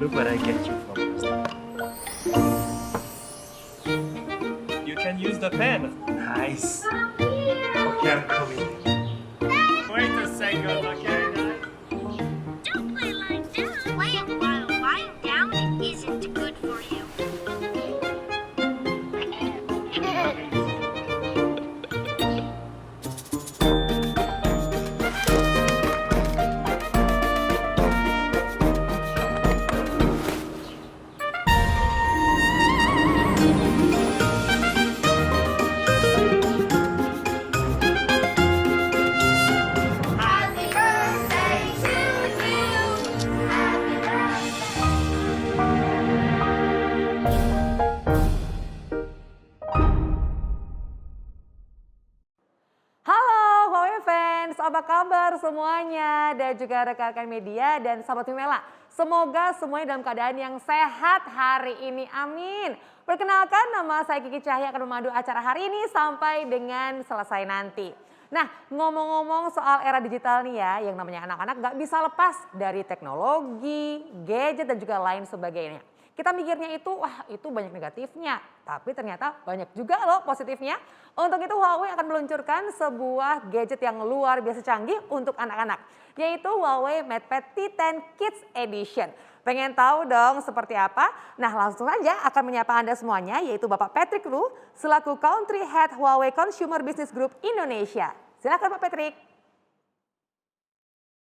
Look what I get you from Costa. You can use the pen. Nice. Okay, I'm coming. Wait a second, okay? Don't play lying down. Playing while lying down isn't good for you. Happy birthday to you. Happy birthday. Halo Huawei fans, apa kabar semuanya? Dan juga rekan-rekan media dan sahabat Mimela. Semoga semuanya dalam keadaan yang sehat hari ini, amin. Perkenalkan, nama saya Kiki Cahya akan memandu acara hari ini sampai dengan selesai nanti. Nah, ngomong-ngomong soal era digital nih ya, yang namanya anak-anak gak bisa lepas dari teknologi, gadget dan juga lain sebagainya. Kita mikirnya itu, wah itu banyak negatifnya. Tapi ternyata banyak juga loh positifnya. Untuk itu Huawei akan meluncurkan sebuah gadget yang luar biasa canggih untuk anak-anak. Yaitu Huawei MatePad T10 Kids Edition. Pengen tahu dong seperti apa? Nah langsung saja akan menyapa Anda semuanya yaitu Bapak Patrick Lu selaku Country Head Huawei Consumer Business Group Indonesia. Silakan Pak Patrick.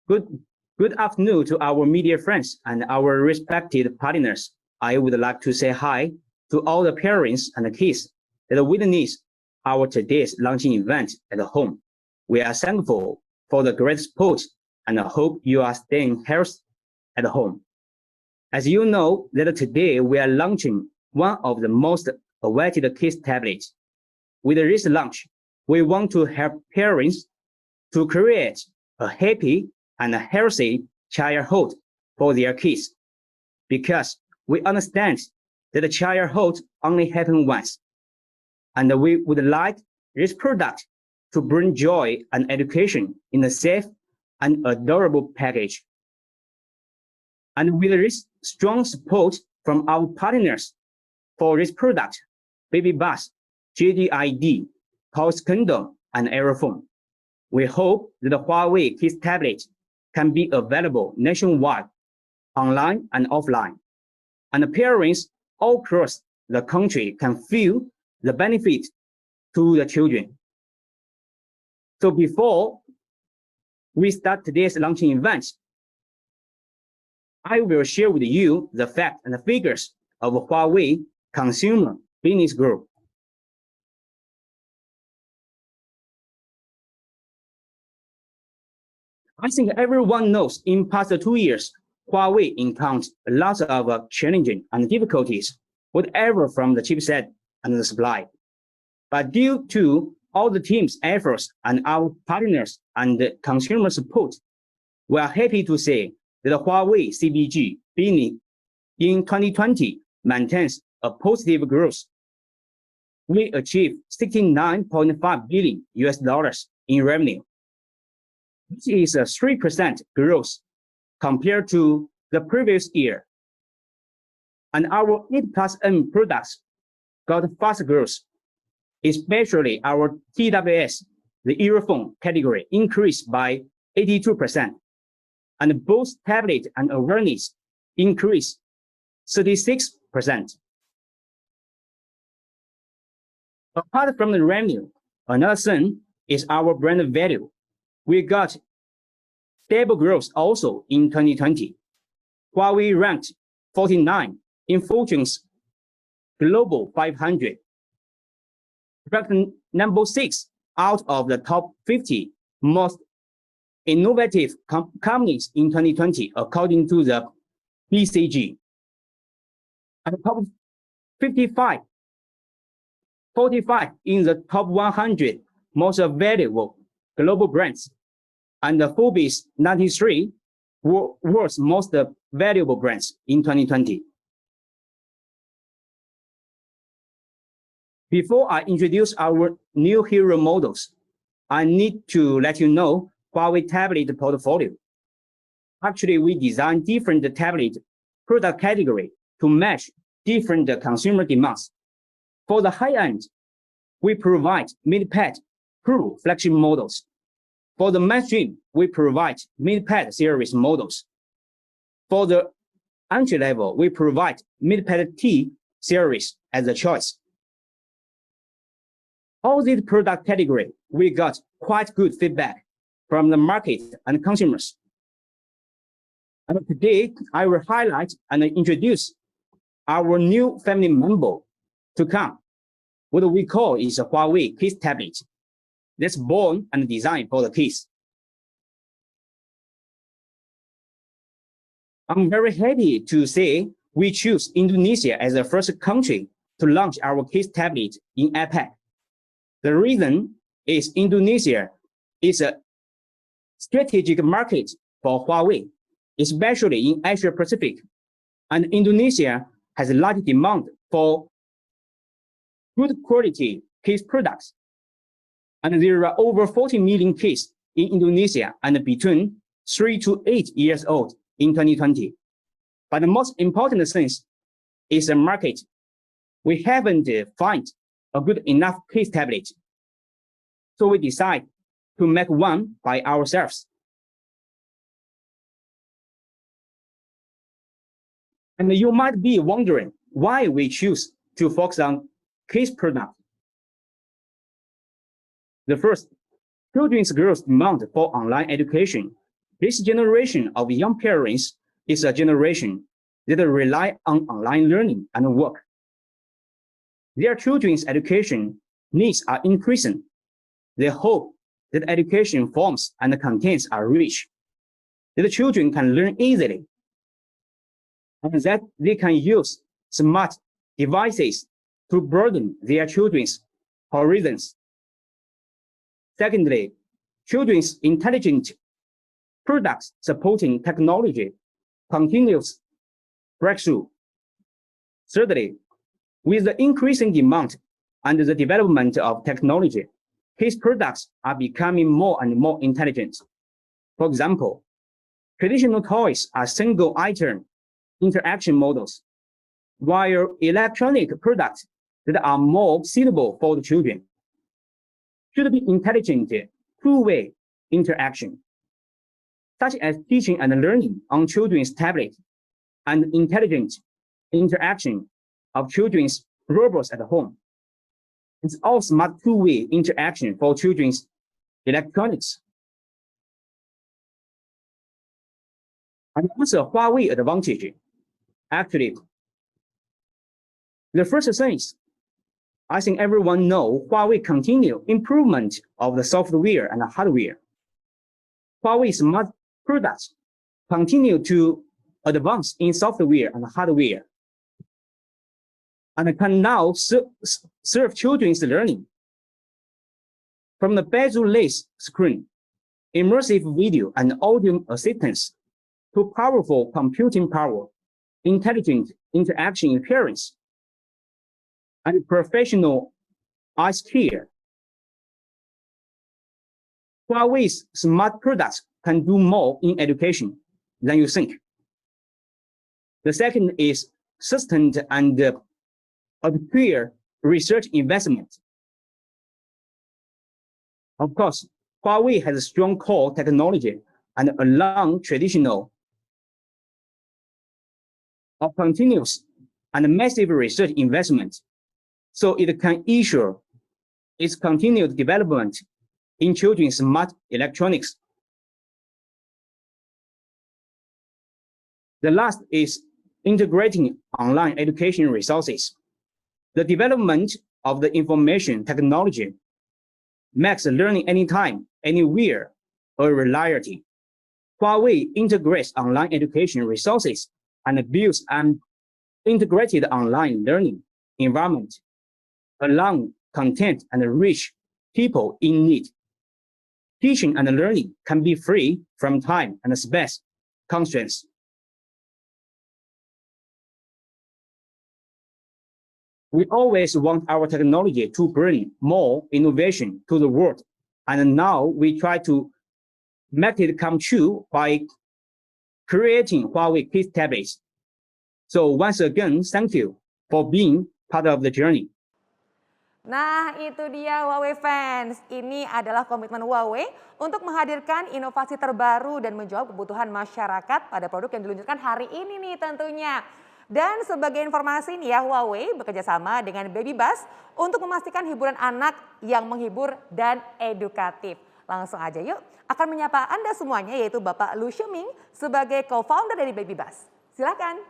Good afternoon to our media friends and our respected partners. I would like to say hi to all the parents and the kids that witness our today's launching event at home. We are thankful for the great support and hope you are staying healthy at home. As you know, that today we are launching one of the most awaited kids tablets. With this launch, we want to help parents to create a happy and a healthy childhood for their kids. Because we understand that the childhood only happens once. And we would like this product to bring joy and education in a safe and adorable package. And with this strong support from our partners for this product, Baby Bus, JDID, Pulse Condom, and Aerophone, we hope that the Huawei Kids tablet can be available nationwide, online and offline. And the parents all across the country can feel the benefit to the children. So before we start today's launching event, I will share with you the facts and the figures of Huawei Consumer Business Group. I think everyone knows in past 2 years, Huawei encountered lots of challenges and difficulties, whatever from the chipset and the supply. But due to all the team's efforts and our partners and the consumer support, we are happy to say that the Huawei CBG business in 2020 maintains a positive growth. We achieved $69.5 billion in revenue, which is a 3% growth compared to the previous year. And our 8+N products got fast growth, especially our TWS, the earphone category, increased by 82%. And both tablet and awareness increased 36%. Apart from the revenue, another thing is our brand value. We got stable growth also in 2020. Huawei ranked 49 in Fortune's Global 500, ranked number 6 out of the top 50 most innovative companies in 2020, according to the BCG. And top 45 in the top 100 most valuable global brands, and the Forbes 93 world's most valuable brands in 2020. Before I introduce our new hero models, I need to let you know Huawei tablet portfolio. Actually, we designed different tablets product category to match different consumer demands. For the high end, we provide mid-pad Pro flagship models. For the mainstream, we provide mid-pad series models. For the entry level, we provide mid-pad T series as a choice. All these product categories, we got quite good feedback from the market and consumers. And today, I will highlight and introduce our new family member to come. What we call is a Huawei Kids tablet that's born and designed for the kids. I'm very happy to say we choose Indonesia as the first country to launch our kids tablet in APEC. The reason is Indonesia is a strategic market for Huawei, especially in Asia Pacific, and Indonesia has a large demand for good quality kids products. And there are over 40 million kids in Indonesia and between 3 to 8 years old in 2020. But the most important thing is the market. We haven't found a good enough kids tablet. So we decide to make one by ourselves. And you might be wondering why we choose to focus on kids product. The first, children's growth demand for online education. This generation of young parents is a generation that rely on online learning and work. Their children's education needs are increasing. They hope that education forms and contents are rich, that the children can learn easily, and that they can use smart devices to broaden their children's horizons. Secondly, children's intelligent products supporting technology continues breakthrough. Thirdly, with the increasing demand and the development of technology, kids products are becoming more and more intelligent. For example, traditional toys are single item interaction models, while electronic products that are more suitable for the children should be intelligent two-way interaction, such as teaching and learning on children's tablet and intelligent interaction of children's robots at home. It's all smart two-way interaction for children's electronics. And also Huawei advantage. Actually, the first thing is, I think everyone knows Huawei continue improvement of the software and the hardware. Huawei smart products continue to advance in software and hardware, and can now serve children's learning. From the bezel-less screen, immersive video and audio assistance, to powerful computing power, intelligent interaction experience, and professional eyes care. Huawei's smart products can do more in education than you think. The second is sustained and clear research investment. Of course, Huawei has a strong core technology and a long traditional of continuous and massive research investment, so it can ensure its continued development in children's smart electronics. The last is integrating online education resources. The development of the information technology makes learning anytime, anywhere a reality. Huawei integrates online education resources and builds an integrated online learning environment, allowing content and reach people in need. Teaching and learning can be free from time and space constraints. We always want our technology to bring more innovation to the world, and now we try to make it come true by creating Huawei Kids tablets. So once again, thank you for being part of the journey. Nah itu dia Huawei fans, ini adalah komitmen Huawei untuk menghadirkan inovasi terbaru dan menjawab kebutuhan masyarakat pada produk yang diluncurkan hari ini nih tentunya. Dan sebagai informasi nih ya, Huawei bekerjasama dengan Baby Bus untuk memastikan hiburan anak yang menghibur dan edukatif. Langsung aja yuk, akan menyapa Anda semuanya yaitu Bapak Lu Shiming sebagai co-founder dari Baby Bus. Silakan.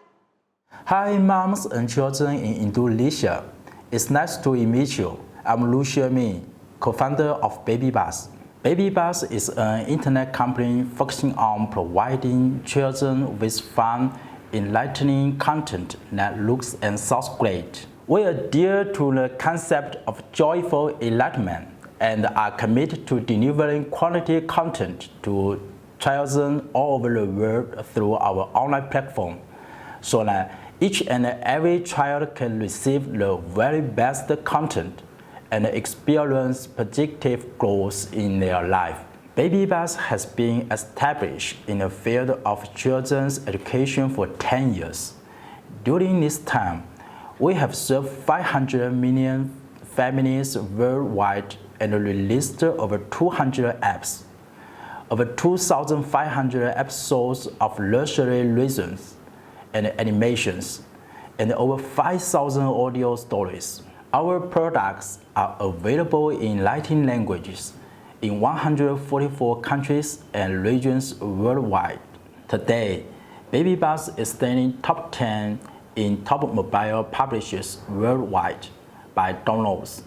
Hi moms and children in Indonesia. It's nice to meet you. I'm Lu Shiming, co-founder of Baby Bus. Baby Bus is an internet company focusing on providing children with fun, enlightening content that looks and sounds great. We adhere to the concept of joyful enlightenment and are committed to delivering quality content to children all over the world through our online platform, so that each and every child can receive the very best content and experience positive growth in their life. Baby Bus has been established in the field of children's education for 10 years. During this time, we have served 500 million families worldwide and released over 200 apps, over 2,500 episodes of nursery lessons and animations, and over 5,000 audio stories. Our products are available in Latin languages in 144 countries and regions worldwide. Today, Baby Bus is standing top 10 in top mobile publishers worldwide by downloads,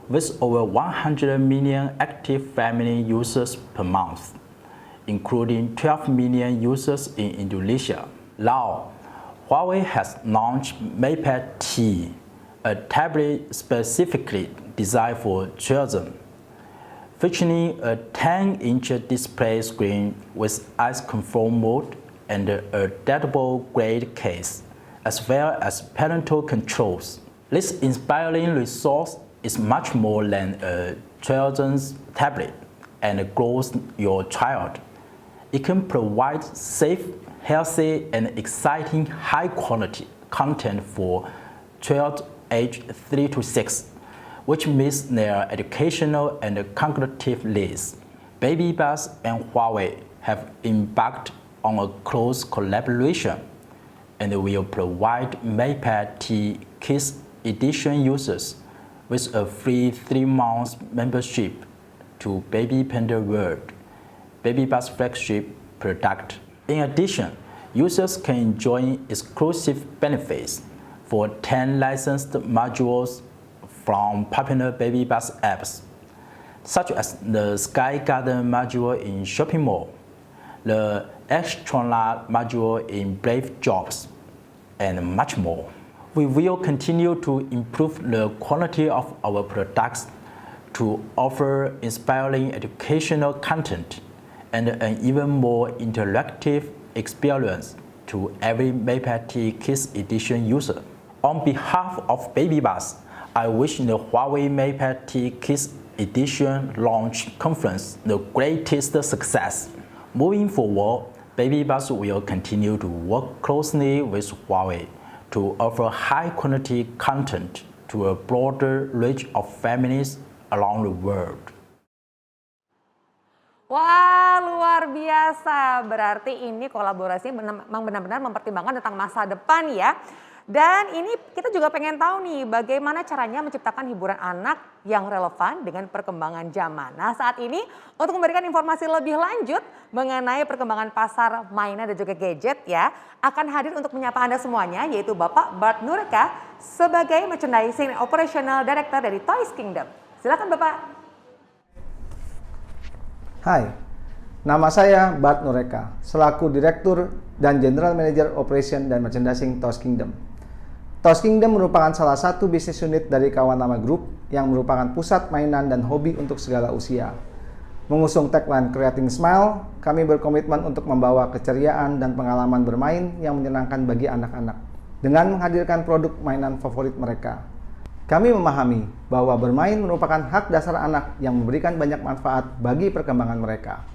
with over 100 million active family users per month, including 12 million users in Indonesia. Now, Huawei has launched MatePad T, a tablet specifically designed for children, featuring a 10-inch display screen with ice control mode and a adaptable grade case, as well as parental controls. This inspiring resource is much more than a children's tablet and grows your child. It can provide safe, healthy, and exciting high-quality content for children aged 3 to 6. Which meets their educational and cognitive needs. Baby Bus and Huawei have embarked on a close collaboration and will provide MatePad T Kids Edition users with a free 3-month membership to Baby Panda World, Baby Bus flagship product. In addition, users can enjoy exclusive benefits for 10 licensed modules from popular Baby Bus apps, such as the Sky Garden module in Shopping Mall, the Astronaut module in Brave Jobs, and much more. We will continue to improve the quality of our products to offer inspiring educational content and an even more interactive experience to every MatePad T Kids Edition user. On behalf of Baby Bus, I wish the Huawei MatePad T Kids Edition launch conference the greatest success. Moving forward, Baby Bus will continue to work closely with Huawei to offer high-quality content to a broader range of families around the world. Wah luar biasa, berarti ini kolaborasi memang benar-benar mempertimbangkan tentang masa depan ya. Dan ini kita juga pengen tahu nih bagaimana caranya menciptakan hiburan anak yang relevan dengan perkembangan zaman. Nah saat ini untuk memberikan informasi lebih lanjut mengenai perkembangan pasar mainan dan juga gadget ya, akan hadir untuk menyapa Anda semuanya yaitu Bapak Bart Nureka sebagai Merchandising Operational Director dari Toys Kingdom. Silakan Bapak. Hai, nama saya Bart Nureka, selaku Direktur dan General Manager Operation dan Merchandising Toys Kingdom. Toys Kingdom merupakan salah satu bisnis unit dari Kawanama Group yang merupakan pusat mainan dan hobi untuk segala usia. Mengusung tagline Creating Smile, kami berkomitmen untuk membawa keceriaan dan pengalaman bermain yang menyenangkan bagi anak-anak dengan menghadirkan produk mainan favorit mereka. Kami memahami bahwa bermain merupakan hak dasar anak yang memberikan banyak manfaat bagi perkembangan mereka.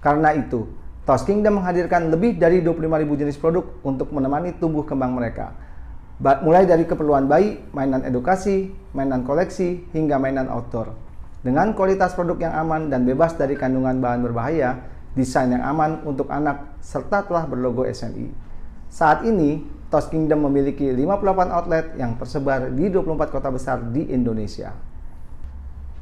Karena itu, Toast Kingdom menghadirkan lebih dari 25.000 jenis produk untuk menemani tumbuh kembang mereka. Mulai dari keperluan bayi, mainan edukasi, mainan koleksi, hingga mainan outdoor. Dengan kualitas produk yang aman dan bebas dari kandungan bahan berbahaya, desain yang aman untuk anak, serta telah berlogo SNI. Saat ini, Toast Kingdom memiliki 58 outlet yang tersebar di 24 kota besar di Indonesia.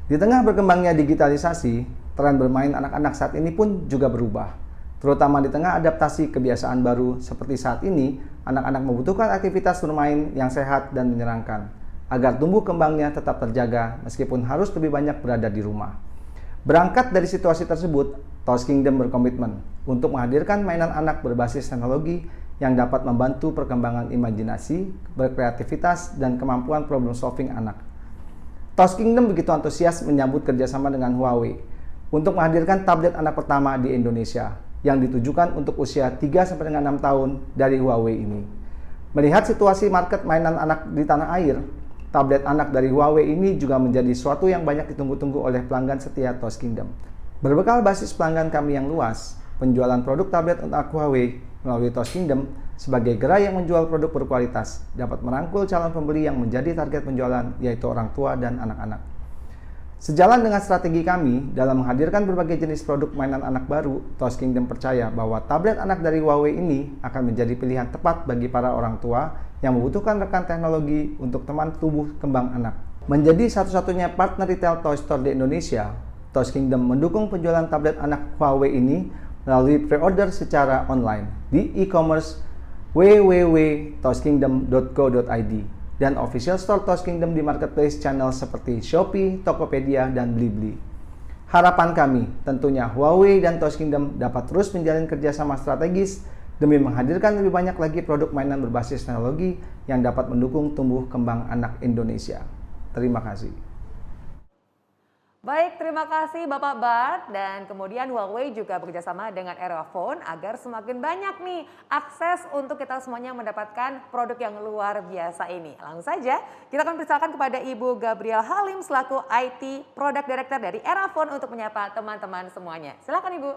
Di tengah berkembangnya digitalisasi, tren bermain anak-anak saat ini pun juga berubah. Terutama di tengah adaptasi kebiasaan baru seperti saat ini, anak-anak membutuhkan aktivitas bermain yang sehat dan menyenangkan, agar tumbuh kembangnya tetap terjaga meskipun harus lebih banyak berada di rumah. Berangkat dari situasi tersebut, Toast Kingdom berkomitmen untuk menghadirkan mainan anak berbasis teknologi yang dapat membantu perkembangan imajinasi, berkreativitas, dan kemampuan problem solving anak. Toast Kingdom begitu antusias menyambut kerjasama dengan Huawei untuk menghadirkan tablet anak pertama di Indonesia yang ditujukan untuk usia 3-6 tahun dari Huawei ini. Melihat situasi market mainan anak di tanah air, tablet anak dari Huawei ini juga menjadi suatu yang banyak ditunggu-tunggu oleh pelanggan setia Toast Kingdom. Berbekal basis pelanggan kami yang luas, penjualan produk tablet anak Huawei melalui Toast Kingdom sebagai gerai yang menjual produk berkualitas dapat merangkul calon pembeli yang menjadi target penjualan, yaitu orang tua dan anak-anak. Sejalan dengan strategi kami dalam menghadirkan berbagai jenis produk mainan anak baru, Toast Kingdom percaya bahwa tablet anak dari Huawei ini akan menjadi pilihan tepat bagi para orang tua yang membutuhkan rekan teknologi untuk teman tumbuh kembang anak. Menjadi satu-satunya partner retail Toy Store di Indonesia, Toast Kingdom mendukung penjualan tablet anak Huawei ini melalui pre-order secara online di e-commerce www.toastkingdom.co.id dan official store Toast Kingdom di marketplace channel seperti Shopee, Tokopedia, dan Blibli. Harapan kami tentunya Huawei dan Toast Kingdom dapat terus menjalin kerjasama strategis demi menghadirkan lebih banyak lagi produk mainan berbasis teknologi yang dapat mendukung tumbuh kembang anak Indonesia. Terima kasih. Baik, terima kasih Bapak Bart, dan kemudian Huawei juga bekerjasama dengan Erafone agar semakin banyak nih akses untuk kita semuanya mendapatkan produk yang luar biasa ini. Langsung saja kita akan persilakan kepada Ibu Gabriel Halim selaku IT Product Director dari Erafone untuk menyapa teman-teman semuanya. Silakan Ibu.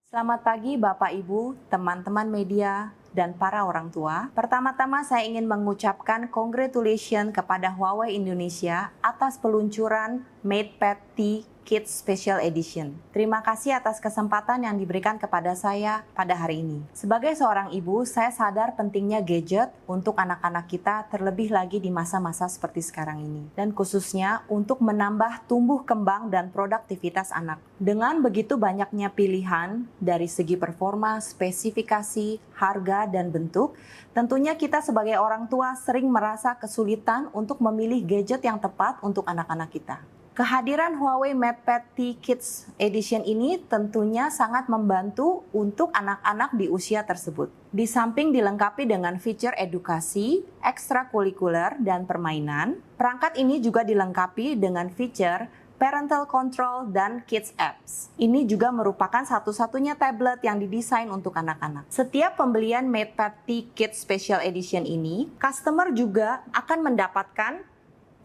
Selamat pagi Bapak Ibu, teman-teman media, dan para orang tua. Pertama-tama saya ingin mengucapkan congratulations kepada Huawei Indonesia atas peluncuran MatePad T Kids Special Edition. Terima kasih atas kesempatan yang diberikan kepada saya pada hari ini. Sebagai seorang ibu, saya sadar pentingnya gadget untuk anak-anak kita, terlebih lagi di masa-masa seperti sekarang ini. Dan khususnya untuk menambah tumbuh kembang dan produktivitas anak. Dengan begitu banyaknya pilihan dari segi performa, spesifikasi, harga, dan bentuk, tentunya kita sebagai orang tua sering merasa kesulitan untuk memilih gadget yang tepat untuk anak-anak kita. Kehadiran Huawei MatePad T Kids Edition ini tentunya sangat membantu untuk anak-anak di usia tersebut. Di samping dilengkapi dengan fitur edukasi, ekstrakurikuler, dan permainan, perangkat ini juga dilengkapi dengan fitur parental control dan kids apps. Ini juga merupakan satu-satunya tablet yang didesain untuk anak-anak. Setiap pembelian MatePad T Kids Special Edition ini, customer juga akan mendapatkan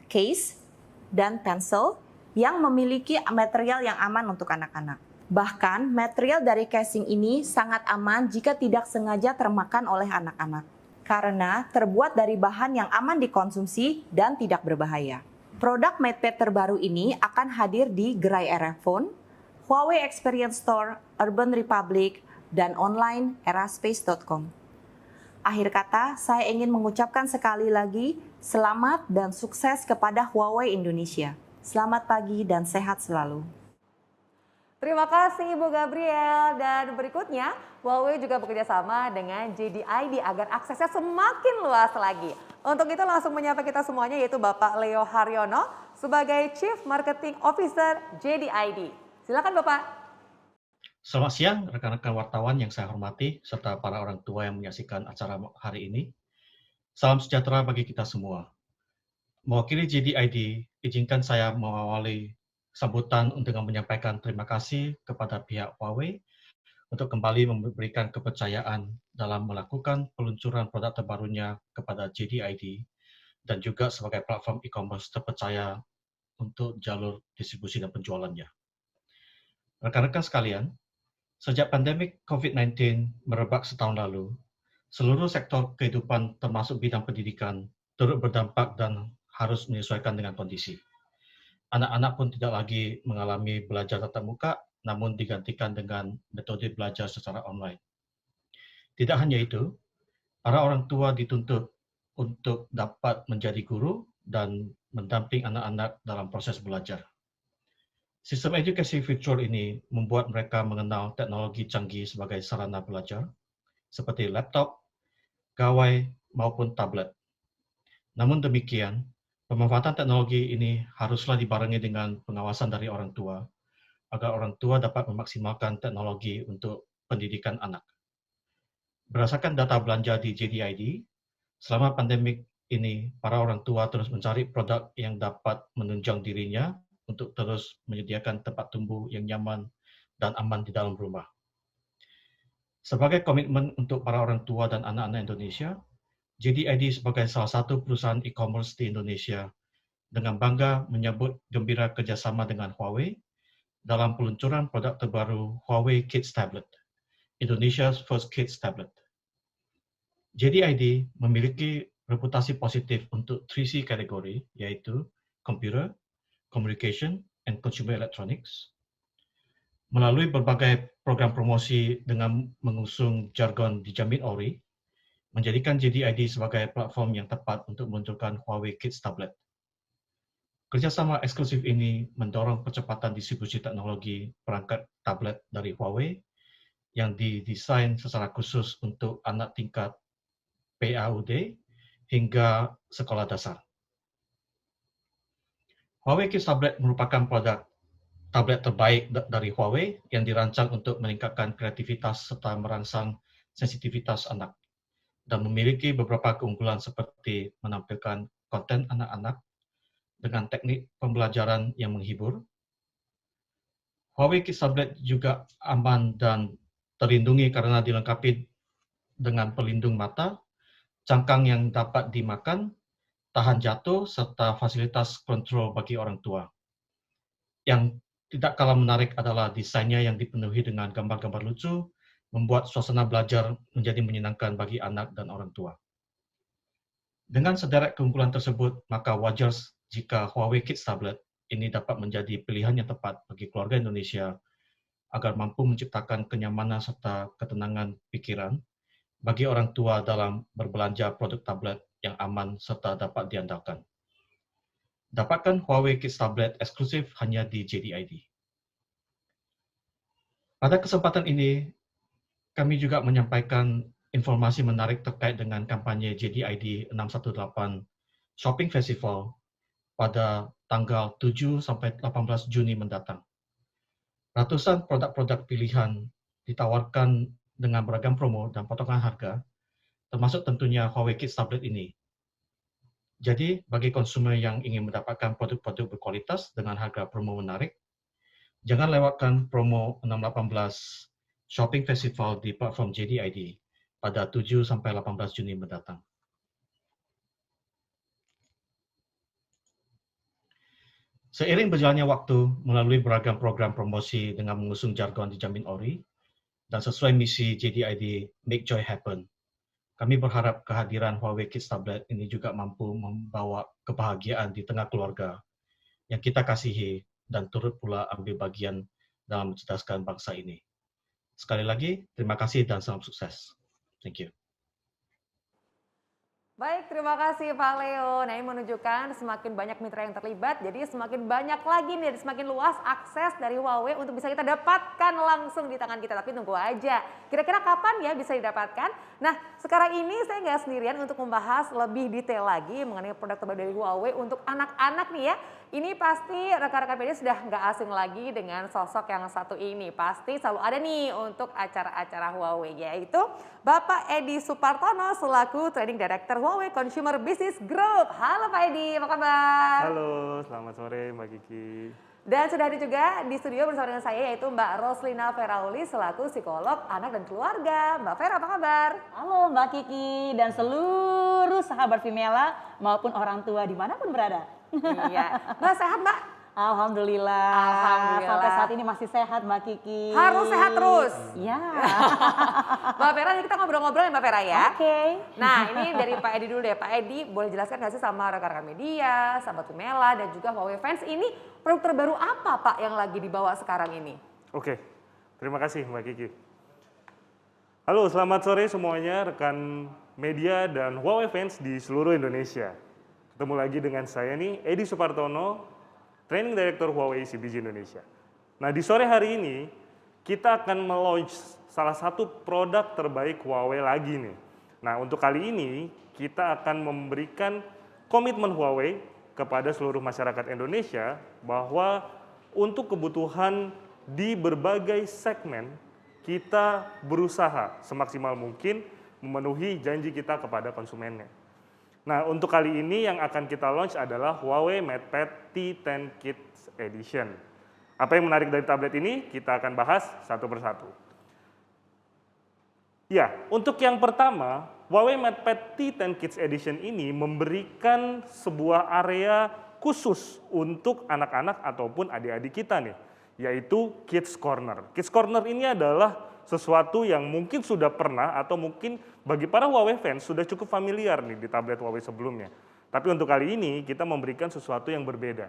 case dan pensel yang memiliki material yang aman untuk anak-anak. Bahkan, material dari casing ini sangat aman jika tidak sengaja termakan oleh anak-anak, karena terbuat dari bahan yang aman dikonsumsi dan tidak berbahaya. Produk MatePad terbaru ini akan hadir di gerai Erafone, Huawei Experience Store, Urban Republic, dan online eraspace.com. Akhir kata, saya ingin mengucapkan sekali lagi selamat dan sukses kepada Huawei Indonesia. Selamat pagi dan sehat selalu. Terima kasih Ibu Gabriel, dan berikutnya Huawei juga bekerja sama dengan JDID agar aksesnya semakin luas lagi. Untuk itu langsung menyapa kita semuanya yaitu Bapak Leo Haryono sebagai Chief Marketing Officer JDID. Silakan Bapak. Selamat siang rekan-rekan wartawan yang saya hormati serta para orang tua yang menyaksikan acara hari ini. Salam sejahtera bagi kita semua. Mewakili JDID, izinkan saya mengawali sambutan dengan menyampaikan terima kasih kepada pihak Huawei untuk kembali memberikan kepercayaan dalam melakukan peluncuran produk terbarunya kepada JDID dan juga sebagai platform e-commerce terpercaya untuk jalur distribusi dan penjualannya. Rekan-rekan sekalian, Sejak pandemik COVID-19 merebak setahun lalu, seluruh sektor kehidupan termasuk bidang pendidikan turut berdampak dan harus menyesuaikan dengan kondisi. Anak-anak pun tidak lagi mengalami belajar tatap muka, namun digantikan dengan metode belajar secara online. Tidak hanya itu, para orang tua dituntut untuk dapat menjadi guru dan mendamping anak-anak dalam proses belajar. Sistem edukasi virtual ini membuat mereka mengenal teknologi canggih sebagai sarana belajar, seperti laptop, gawai, maupun tablet. Namun demikian, pemanfaatan teknologi ini haruslah dibarengi dengan pengawasan dari orang tua, agar orang tua dapat memaksimalkan teknologi untuk pendidikan anak. Berdasarkan data belanja di JDID, selama pandemik ini, para orang tua terus mencari produk yang dapat menunjang dirinya untuk terus menyediakan tempat tumbuh yang nyaman dan aman di dalam rumah. Sebagai komitmen untuk para orang tua dan anak-anak Indonesia, JDID sebagai salah satu perusahaan e-commerce di Indonesia dengan bangga menyambut gembira kerjasama dengan Huawei dalam peluncuran produk terbaru Huawei Kids Tablet, Indonesia's first kids tablet. JDID memiliki reputasi positif untuk 3C kategori, yaitu Computer, Communication, and Consumer Electronics. Melalui berbagai program promosi dengan mengusung jargon dijamin ori, menjadikan JDID sebagai platform yang tepat untuk meluncurkan Huawei Kids Tablet. Kerjasama eksklusif ini mendorong percepatan distribusi teknologi perangkat tablet dari Huawei yang didesain secara khusus untuk anak tingkat PAUD hingga sekolah dasar. Huawei Kids Tablet merupakan produk tablet terbaik dari Huawei yang dirancang untuk meningkatkan kreativitas serta merangsang sensitivitas anak, dan memiliki beberapa keunggulan seperti menampilkan konten anak-anak dengan teknik pembelajaran yang menghibur. Huawei Kids Tablet juga aman dan terlindungi karena dilengkapi dengan pelindung mata, cangkang yang dapat dimakan, tahan jatuh, serta fasilitas kontrol bagi orang tua. Yang tidak kalah menarik adalah desainnya yang dipenuhi dengan gambar-gambar lucu, membuat suasana belajar menjadi menyenangkan bagi anak dan orang tua. Dengan sederet keunggulan tersebut, maka wajar jika Huawei Kids Tablet ini dapat menjadi pilihan yang tepat bagi keluarga Indonesia agar mampu menciptakan kenyamanan serta ketenangan pikiran bagi orang tua dalam berbelanja produk tablet yang aman serta dapat diandalkan. Dapatkan Huawei Kids Tablet eksklusif hanya di JDID. Pada kesempatan ini, kami juga menyampaikan informasi menarik terkait dengan kampanye JDID 618 Shopping Festival pada tanggal 7 sampai 18 Juni mendatang. Ratusan produk-produk pilihan ditawarkan dengan beragam promo dan potongan harga, termasuk tentunya Huawei Kids Tablet ini. Jadi, bagi konsumen yang ingin mendapatkan produk-produk berkualitas dengan harga promo menarik, jangan lewatkan promo 618 Shopping Festival di platform JDID pada 7 sampai 18 Juni mendatang. Seiring berjalannya waktu melalui beragam program promosi dengan mengusung jargon dijamin ori dan sesuai misi JDID Make Joy Happen, kami berharap kehadiran Huawei Kids Tablet ini juga mampu membawa kebahagiaan di tengah keluarga yang kita kasihi dan turut pula ambil bagian dalam mencerdaskan bangsa ini. Sekali lagi, terima kasih dan salam sukses. Thank you. Baik, terima kasih Pak Leo. Nah, ini menunjukkan semakin banyak mitra yang terlibat, jadi semakin banyak lagi nih, semakin luas akses dari Huawei untuk bisa kita dapatkan langsung di tangan kita. Tapi tunggu aja, kira-kira kapan ya bisa didapatkan? Nah, sekarang ini saya nggak sendirian untuk membahas lebih detail lagi mengenai produk terbaru dari Huawei untuk anak-anak nih ya. Ini pasti rekan-rekan media sudah nggak asing lagi dengan sosok yang satu ini. Pasti selalu ada nih untuk acara-acara Huawei, yaitu Bapak Edi Supartono selaku Trading Director Huawei Consumer Business Group. Halo Pak Edi, apa kabar? Halo, selamat sore Mbak Kiki. Dan sudah ada juga di studio bersama dengan saya yaitu Mbak Roslina Ferauli selaku psikolog anak dan keluarga. Mbak Vera, apa kabar? Halo Mbak Kiki dan seluruh sahabat Vimela maupun orang tua dimanapun berada. Iya, Mbak sehat Mbak? Alhamdulillah. Alhamdulillah. Sampai saat ini masih sehat Mbak Kiki. Harus sehat terus. Iya. Mbak Vera, kita ngobrol-ngobrol ya Mbak Vera ya. Oke. Nah ini dari Pak Edi dulu deh. Pak Edi boleh jelaskan nggak sih sama rekan-rekan media, sahabat Pumela dan juga Huawei Fans ini produk terbaru apa Pak yang lagi dibawa sekarang ini? Oke, terima kasih Mbak Kiki. Halo, selamat sore semuanya rekan media dan Huawei Fans di seluruh Indonesia. Ketemu lagi dengan saya nih, Edi Supartono, Training Director Huawei CBG Indonesia. Nah di sore hari ini kita akan meluncur salah satu produk terbaik Huawei lagi nih. Nah untuk kali ini kita akan memberikan komitmen Huawei kepada seluruh masyarakat Indonesia bahwa untuk kebutuhan di berbagai segmen kita berusaha semaksimal mungkin memenuhi janji kita kepada konsumennya. Nah, untuk kali ini yang akan kita launch adalah Huawei MatePad T10 Kids Edition. Apa yang menarik dari tablet ini? Kita akan bahas satu persatu. Ya, untuk yang pertama, Huawei MatePad T10 Kids Edition ini memberikan sebuah area khusus untuk anak-anak ataupun adik-adik kita nih, yaitu Kids Corner. Kids Corner ini adalah sesuatu yang mungkin sudah pernah atau mungkin bagi para Huawei fans sudah cukup familiar nih di tablet Huawei sebelumnya. Tapi untuk kali ini kita memberikan sesuatu yang berbeda.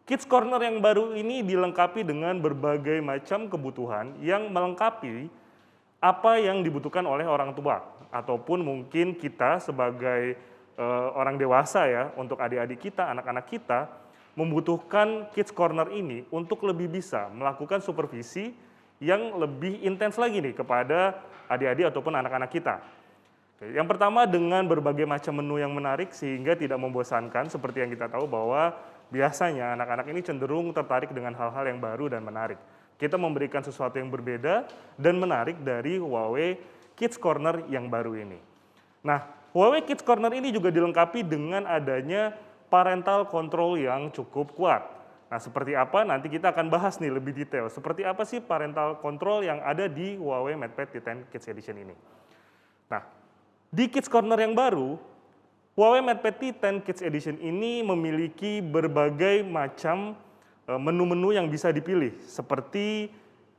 Kids Corner yang baru ini dilengkapi dengan berbagai macam kebutuhan yang melengkapi apa yang dibutuhkan oleh orang tua ataupun mungkin kita sebagai orang dewasa ya, untuk adik-adik kita, anak-anak kita membutuhkan Kids Corner ini untuk lebih bisa melakukan supervisi yang lebih intens lagi nih kepada adik-adik ataupun anak-anak kita. Yang pertama dengan berbagai macam menu yang menarik sehingga tidak membosankan, seperti yang kita tahu bahwa biasanya anak-anak ini cenderung tertarik dengan hal-hal yang baru dan menarik. Kita memberikan sesuatu yang berbeda dan menarik dari Huawei Kids Corner yang baru ini. Nah, Huawei Kids Corner ini juga dilengkapi dengan adanya parental control yang cukup kuat. Nah, seperti apa? Nanti kita akan bahas nih lebih detail. Seperti apa sih parental control yang ada di Huawei MatePad T10 Kids Edition ini. Nah, di Kids Corner yang baru, Huawei MatePad T10 Kids Edition ini memiliki berbagai macam menu-menu yang bisa dipilih. Seperti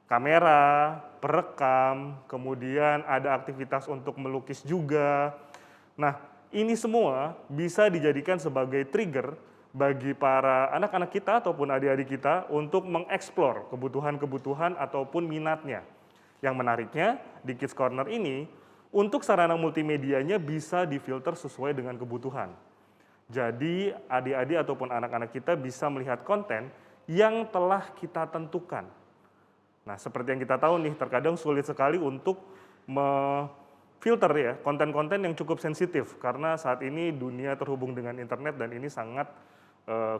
kamera, perekam, kemudian ada aktivitas untuk melukis juga. Nah, ini semua bisa dijadikan sebagai trigger bagi para anak-anak kita ataupun adik-adik kita untuk mengeksplor kebutuhan-kebutuhan ataupun minatnya. Yang menariknya di Kids Corner ini, untuk sarana multimedianya bisa difilter sesuai dengan kebutuhan. Jadi adik-adik ataupun anak-anak kita bisa melihat konten yang telah kita tentukan. Nah seperti yang kita tahu nih, terkadang sulit sekali untuk filter ya konten-konten yang cukup sensitif karena saat ini dunia terhubung dengan internet dan ini sangat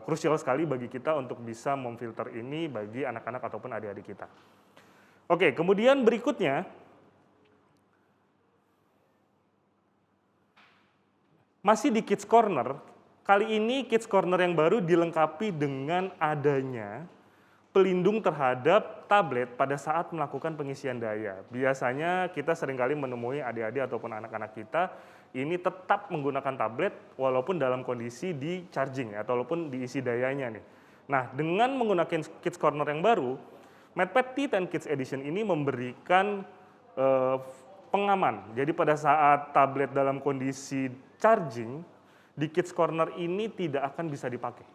krusial sekali bagi kita untuk bisa memfilter ini bagi anak-anak ataupun adik-adik kita. Oke, kemudian berikutnya masih di Kids Corner. Kali ini Kids Corner yang baru dilengkapi dengan adanya pelindung terhadap tablet pada saat melakukan pengisian daya. Biasanya kita seringkali menemui adik-adik ataupun anak-anak kita ini tetap menggunakan tablet walaupun dalam kondisi di charging atau walaupun diisi dayanya nih. Nah, dengan menggunakan Kids Corner yang baru, MatePad T10 Kids Edition ini memberikan pengaman. Jadi pada saat tablet dalam kondisi charging, di Kids Corner ini tidak akan bisa dipakai.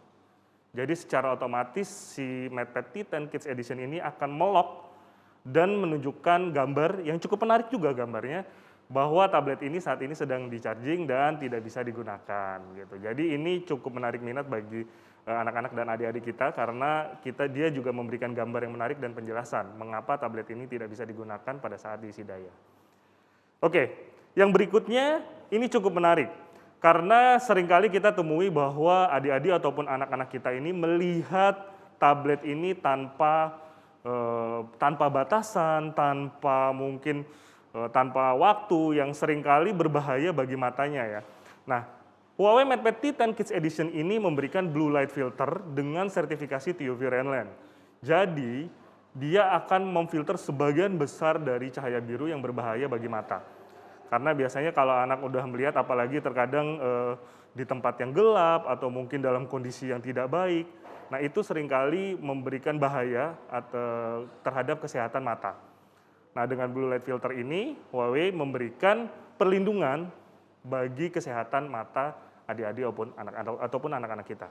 Jadi secara otomatis si MatePad T10 Kids Edition ini akan melock dan menunjukkan gambar yang cukup menarik juga gambarnya bahwa tablet ini saat ini sedang di-charging dan tidak bisa digunakan gitu. Jadi ini cukup menarik minat bagi anak-anak dan adik-adik kita karena dia juga memberikan gambar yang menarik dan penjelasan mengapa tablet ini tidak bisa digunakan pada saat diisi daya. Oke, yang berikutnya ini cukup menarik karena seringkali kita temui bahwa adik-adik ataupun anak-anak kita ini melihat tablet ini tanpa batasan, tanpa waktu yang seringkali berbahaya bagi matanya ya. Nah, Huawei MatePad T10 Kids Edition ini memberikan blue light filter dengan sertifikasi TÜV Rheinland. Jadi, dia akan memfilter sebagian besar dari cahaya biru yang berbahaya bagi mata. Karena biasanya kalau anak udah melihat, apalagi terkadang di tempat yang gelap atau mungkin dalam kondisi yang tidak baik, Nah, itu seringkali memberikan bahaya atau terhadap kesehatan mata. Nah, dengan blue light filter ini, Huawei memberikan perlindungan bagi kesehatan mata adik-adik ataupun anak-anak kita.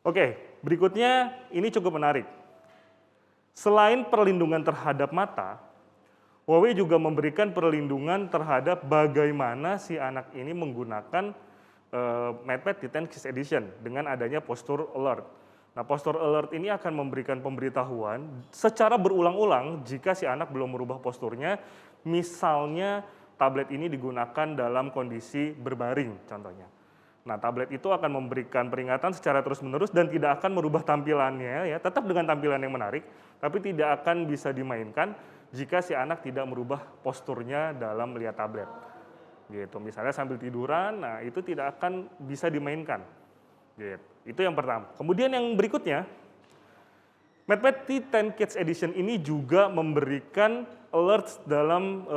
Oke, berikutnya ini cukup menarik. Selain perlindungan terhadap mata, Huawei juga memberikan perlindungan terhadap bagaimana si anak ini menggunakan MatePad T10 Kids Edition dengan adanya posture alert. Nah, posture alert ini akan memberikan pemberitahuan secara berulang-ulang jika si anak belum merubah posturnya, misalnya tablet ini digunakan dalam kondisi berbaring contohnya. Nah, tablet itu akan memberikan peringatan secara terus-menerus dan tidak akan merubah tampilannya, ya, tetap dengan tampilan yang menarik, tapi tidak akan bisa dimainkan jika si anak tidak merubah posturnya dalam melihat tablet. Gitu. Misalnya sambil tiduran, nah itu tidak akan bisa dimainkan. Gitu. Itu yang pertama. Kemudian yang berikutnya, MatePad T10 Kids Edition ini juga memberikan alerts dalam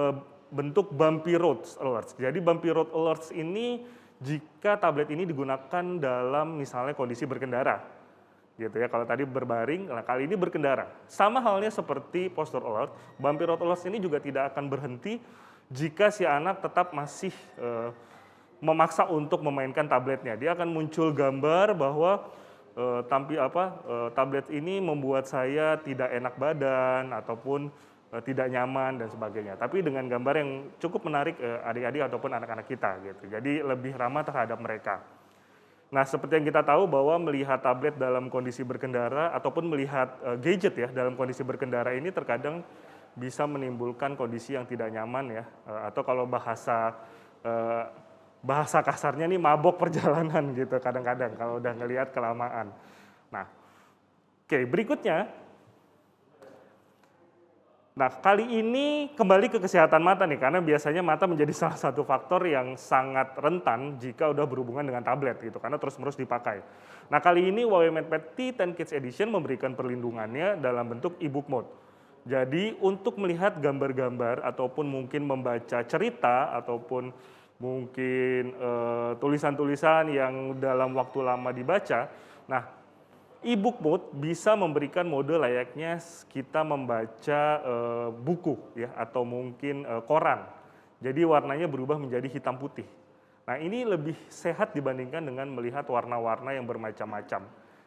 bentuk bumpy road alerts. Jadi bumpy road alerts ini jika tablet ini digunakan dalam misalnya kondisi berkendara. Gitu ya, kalau tadi berbaring, nah kali ini berkendara. Sama halnya seperti posture alert, bumpy road alerts ini juga tidak akan berhenti jika si anak tetap masih memaksa untuk memainkan tabletnya. Dia akan muncul gambar bahwa tablet ini membuat saya tidak enak badan ataupun tidak nyaman dan sebagainya. Tapi dengan gambar yang cukup menarik adik-adik ataupun anak-anak kita gitu. Jadi lebih ramah terhadap mereka. Nah, seperti yang kita tahu bahwa melihat tablet dalam kondisi berkendara ataupun melihat gadget ya dalam kondisi berkendara ini terkadang bisa menimbulkan kondisi yang tidak nyaman ya, atau kalau bahasa kasarnya nih mabok perjalanan gitu kadang-kadang kalau udah ngelihat kelamaan. Nah, oke, berikutnya. Nah, kali ini kembali ke kesehatan mata nih, karena biasanya mata menjadi salah satu faktor yang sangat rentan jika udah berhubungan dengan tablet gitu, karena terus-menerus dipakai. Nah, kali ini Huawei MatePad T10 Kids Edition memberikan perlindungannya dalam bentuk e-book mode. Jadi untuk melihat gambar-gambar ataupun mungkin membaca cerita ataupun mungkin tulisan-tulisan yang dalam waktu lama dibaca, nah e-book mode bisa memberikan mode layaknya kita membaca buku ya atau mungkin koran. Jadi warnanya berubah menjadi hitam putih. Nah, ini lebih sehat dibandingkan dengan melihat warna-warna yang bermacam-macam.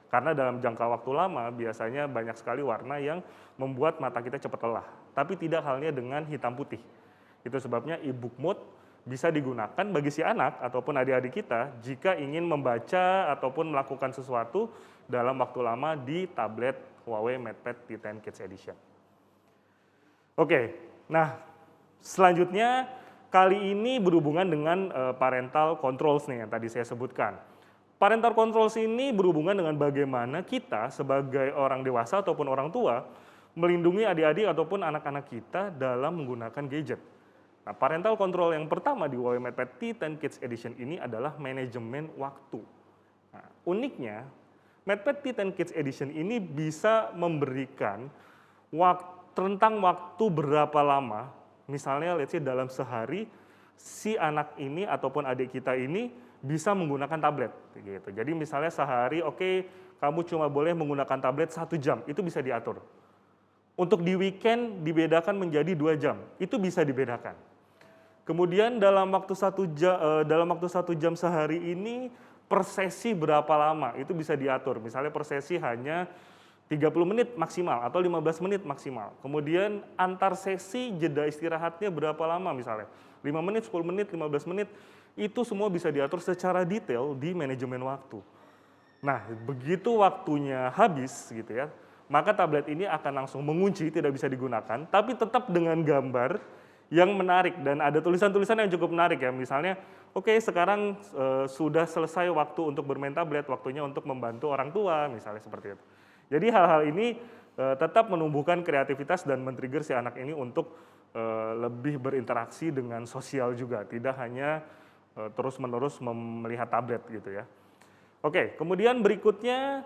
Karena dalam jangka waktu lama biasanya banyak sekali warna yang membuat mata kita cepat lelah. Tapi tidak halnya dengan hitam putih. Itu sebabnya e-book mode bisa digunakan bagi si anak ataupun adik-adik kita jika ingin membaca ataupun melakukan sesuatu dalam waktu lama di tablet Huawei MatePad T10 Kids Edition. Oke, nah selanjutnya kali ini berhubungan dengan parental controls nih yang tadi saya sebutkan. Parental controls ini berhubungan dengan bagaimana kita sebagai orang dewasa ataupun orang tua melindungi adik-adik ataupun anak-anak kita dalam menggunakan gadget. Nah, parental control yang pertama di Huawei MatePad T10 Kids Edition ini adalah manajemen waktu. Nah, uniknya, MatePad T10 Kids Edition ini bisa memberikan rentang waktu berapa lama, misalnya let's say dalam sehari, si anak ini ataupun adik kita ini bisa menggunakan tablet gitu. Jadi misalnya sehari kamu cuma boleh menggunakan tablet 1 jam, itu bisa diatur. Untuk di weekend dibedakan menjadi 2 jam, itu bisa dibedakan. Kemudian dalam waktu 1 jam sehari ini per sesi berapa lama, itu bisa diatur. Misalnya per sesi hanya 30 menit maksimal atau 15 menit maksimal. Kemudian antar sesi jeda istirahatnya berapa lama misalnya, 5 menit, 10 menit, 15 menit, itu semua bisa diatur secara detail di manajemen waktu. Nah, begitu waktunya habis gitu ya, maka tablet ini akan langsung mengunci, tidak bisa digunakan, tapi tetap dengan gambar yang menarik dan ada tulisan-tulisan yang cukup menarik ya. Misalnya, sekarang sudah selesai waktu untuk bermain tablet, waktunya untuk membantu orang tua, misalnya seperti itu. Jadi hal-hal ini tetap menumbuhkan kreativitas dan men-trigger si anak ini untuk lebih berinteraksi dengan sosial juga, tidak hanya terus-menerus melihat tablet gitu ya. Oke, kemudian berikutnya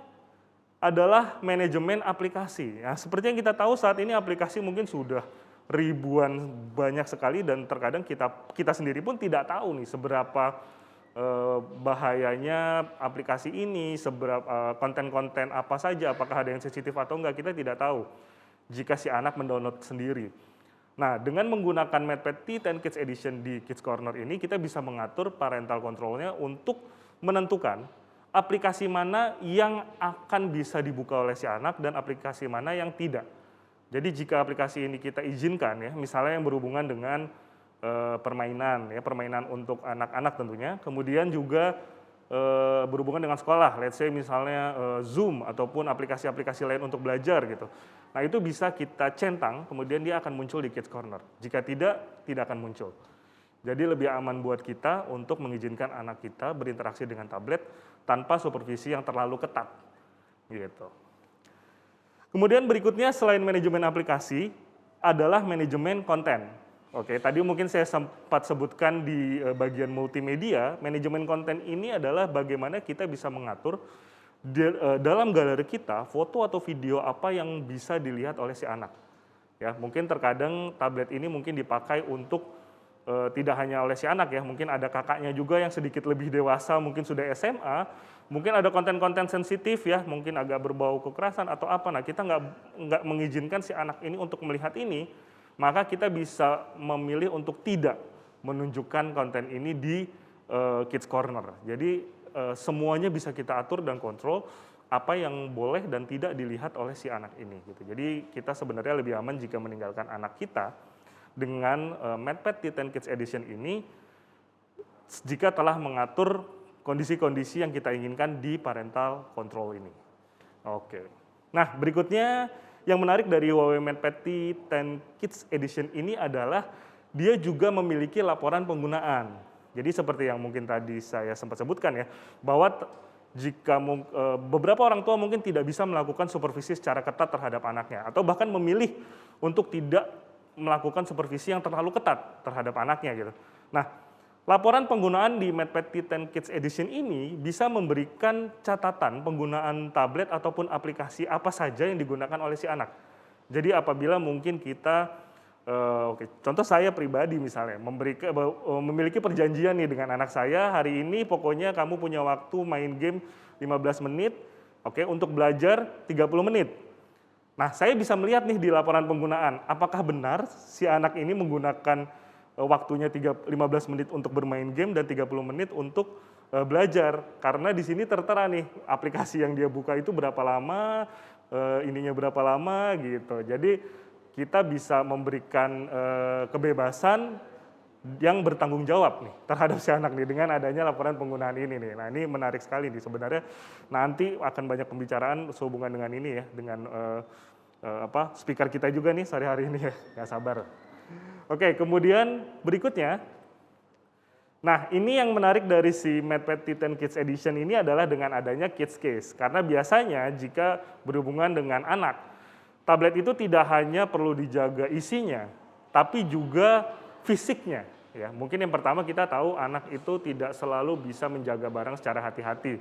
adalah manajemen aplikasi. Nah, seperti yang kita tahu saat ini aplikasi mungkin sudah ribuan banyak sekali dan terkadang kita sendiri pun tidak tahu nih seberapa bahayanya aplikasi ini, seberapa konten-konten apa saja, apakah ada yang sensitif atau enggak, kita tidak tahu jika si anak mendownload sendiri. Nah, dengan menggunakan MadPad T10 Kids Edition di Kids Corner ini, kita bisa mengatur parental control-nya untuk menentukan aplikasi mana yang akan bisa dibuka oleh si anak dan aplikasi mana yang tidak. Jadi jika aplikasi ini kita izinkan ya, misalnya yang berhubungan dengan permainan ya, permainan untuk anak-anak tentunya, kemudian juga berhubungan dengan sekolah, let's say misalnya Zoom ataupun aplikasi-aplikasi lain untuk belajar gitu. Nah, itu bisa kita centang, kemudian dia akan muncul di Kids Corner. Jika tidak, tidak akan muncul. Jadi lebih aman buat kita untuk mengizinkan anak kita berinteraksi dengan tablet tanpa supervisi yang terlalu ketat. Gitu. Kemudian berikutnya selain manajemen aplikasi adalah manajemen konten. Oke, tadi mungkin saya sempat sebutkan di bagian multimedia, manajemen konten ini adalah bagaimana kita bisa mengatur dalam galeri kita foto atau video apa yang bisa dilihat oleh si anak. Ya, mungkin terkadang tablet ini mungkin dipakai untuk tidak hanya oleh si anak ya, mungkin ada kakaknya juga yang sedikit lebih dewasa, mungkin sudah SMA, mungkin ada konten-konten sensitif ya, mungkin agak berbau kekerasan atau apa. Nah, kita nggak mengizinkan si anak ini untuk melihat ini, maka kita bisa memilih untuk tidak menunjukkan konten ini di Kids Corner. Jadi semuanya bisa kita atur dan kontrol apa yang boleh dan tidak dilihat oleh si anak ini. Gitu. Jadi kita sebenarnya lebih aman jika meninggalkan anak kita dengan MadPad T10 Kids Edition ini jika telah mengatur kondisi-kondisi yang kita inginkan di parental control ini. Oke. Nah, berikutnya yang menarik dari Huawei MadPad T10 Kids Edition ini adalah dia juga memiliki laporan penggunaan. Jadi seperti yang mungkin tadi saya sempat sebutkan ya, bahwa jika beberapa orang tua mungkin tidak bisa melakukan supervisi secara ketat terhadap anaknya, atau bahkan memilih untuk tidak melakukan supervisi yang terlalu ketat terhadap anaknya gitu. Nah, laporan penggunaan di MadPad T10 Kids Edition ini bisa memberikan catatan penggunaan tablet ataupun aplikasi apa saja yang digunakan oleh si anak. Jadi apabila mungkin kita contoh saya pribadi misalnya memiliki perjanjian nih dengan anak saya, hari ini pokoknya kamu punya waktu main game 15 menit, untuk belajar 30 menit. Nah, saya bisa melihat nih di laporan penggunaan, apakah benar si anak ini menggunakan waktunya 15 menit untuk bermain game dan 30 menit untuk belajar. Karena di sini tertera nih aplikasi yang dia buka itu berapa lama, ininya berapa lama gitu. Jadi kita bisa memberikan kebebasan yang bertanggung jawab nih terhadap si anak nih dengan adanya laporan penggunaan ini nih. Nah, ini menarik sekali nih sebenarnya. Nanti akan banyak pembicaraan sehubungan dengan ini ya, dengan speaker kita juga nih sehari-hari ini ya. Nggak sabar. Oke, kemudian berikutnya. Nah, ini yang menarik dari si MadPad T10 Kids Edition ini adalah dengan adanya Kids Case. Karena biasanya jika berhubungan dengan anak, tablet itu tidak hanya perlu dijaga isinya, tapi juga fisiknya. Ya, mungkin yang pertama kita tahu anak itu tidak selalu bisa menjaga barang secara hati-hati.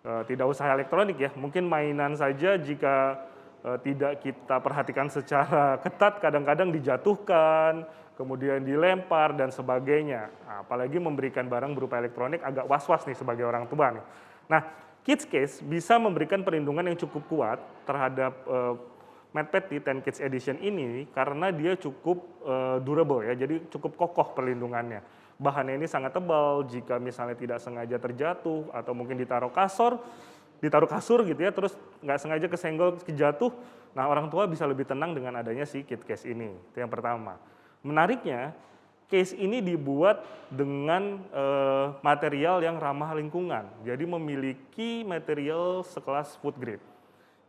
Tidak usah elektronik ya, mungkin mainan saja jika tidak kita perhatikan secara ketat, kadang-kadang dijatuhkan, kemudian dilempar dan sebagainya. Nah, apalagi memberikan barang berupa elektronik agak was-was nih sebagai orang tua nih. Nah, Kids Case bisa memberikan perlindungan yang cukup kuat terhadap MadPad T10 Kids Edition ini karena dia cukup durable ya, jadi cukup kokoh perlindungannya. Bahannya ini sangat tebal, jika misalnya tidak sengaja terjatuh atau mungkin ditaruh kasur gitu ya, terus nggak sengaja kesenggol, kejatuh, nah orang tua bisa lebih tenang dengan adanya si Kids Case ini. Itu yang pertama. Menariknya, case ini dibuat dengan material yang ramah lingkungan, jadi memiliki material sekelas food grade.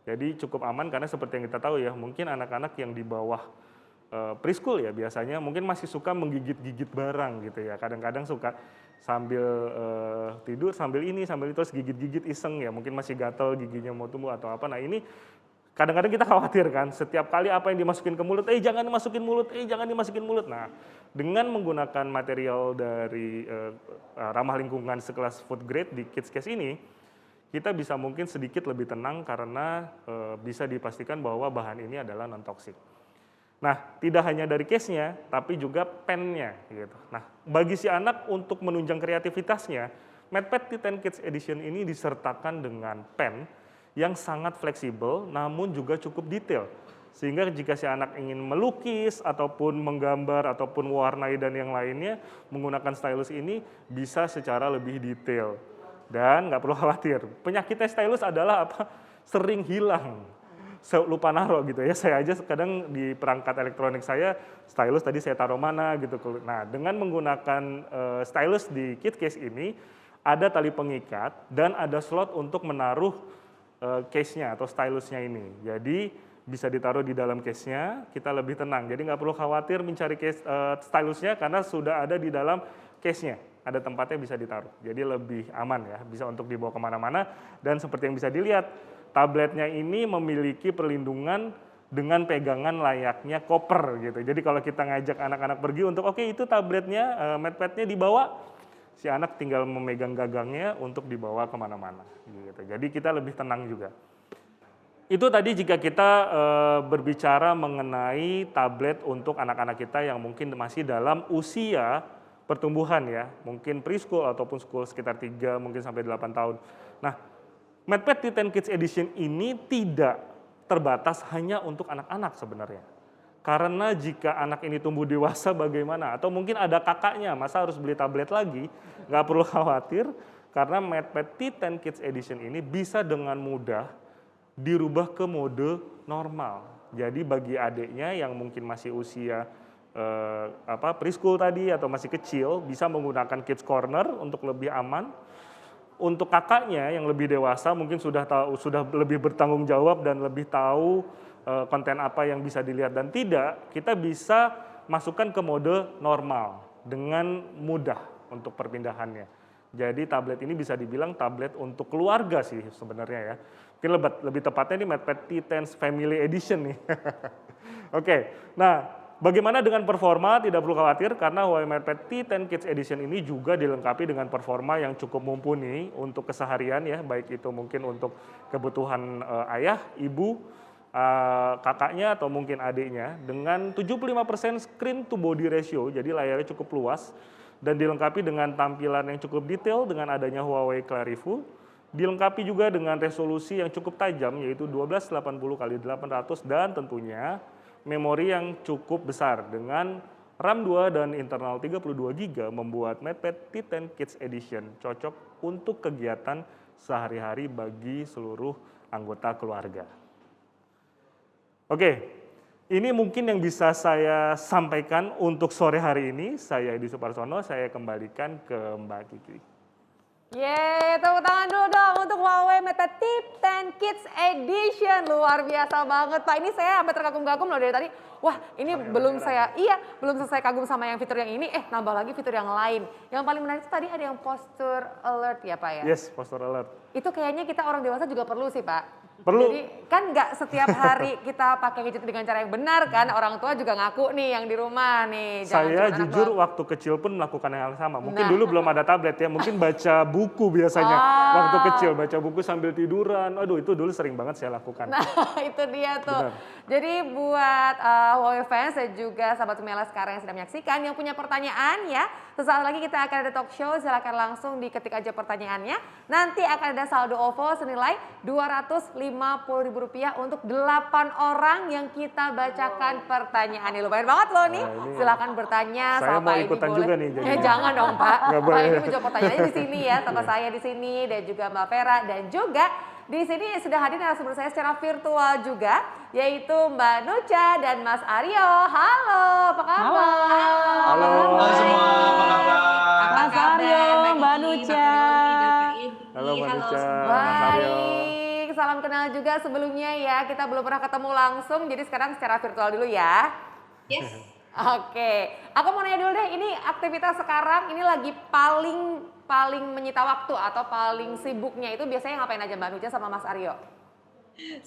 Jadi cukup aman karena seperti yang kita tahu ya, mungkin anak-anak yang di bawah preschool ya biasanya mungkin masih suka menggigit-gigit barang gitu ya. Kadang-kadang suka sambil tidur, sambil ini, sambil itu, terus gigit-gigit iseng ya. Mungkin masih gatal giginya mau tumbuh atau apa. Nah, ini kadang-kadang kita khawatir kan, setiap kali apa yang dimasukin ke mulut, jangan dimasukin mulut, jangan dimasukin mulut. Nah, dengan menggunakan material dari ramah lingkungan sekelas food grade di Kids Case ini, kita bisa mungkin sedikit lebih tenang karena bisa dipastikan bahwa bahan ini adalah non-toksik. Nah, tidak hanya dari case-nya, tapi juga pen-nya gitu. Nah, bagi si anak untuk menunjang kreativitasnya, MathPad T10 Kids Edition ini disertakan dengan pen yang sangat fleksibel namun juga cukup detail. Sehingga jika si anak ingin melukis ataupun menggambar ataupun mewarnai dan yang lainnya menggunakan stylus ini bisa secara lebih detail. Dan nggak perlu khawatir, penyakitnya stylus adalah apa? Sering hilang. Lupa naruh gitu ya. Saya aja kadang di perangkat elektronik saya stylus tadi saya taruh mana gitu. Nah, dengan menggunakan stylus di KidCase ini ada tali pengikat dan ada slot untuk menaruh case-nya atau stylusnya ini. Jadi bisa ditaruh di dalam case-nya, kita lebih tenang. Jadi nggak perlu khawatir mencari case stylusnya karena sudah ada di dalam case-nya. Ada tempatnya bisa ditaruh. Jadi lebih aman ya, bisa untuk dibawa kemana-mana. Dan seperti yang bisa dilihat, tabletnya ini memiliki perlindungan dengan pegangan layaknya koper gitu. Jadi kalau kita ngajak anak-anak pergi untuk oke, itu tabletnya, MathPad-nya dibawa, si anak tinggal memegang gagangnya untuk dibawa kemana-mana. Gitu. Jadi kita lebih tenang juga. Itu tadi jika kita berbicara mengenai tablet untuk anak-anak kita yang mungkin masih dalam usia pertumbuhan ya, mungkin preschool ataupun school sekitar 3 mungkin sampai 8 tahun. Nah, MathPad T10 Kids Edition ini tidak terbatas hanya untuk anak-anak sebenarnya. Karena jika anak ini tumbuh dewasa bagaimana? Atau mungkin ada kakaknya, masa harus beli tablet lagi? Nggak perlu khawatir, karena MathPad T10 Kids Edition ini bisa dengan mudah dirubah ke mode normal. Jadi bagi adiknya yang mungkin masih usia preschool tadi atau masih kecil, bisa menggunakan Kids Corner untuk lebih aman. Untuk kakaknya yang lebih dewasa mungkin sudah lebih bertanggung jawab dan lebih tahu konten apa yang bisa dilihat dan tidak, kita bisa masukkan ke mode normal dengan mudah untuk perpindahannya. Jadi tablet ini bisa dibilang tablet untuk keluarga sih sebenarnya ya. Mungkin lebih tepatnya ini MathPad T10 Family Edition nih. Oke, nah bagaimana dengan performa? Tidak perlu khawatir karena Huawei MathPad T10 Kids Edition ini juga dilengkapi dengan performa yang cukup mumpuni untuk keseharian ya, baik itu mungkin untuk kebutuhan ayah, ibu, kakaknya atau mungkin adiknya dengan 75% screen to body ratio, jadi layarnya cukup luas dan dilengkapi dengan tampilan yang cukup detail dengan adanya Huawei Clarivu, dilengkapi juga dengan resolusi yang cukup tajam yaitu 1280x800 dan tentunya memori yang cukup besar dengan RAM 2 dan internal 32 GB membuat MathPad T10 Kids Edition cocok untuk kegiatan sehari-hari bagi seluruh anggota keluarga. Oke, ini mungkin yang bisa saya sampaikan untuk sore hari ini. Saya Edi Suparsono, saya kembalikan ke Mbak Kiki. Yeay, tepuk tangan dulu dong untuk Huawei MathPad T10 Kids Edition. Luar biasa banget Pak, ini saya sampai terkagum-kagum loh dari tadi. Wah ini belum selesai kagum sama yang fitur yang ini, nambah lagi fitur yang lain. Yang paling menarik itu tadi ada yang posture alert ya Pak ya? Yes, posture alert. Itu kayaknya kita orang dewasa juga perlu sih Pak. Perlu. Jadi kan nggak setiap hari kita pakai gadget dengan cara yang benar kan, orang tua juga ngaku nih yang di rumah nih. Saya jujur waktu kecil pun melakukan hal yang sama. Mungkin dulu belum ada tablet ya, mungkin baca buku biasanya. Waktu kecil baca buku sambil tiduran, aduh itu dulu sering banget saya lakukan. Nah itu dia tuh. Benar. Jadi buat Huawei fans dan juga sahabat Sumela sekarang yang sedang menyaksikan, yang punya pertanyaan ya, sesaat lagi kita akan ada talk show, silakan langsung diketik aja pertanyaannya. Nanti akan ada saldo OVO senilai Rp250.000 untuk 8 orang yang kita bacakan pertanyaannya. Lumayan banget loh nih. Silakan bertanya saya sama mau ikutan juga nih. Jangan dong Pak. Pak ini menjawab pertanyaannya di sini ya, sama saya di sini dan juga Mbak Vera dan juga di sini sudah hadir narasumber saya secara virtual juga, yaitu Mbak Nucha dan Mas Aryo. Halo, apa kabar? Halo semua, apa kabar? Mas Aryo, Mbak Nucha. Halo Mbak Nucha, Mas Aryo. Salam kenal juga sebelumnya ya, kita belum pernah ketemu langsung, jadi sekarang secara virtual dulu ya. Yes. Oke, aku mau nanya dulu deh, ini aktivitas sekarang ini lagi paling menyita waktu atau paling sibuknya itu biasanya ngapain aja Mbak Nucha sama Mas Aryo?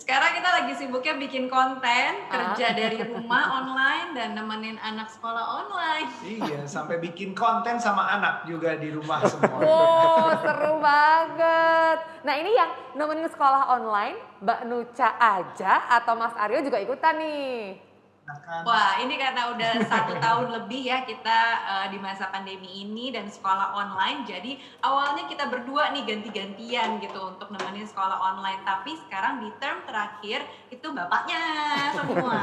Sekarang kita lagi sibuknya bikin konten, kerja dari rumah online dan nemenin anak sekolah online. Iya, sampai bikin konten sama anak juga di rumah semua. Wow, seru banget. Nah ini yang nemenin sekolah online, Mbak Nucha aja atau Mas Aryo juga ikutan nih? Wah, ini karena udah 1 tahun lebih ya kita di masa pandemi ini dan sekolah online. Jadi awalnya kita berdua nih ganti-gantian gitu untuk nemenin sekolah online. Tapi sekarang di term terakhir itu bapaknya semua.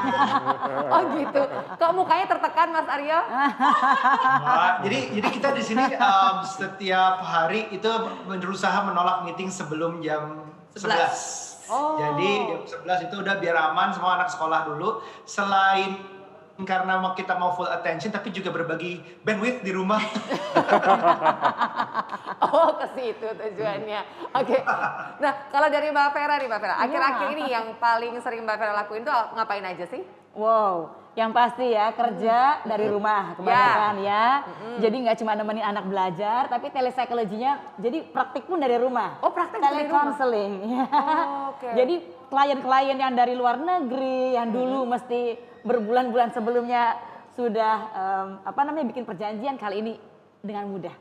Oh gitu. Kok mukanya tertekan Mas Aryo? Wah, jadi kita di sini setiap hari itu berusaha menolak meeting sebelum jam 11. Oh. Jadi jam 11 itu udah biar aman semua anak sekolah dulu. Selain karena kita mau full attention tapi juga berbagi bandwidth di rumah. Oh, ke situ tujuannya. Oke. Nah, kalau dari Mbak Vera nih, Mbak Vera. Akhir-akhir ini yang paling sering Mbak Vera lakuin tuh ngapain aja sih? Wow, yang pasti ya kerja dari rumah kebanyakan ya. Jadi nggak cuma nemenin anak belajar, tapi telepsikologinya jadi praktik pun dari rumah. Oh, praktik dari rumah? Telecounseling. Oh, oke. Jadi klien-klien yang dari luar negeri, yang dulu mesti berbulan-bulan sebelumnya sudah bikin perjanjian, kali ini dengan mudah.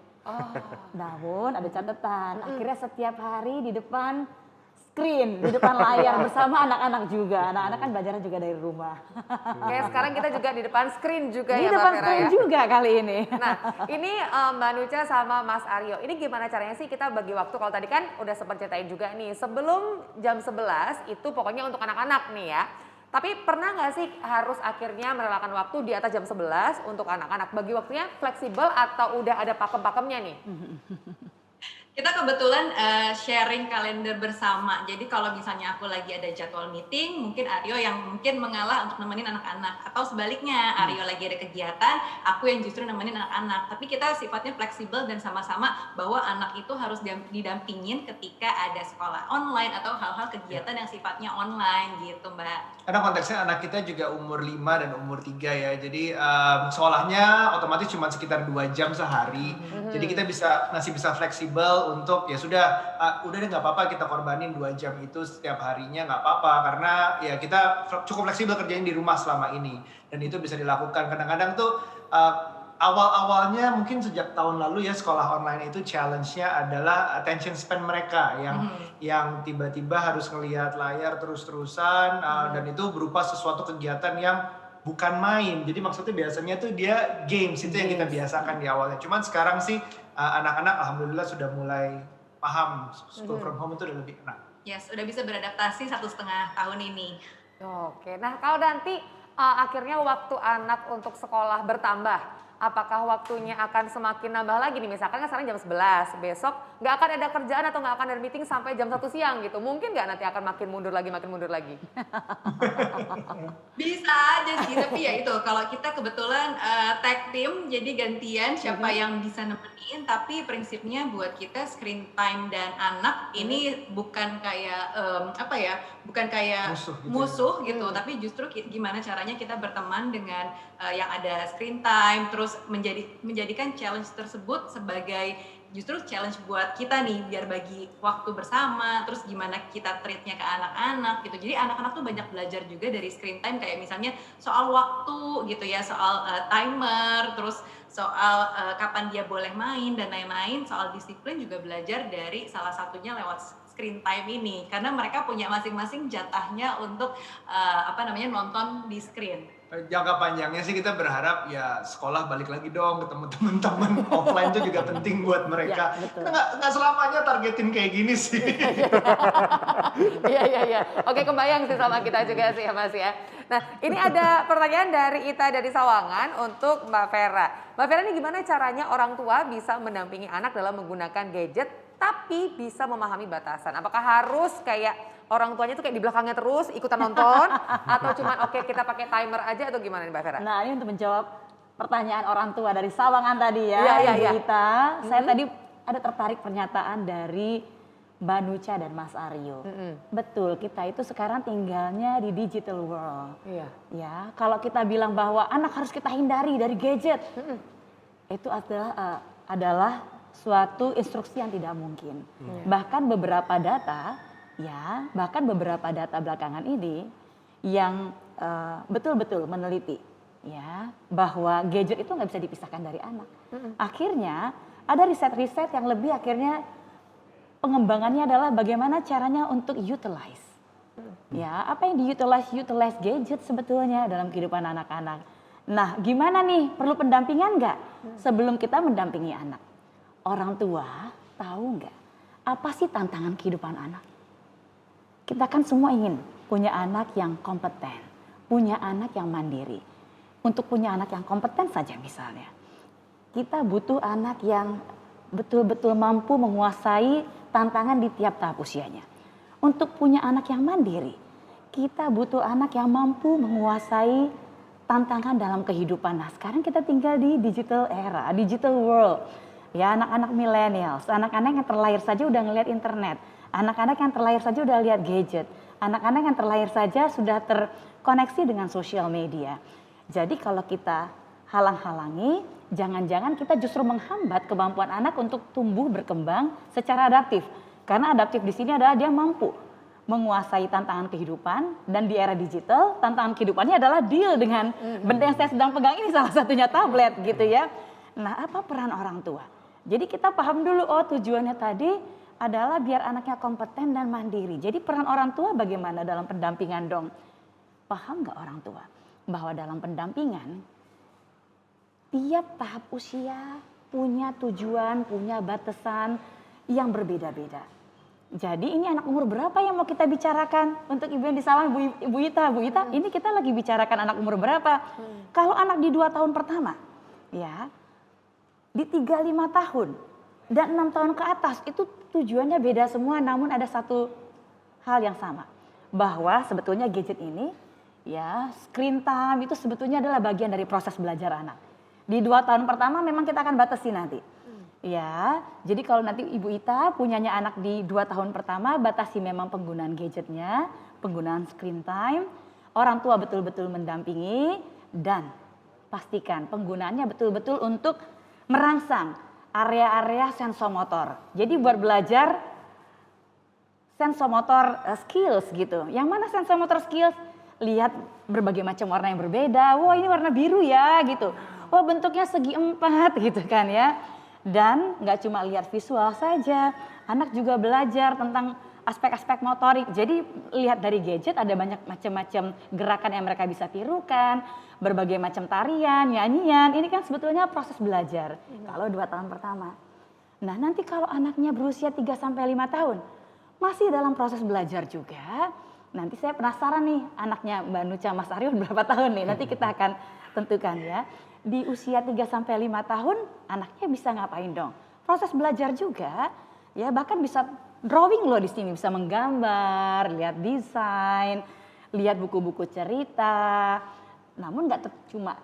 Namun ada catatan, akhirnya setiap hari di depan screen, di depan layar bersama anak-anak juga. Anak-anak kan belajarnya juga dari rumah. Kayak sekarang kita juga di depan screen juga Di ya Mbak depan Vera screen ya. juga kali ini. Nah, ini Mbak Nucha sama Mas Aryo, ini gimana caranya sih kita bagi waktu? Kalau tadi kan udah sempat ceritain juga nih, sebelum jam 11 itu pokoknya untuk anak-anak nih ya. Tapi pernah nggak sih harus akhirnya merelakan waktu di atas jam 11 untuk anak-anak? Bagi waktunya fleksibel atau udah ada pakem-pakemnya nih? Kita kebetulan sharing kalender bersama. Jadi kalau misalnya aku lagi ada jadwal meeting, mungkin Aryo yang mungkin mengalah untuk nemenin anak-anak. Atau sebaliknya, Aryo lagi ada kegiatan, aku yang justru nemenin anak-anak. Tapi kita sifatnya fleksibel dan sama-sama bahwa anak itu harus didampingin ketika ada sekolah online atau hal-hal kegiatan yang sifatnya online gitu Mbak. Karena konteksnya anak kita juga umur 5 dan umur 3 ya. Jadi sekolahnya otomatis cuma sekitar 2 jam sehari. Jadi kita masih bisa fleksibel untuk ya sudah udah deh nggak apa-apa kita korbanin 2 jam itu setiap harinya nggak apa-apa karena ya kita cukup fleksibel kerjain di rumah selama ini dan itu bisa dilakukan. Kadang-kadang tuh awal-awalnya mungkin sejak tahun lalu ya sekolah online itu challenge-nya adalah attention span mereka yang tiba-tiba harus ngelihat layar terus-terusan dan itu berupa sesuatu kegiatan yang bukan main. Jadi maksudnya biasanya tuh dia games itu yang kita biasakan di awalnya. Cuman sekarang sih anak-anak alhamdulillah sudah mulai paham school from home itu udah lebih enak. Yes, udah bisa beradaptasi 1,5 tahun ini. Oke, nah kalau nanti akhirnya waktu anak untuk sekolah bertambah, apakah waktunya akan semakin nambah lagi nih? Misalkan kan sekarang jam 11, besok nggak akan ada kerjaan atau nggak akan ada meeting sampai jam 1 siang gitu. Mungkin nggak nanti akan makin mundur lagi? Bisa aja sih, tapi ya itu kalau kita kebetulan tag team, jadi gantian siapa yang bisa nemenin, tapi prinsipnya buat kita screen time dan anak ini bukan kayak bukan kayak musuh gitu, tapi justru gimana caranya kita berteman dengan yang ada screen time, terus menjadikan challenge tersebut sebagai justru challenge buat kita nih biar bagi waktu bersama, terus gimana kita treatnya ke anak-anak gitu. Jadi anak-anak tuh banyak belajar juga dari screen time kayak misalnya soal waktu gitu ya, soal timer, terus soal kapan dia boleh main dan lain-lain, soal disiplin juga belajar dari salah satunya lewat screen time ini karena mereka punya masing-masing jatahnya untuk nonton di screen. Jangka panjangnya sih kita berharap ya sekolah balik lagi dong ketemu teman-teman offline itu juga penting buat mereka. Kita nggak selamanya targetin kayak gini sih. Iya. Oke, kebayang sih sama kita juga sih ya Mas ya. Nah, ini ada pertanyaan dari Ita dari Sawangan untuk Mbak Vera. Mbak Vera, ini gimana caranya orang tua bisa mendampingi anak dalam menggunakan gadget tapi bisa memahami batasan? Apakah harus kayak orang tuanya tuh kayak di belakangnya terus ikutan nonton atau cuman oke kita pakai timer aja atau gimana nih Mbak Vera? Nah, ini untuk menjawab pertanyaan orang tua dari Sawangan tadi ya, Ibu Ita. Saya tadi ada tertarik pernyataan dari Mbak Nucha dan Mas Aryo. Betul, kita itu sekarang tinggalnya di digital world. Ya, kalau kita bilang bahwa anak harus kita hindari dari gadget, itu adalah suatu instruksi yang tidak mungkin. Bahkan beberapa data belakangan ini yang betul-betul meneliti ya bahwa gadget itu nggak bisa dipisahkan dari anak. Akhirnya ada riset-riset yang lebih akhirnya pengembangannya adalah bagaimana caranya untuk utilize. Ya, apa yang utilize gadget sebetulnya dalam kehidupan anak-anak. Nah, gimana nih? Perlu pendampingan nggak sebelum kita mendampingi anak? Orang tua tahu nggak apa sih tantangan kehidupan anak? Kita kan semua ingin punya anak yang kompeten, punya anak yang mandiri. Untuk punya anak yang kompeten saja misalnya, kita butuh anak yang betul-betul mampu menguasai tantangan di tiap tahap usianya. Untuk punya anak yang mandiri, kita butuh anak yang mampu menguasai tantangan dalam kehidupan. Nah, sekarang kita tinggal di digital era, digital world. Ya, anak-anak millennials, anak-anak yang terlahir saja udah ngelihat internet. Anak-anak yang terlahir saja udah lihat gadget. Anak-anak yang terlahir saja sudah terkoneksi dengan sosial media. Jadi kalau kita halang-halangi, jangan-jangan kita justru menghambat kemampuan anak untuk tumbuh berkembang secara adaptif. Karena adaptif di sini adalah dia mampu menguasai tantangan kehidupan, dan di era digital tantangan kehidupannya adalah deal dengan benda yang saya sedang pegang ini, salah satunya tablet gitu ya. Nah, apa peran orang tua? Jadi kita paham dulu, oh tujuannya tadi adalah biar anaknya kompeten dan mandiri. Jadi peran orang tua bagaimana dalam pendampingan dong? Paham nggak orang tua bahwa dalam pendampingan tiap tahap usia punya tujuan, punya batasan yang berbeda-beda. Jadi ini anak umur berapa yang mau kita bicarakan? Untuk ibu yang di salon, Bu Ita, ini kita lagi bicarakan anak umur berapa? Kalau anak di 2 tahun pertama, ya, di 3-5 tahun, dan 6 tahun ke atas, itu tujuannya beda semua, namun ada satu hal yang sama. Bahwa sebetulnya gadget ini, ya, screen time itu sebetulnya adalah bagian dari proses belajar anak. Di 2 tahun pertama memang kita akan batasi nanti. Ya, jadi kalau nanti Ibu Ita punyanya anak di 2 tahun pertama, batasi memang penggunaan gadgetnya, penggunaan screen time, orang tua betul-betul mendampingi, dan pastikan penggunaannya betul-betul untuk merangsang area-area sensomotor. Jadi buat belajar sensomotor skills gitu. Yang mana sensomotor skills? Lihat berbagai macam warna yang berbeda, wah ini warna biru ya gitu. Wah bentuknya segi 4 gitu kan ya. Dan nggak cuma lihat visual saja, anak juga belajar tentang aspek-aspek motorik. Jadi lihat dari gadget ada banyak macam-macam gerakan yang mereka bisa tirukan, berbagai macam tarian, nyanyian. Ini kan sebetulnya proses belajar kalau 2 tahun pertama. Nah nanti kalau anaknya berusia 3-5 tahun, masih dalam proses belajar juga. Nanti saya penasaran nih anaknya Mbak Nucha, Mas Aryo berapa tahun nih, nanti kita akan tentukan ya. Di usia 3-5 tahun anaknya bisa ngapain dong? Proses belajar juga, ya bahkan bisa drawing loh di sini, bisa menggambar, lihat desain, lihat buku-buku cerita. Namun nggak cuma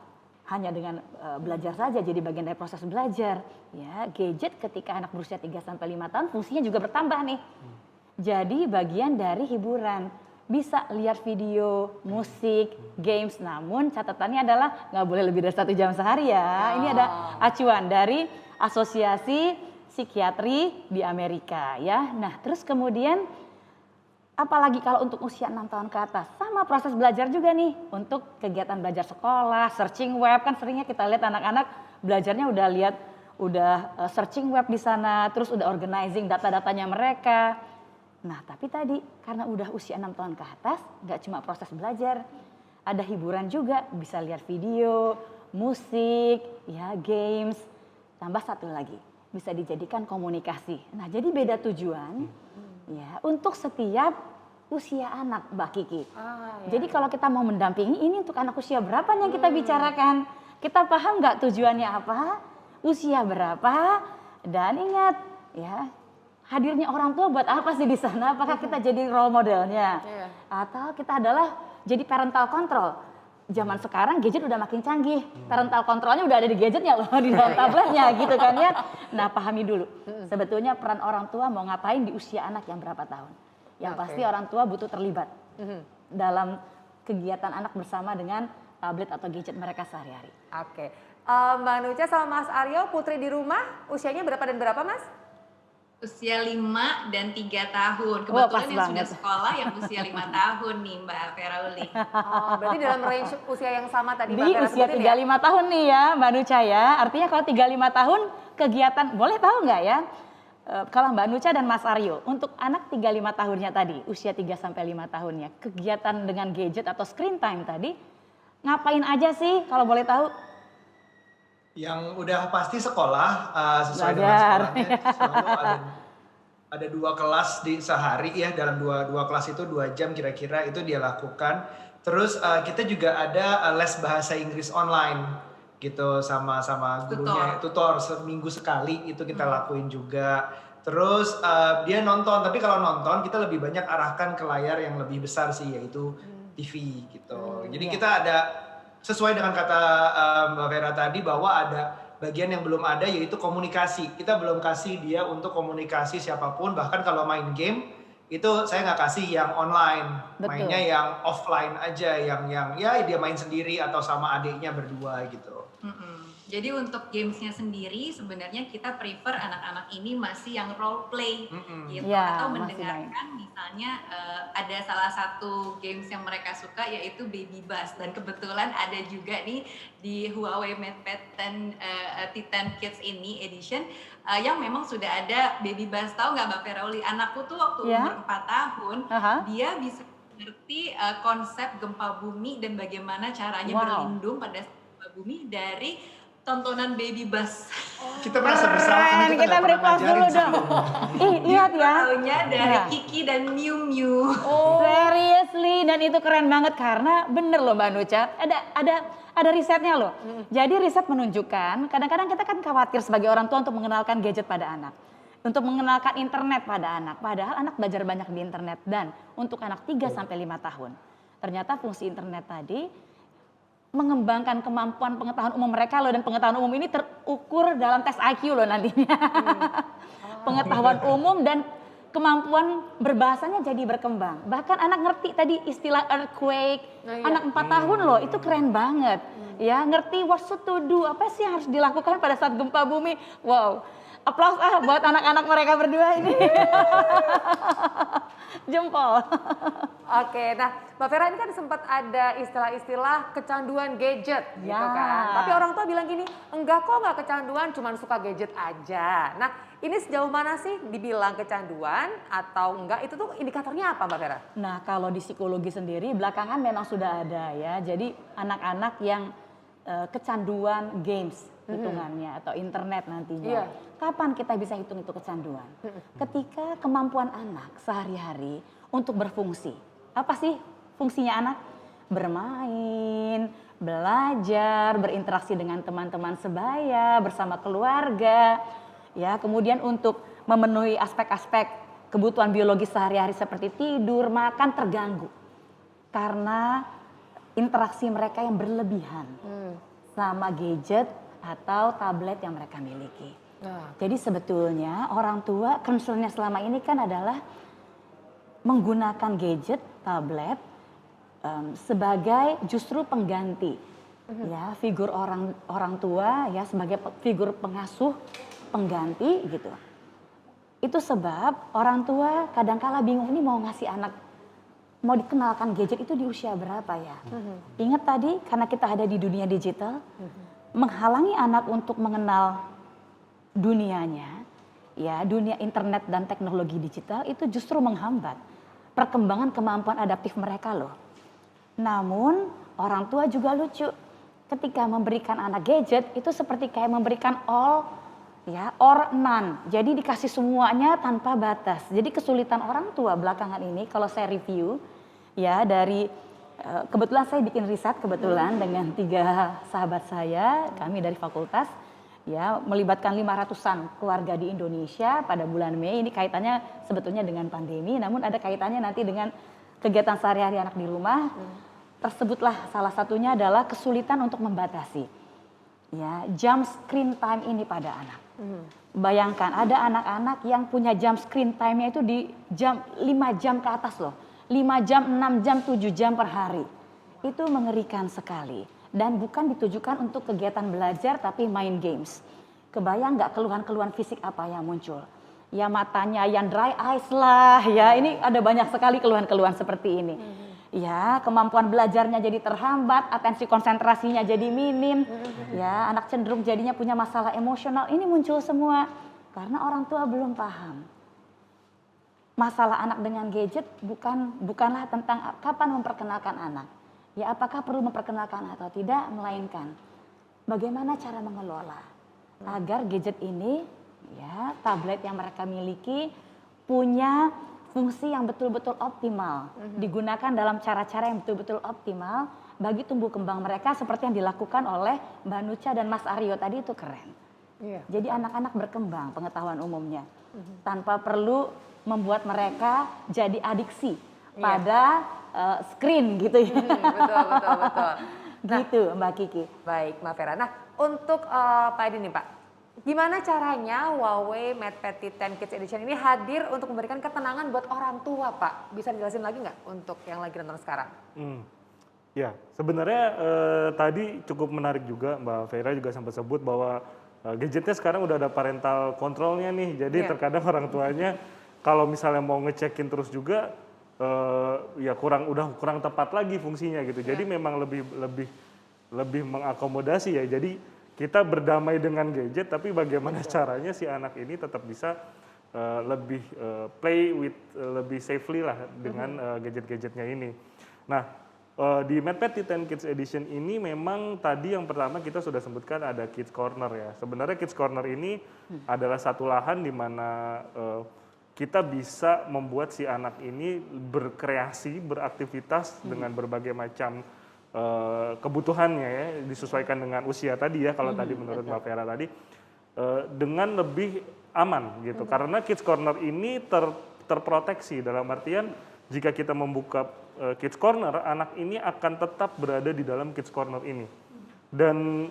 hanya dengan belajar saja jadi bagian dari proses belajar. Ya, gadget ketika anak berusia 3-5 tahun fungsinya juga bertambah nih. Jadi bagian dari hiburan. Bisa lihat video, musik, games, namun catatannya adalah nggak boleh lebih dari 1 jam sehari ya. Ini ada acuan dari Asosiasi Psikiatri di Amerika ya. Nah terus kemudian apalagi kalau untuk usia 6 tahun ke atas, sama proses belajar juga nih. Untuk kegiatan belajar sekolah, searching web, kan seringnya kita lihat anak-anak belajarnya udah searching web di sana, terus udah organizing data-datanya mereka. Nah tapi tadi karena udah usia 6 tahun ke atas, gak cuma proses belajar, ada hiburan juga, bisa lihat video, musik, ya games, tambah satu lagi, bisa dijadikan komunikasi. Nah jadi beda tujuan ya untuk setiap usia anak Mbak Kiki. Jadi kalau kita mau mendampingi ini untuk anak usia berapa yang kita bicarakan, kita paham gak tujuannya apa, usia berapa, dan ingat ya, hadirnya orang tua buat apa sih di sana? Apakah kita jadi role modelnya? Atau kita adalah jadi parental control? Zaman sekarang gadget udah makin canggih. Parental controlnya udah ada di gadgetnya loh, di dalam tabletnya gitu kan ya. Nah pahami dulu, sebetulnya peran orang tua mau ngapain di usia anak yang berapa tahun. Yang pasti orang tua butuh terlibat dalam kegiatan anak bersama dengan tablet atau gadget mereka sehari-hari. Oke, Mbak Nucha sama Mas Aryo, putri di rumah usianya berapa dan berapa Mas? Usia 5 dan 3 tahun. Kebetulan yang sudah sekolah yang usia 5 tahun nih Mbak Vera Uli. Oh, berarti dalam range usia yang sama tadi Mbak Di Vera usia 35 ya? tahun nih ya Mbak Nucha ya. Artinya kalau 35 tahun kegiatan, boleh tahu nggak ya? kalau Mbak Nucha dan Mas Aryo, untuk anak 3-5 tahunnya tadi, usia 3-5 tahunnya, kegiatan dengan gadget atau screen time tadi, ngapain aja sih kalau boleh tahu? Yang udah pasti sekolah, sesuai dengan Belajar. sekolahnya selalu ada 2 kelas di sehari ya, dalam dua kelas itu 2 jam kira-kira itu dia lakukan. Terus kita juga ada les bahasa Inggris online gitu sama gurunya, tutor seminggu sekali itu kita lakuin juga. Terus dia nonton, tapi kalau nonton kita lebih banyak arahkan ke layar yang lebih besar sih, yaitu TV gitu. Jadi kita ada, sesuai dengan kata Mbak Vera tadi, bahwa ada bagian yang belum ada, yaitu komunikasi. Kita belum kasih dia untuk komunikasi siapapun, bahkan kalau main game itu saya nggak kasih yang online. Betul. Mainnya yang offline aja, yang ya dia main sendiri atau sama adiknya berdua gitu. Jadi untuk gamesnya sendiri sebenarnya kita prefer anak-anak ini masih yang role play gitu, Ya, atau masih mendengarkan misalnya ada salah satu games yang mereka suka yaitu Baby Bus, dan kebetulan ada juga nih di Huawei MatePad 10 T10 Kids ini edition yang memang sudah ada Baby Bus. Tahu nggak Mbak Vera Uli, anakku tuh waktu umur 4 tahun dia bisa mengerti konsep gempa bumi dan bagaimana caranya berlindung pada gempa bumi dari tontonan Baby Bus. Kita merasa bersalah karena kita beri pause dulu dong. Lihat ya. Tahunya dari Kiki dan Miu Miu. Seriously, dan itu keren banget karena bener loh Mbak Nucha, ada risetnya loh. Jadi riset menunjukkan kadang-kadang kita kan khawatir sebagai orang tua untuk mengenalkan gadget pada anak. Untuk mengenalkan internet pada anak. Padahal anak belajar banyak di internet, dan untuk anak 3-5 tahun. Ternyata fungsi internet tadi mengembangkan kemampuan pengetahuan umum mereka loh, dan pengetahuan umum ini terukur dalam tes IQ loh nantinya. Pengetahuan umum dan kemampuan berbahasanya jadi berkembang. Bahkan anak ngerti tadi istilah earthquake, anak 4 tahun loh, itu keren banget. Ya, ngerti what to do, apa sih yang harus dilakukan pada saat gempa bumi. Wow, aplaus buat anak-anak mereka berdua ini. Jempol. Oke, nah Mbak Vera, ini kan sempat ada istilah-istilah kecanduan gadget gitu kan. Tapi orang tua bilang gini, enggak kok, enggak kecanduan, cuman suka gadget aja. Nah ini sejauh mana sih dibilang kecanduan atau enggak, itu tuh indikatornya apa Mbak Vera? Nah kalau di psikologi sendiri belakangan memang sudah ada ya. Jadi anak-anak yang kecanduan games hitungannya atau internet nantinya. Kapan kita bisa hitung itu kecanduan? Ketika kemampuan anak sehari-hari untuk berfungsi. Apa sih fungsinya anak? Bermain, belajar, berinteraksi dengan teman-teman sebaya, bersama keluarga. Ya, kemudian untuk memenuhi aspek-aspek kebutuhan biologis sehari-hari seperti tidur, makan terganggu. Karena interaksi mereka yang berlebihan sama gadget atau tablet yang mereka miliki. Jadi sebetulnya orang tua concernnya selama ini kan adalah menggunakan gadget, tablet sebagai justru pengganti, ya figur orang tua ya sebagai figur pengasuh, pengganti gitu. Itu sebab orang tua kadangkala bingung ini mau ngasih anak, mau dikenalkan gadget itu di usia berapa ya? Ingat tadi karena kita ada di dunia digital, menghalangi anak untuk mengenal dunianya, ya dunia internet dan teknologi digital itu justru menghambat perkembangan kemampuan adaptif mereka loh. Namun orang tua juga lucu, ketika memberikan anak gadget itu seperti kayak memberikan all ya or none. Jadi dikasih semuanya tanpa batas. Jadi kesulitan orang tua belakangan ini kalau saya review ya dari kebetulan saya bikin riset kebetulan dengan 3 sahabat saya, kami dari fakultas ya melibatkan 500-an keluarga di Indonesia pada bulan Mei. Ini kaitannya sebetulnya dengan pandemi, namun ada kaitannya nanti dengan kegiatan sehari-hari anak di rumah. Tersebutlah salah satunya adalah kesulitan untuk membatasi ya jam screen time ini pada anak. Bayangkan ada anak-anak yang punya jam screen time-nya itu di jam 5 jam ke atas loh. 5 jam, 6 jam, 7 jam per hari. Itu mengerikan sekali. Dan bukan ditujukan untuk kegiatan belajar tapi main games. Kebayang nggak keluhan-keluhan fisik apa yang muncul? Ya matanya yang dry eyes lah ya, ini ada banyak sekali keluhan-keluhan seperti ini. Ya kemampuan belajarnya jadi terhambat, atensi konsentrasinya jadi minim. Ya anak cenderung jadinya punya masalah emosional, ini muncul semua. Karena orang tua belum paham. Masalah anak dengan gadget bukanlah tentang kapan memperkenalkan anak. Ya apakah perlu memperkenalkan atau tidak, melainkan bagaimana cara mengelola agar gadget ini, ya tablet yang mereka miliki punya fungsi yang betul-betul optimal, digunakan dalam cara-cara yang betul-betul optimal bagi tumbuh kembang mereka seperti yang dilakukan oleh Mbak Nucha dan Mas Aryo tadi. Itu keren. Jadi anak-anak berkembang pengetahuan umumnya tanpa perlu membuat mereka jadi adiksi pada screen gitu ya. Betul. Gitu Mbak Kiki. Baik Mbak Vera. Nah untuk Pak Edi nih Pak, gimana caranya Huawei MatePad T10 Kids Edition ini hadir untuk memberikan ketenangan buat orang tua Pak? Bisa dijelasin lagi nggak untuk yang lagi nonton sekarang? Ya sebenarnya tadi cukup menarik juga Mbak Vera juga sempat sebut bahwa gadgetnya sekarang udah ada parental controlnya nih. Jadi terkadang orang tuanya kalau misalnya mau ngecekin terus juga ya kurang tepat lagi fungsinya gitu. Jadi memang lebih mengakomodasi ya. Jadi kita berdamai dengan gadget, tapi bagaimana caranya si anak ini tetap bisa lebih play with lebih safely lah dengan gadget-gadgetnya ini. Nah di MatePad T10 Kids Edition ini memang tadi yang pertama kita sudah sebutkan ada Kids Corner ya. Sebenarnya Kids Corner ini adalah satu lahan di mana kita bisa membuat si anak ini berkreasi, beraktivitas dengan berbagai macam kebutuhannya ya, disesuaikan dengan usia tadi ya, kalau tadi menurut Mbak Vera tadi, dengan lebih aman gitu. Karena Kids Corner ini terproteksi, dalam artian jika kita membuka Kids Corner, anak ini akan tetap berada di dalam Kids Corner ini. Dan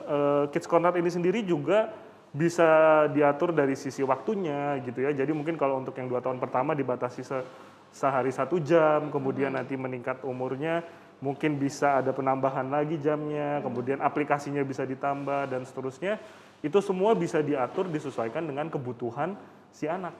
Kids Corner ini sendiri juga bisa diatur dari sisi waktunya gitu ya. Jadi mungkin kalau untuk yang 2 tahun pertama dibatasi sehari 1 jam, kemudian nanti meningkat umurnya mungkin bisa ada penambahan lagi jamnya, kemudian aplikasinya bisa ditambah dan seterusnya. Itu semua bisa diatur, disesuaikan dengan kebutuhan si anak.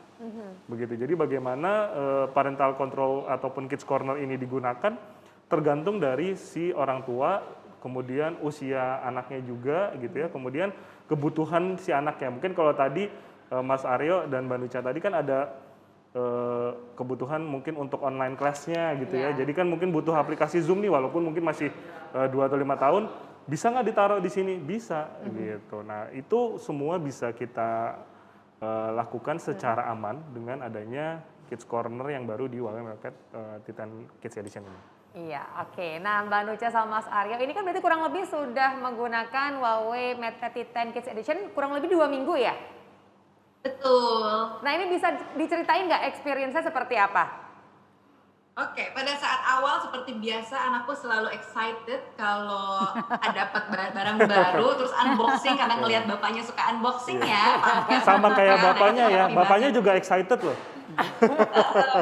Begitu. Jadi bagaimana parental control ataupun Kids Corner ini digunakan tergantung dari si orang tua, kemudian usia anaknya juga gitu ya, kemudian kebutuhan si anaknya. Mungkin kalau tadi Mas Aryo dan Mbak Nucha tadi kan ada kebutuhan mungkin untuk online kelasnya gitu ya. Jadi kan mungkin butuh aplikasi Zoom nih, walaupun mungkin masih 2 atau 5 tahun, bisa nggak ditaruh di sini? Bisa gitu. Nah itu semua bisa kita lakukan secara aman dengan adanya Kids Corner yang baru di Huawei MatePad T10 Kids Edition ini. Iya, oke. Nah Mbak Nucha sama Mas Aryo, ini kan berarti kurang lebih sudah menggunakan Huawei MatePad T10 Kids Edition kurang lebih 2 minggu ya? Betul. Nah ini bisa diceritain nggak experience-nya seperti apa? Oke, pada saat awal seperti biasa anakku selalu excited kalau dapat barang baru, terus unboxing karena ngelihat bapaknya suka unboxing ya. Sama kayak bapaknya ya, bapaknya juga excited loh.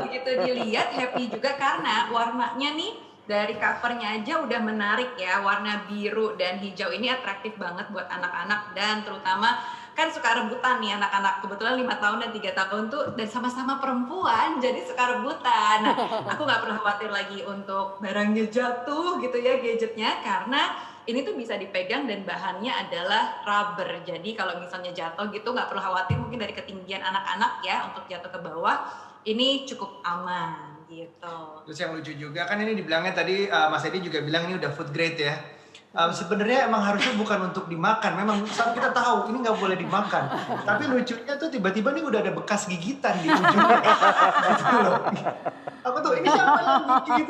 Begitu dilihat happy juga karena warnanya nih dari covernya aja udah menarik ya, warna biru dan hijau ini atraktif banget buat anak-anak dan terutama kan suka rebutan nih anak-anak, kebetulan 5 tahun dan 3 tahun tuh dan sama-sama perempuan jadi suka rebutan. Nah, aku nggak perlu khawatir lagi untuk barangnya jatuh gitu ya, gadgetnya, karena ini tuh bisa dipegang dan bahannya adalah rubber. Jadi kalau misalnya jatuh gitu nggak perlu khawatir mungkin dari ketinggian anak-anak ya untuk jatuh ke bawah, ini cukup aman gitu. Terus yang lucu juga kan ini dibilangnya tadi Mas Edi juga bilang ini udah food grade ya. Sebenarnya emang harusnya bukan untuk dimakan. Memang saat kita tahu ini nggak boleh dimakan. Tapi lucunya tuh tiba-tiba nih udah ada bekas gigitan di ujungnya. Gitu loh. Aku tuh ini siapa yang gigit?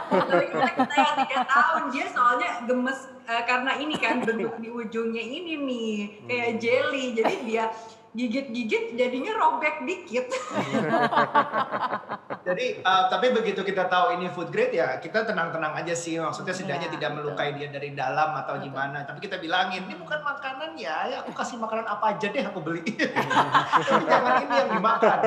Tapi kita yang 3 tahun dia soalnya gemes karena ini kan bentuk di ujungnya ini nih kayak jelly. Jadi dia gigit-gigit jadinya robek dikit. Jadi tapi begitu kita tahu ini food grade ya kita tenang-tenang aja sih, maksudnya setidaknya tidak melukai dia dari dalam atau gimana. Tapi kita bilangin ini bukan makanan ya aku kasih makanan apa aja deh aku beli. Tapi jangan ini yang dimakan.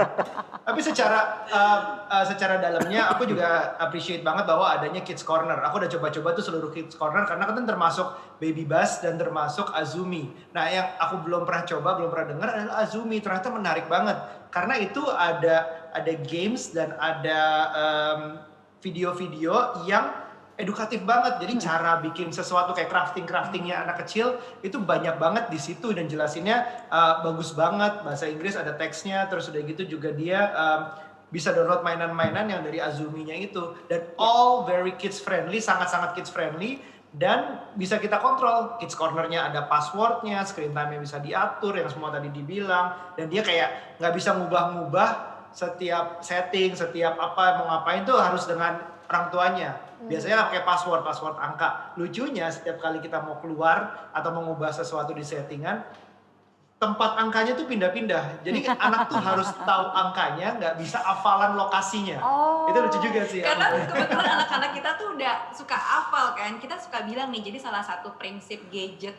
Tapi secara dalamnya aku juga appreciate banget bahwa adanya Kids Corner. Aku udah coba-coba tuh seluruh Kids Corner karena kan termasuk Baby Bus dan termasuk Azumi. Nah yang aku belum pernah coba, belum pernah dengar adalah Azumi. Ternyata menarik banget karena itu ada games dan ada video-video yang edukatif banget. Jadi cara bikin sesuatu kayak craftingnya anak kecil itu banyak banget di situ dan jelasinnya bagus banget. Bahasa Inggris ada teksnya, terus udah gitu juga dia bisa download mainan-mainan yang dari Azuminya itu. Dan all very kids friendly, sangat-sangat kids friendly. Dan bisa kita kontrol, Kids Corner-nya ada passwordnya, screen time-nya bisa diatur, yang semua tadi dibilang. Dan dia kayak nggak bisa ngubah-ngubah setiap setting, setiap apa mau ngapain tuh harus dengan orang tuanya. Biasanya pakai password angka. Lucunya setiap kali kita mau keluar atau mau ngubah sesuatu di settingan, tempat angkanya tuh pindah-pindah. Jadi anak tuh harus tahu angkanya, nggak bisa hafalan lokasinya. Itu lucu juga sih. Karena kebetulan anak-anak kita tuh udah suka hafal kan. Kita suka bilang nih, jadi salah satu prinsip gadget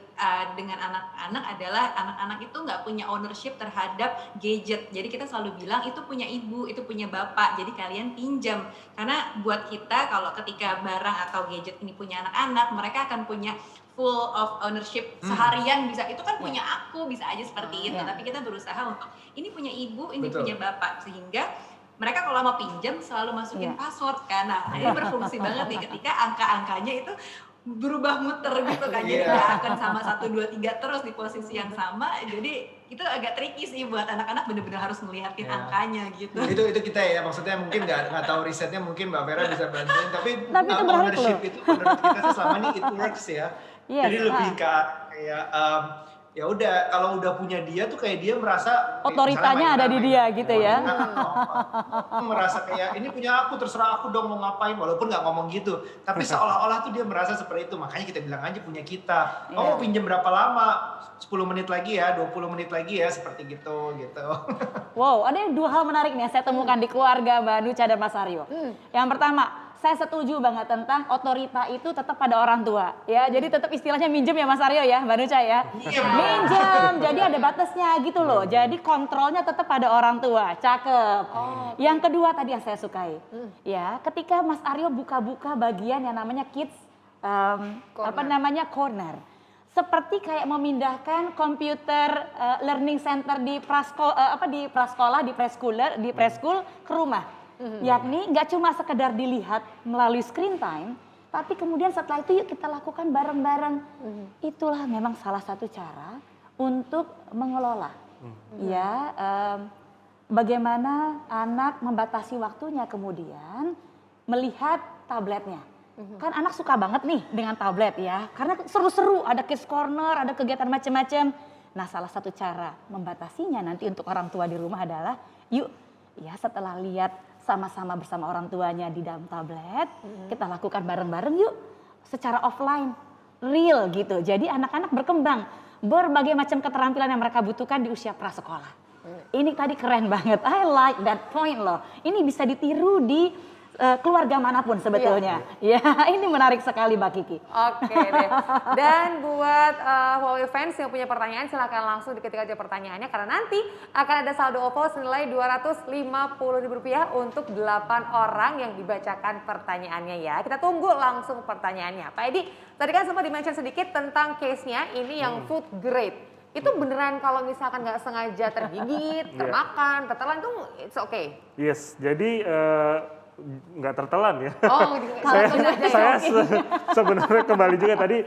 dengan anak-anak adalah anak-anak itu nggak punya ownership terhadap gadget. Jadi kita selalu bilang itu punya ibu, itu punya bapak. Jadi kalian pinjam. Karena buat kita kalau ketika barang atau gadget ini punya anak-anak, mereka akan punya full of ownership seharian, bisa itu kan punya aku, bisa aja seperti itu. Tapi kita berusaha untuk ini punya ibu, ini punya bapak, sehingga mereka kalau mau pinjam selalu masukin password kan. Nah, ini berfungsi banget nih ketika angka-angkanya itu berubah muter gitu kan. Jadi nggak akan sama 1, 2, 3 terus di posisi yang sama. Jadi itu agak tricky sih buat anak-anak, bener-bener harus ngeliatin angkanya gitu. Itu kita ya, maksudnya mungkin nggak tahu risetnya, mungkin Mbak Vera bisa bantuin. Tapi itu ownership itu menurut kita sih selama ini it works ya. Jadi lebih kayak ya udah, kalau udah punya dia tuh kayak dia merasa otoritanya ada di dia gitu ya. Merasa kayak ini punya aku, terserah aku dong mau ngapain, walaupun nggak ngomong gitu, tapi seolah-olah tuh dia merasa seperti itu. Makanya kita bilang aja punya kita. Mau pinjam berapa lama? 10 menit lagi ya, 20 menit lagi ya, seperti gitu. Wow, ada 2 hal menarik nih yang saya temukan di keluarga Mbak Nucha dan Mas Aryo. Yang pertama, saya setuju banget tentang otorita itu tetap pada orang tua. Ya, jadi tetap istilahnya minjem ya Mas Aryo ya, Mbak Nucha ya. Minjem, jadi ada batasnya gitu loh. Jadi kontrolnya tetap pada orang tua. Cakep. Yang kedua tadi yang saya sukai. Ya, ketika Mas Aryo buka-buka bagian yang namanya kids corner. Seperti kayak memindahkan komputer learning center di prasekolah, di preschool ke rumah. Yakni nggak cuma sekedar dilihat melalui screen time, tapi kemudian setelah itu yuk kita lakukan bareng-bareng. Itulah memang salah satu cara untuk mengelola. Ya, bagaimana anak membatasi waktunya kemudian melihat tabletnya. Kan anak suka banget nih dengan tablet ya, karena seru-seru, ada kids corner, ada kegiatan macam-macam. Nah, salah satu cara membatasinya nanti untuk orang tua di rumah adalah yuk ya setelah lihat sama-sama bersama orang tuanya di dalam tablet, kita lakukan bareng-bareng yuk secara offline, real gitu. Jadi anak-anak berkembang berbagai macam keterampilan yang mereka butuhkan di usia prasekolah. Ini tadi keren banget, I like that point loh. Ini bisa ditiru di keluarga manapun sebetulnya. Ya, ini menarik sekali Mbak Kiki. Oke deh. Dan buat Huawei fans yang punya pertanyaan, silakan langsung diketik aja pertanyaannya, karena nanti akan ada saldo OVO senilai Rp250.000 untuk 8 orang yang dibacakan pertanyaannya ya. Kita tunggu langsung pertanyaannya. Pak Edi, tadi kan sempat di-mention sedikit tentang case-nya, ini yang food grade. Itu beneran kalau misalkan nggak sengaja tergigit, termakan, tertelan itu it's okay? Yes, jadi nggak tertelan ya. Saya sebenarnya kembali juga tadi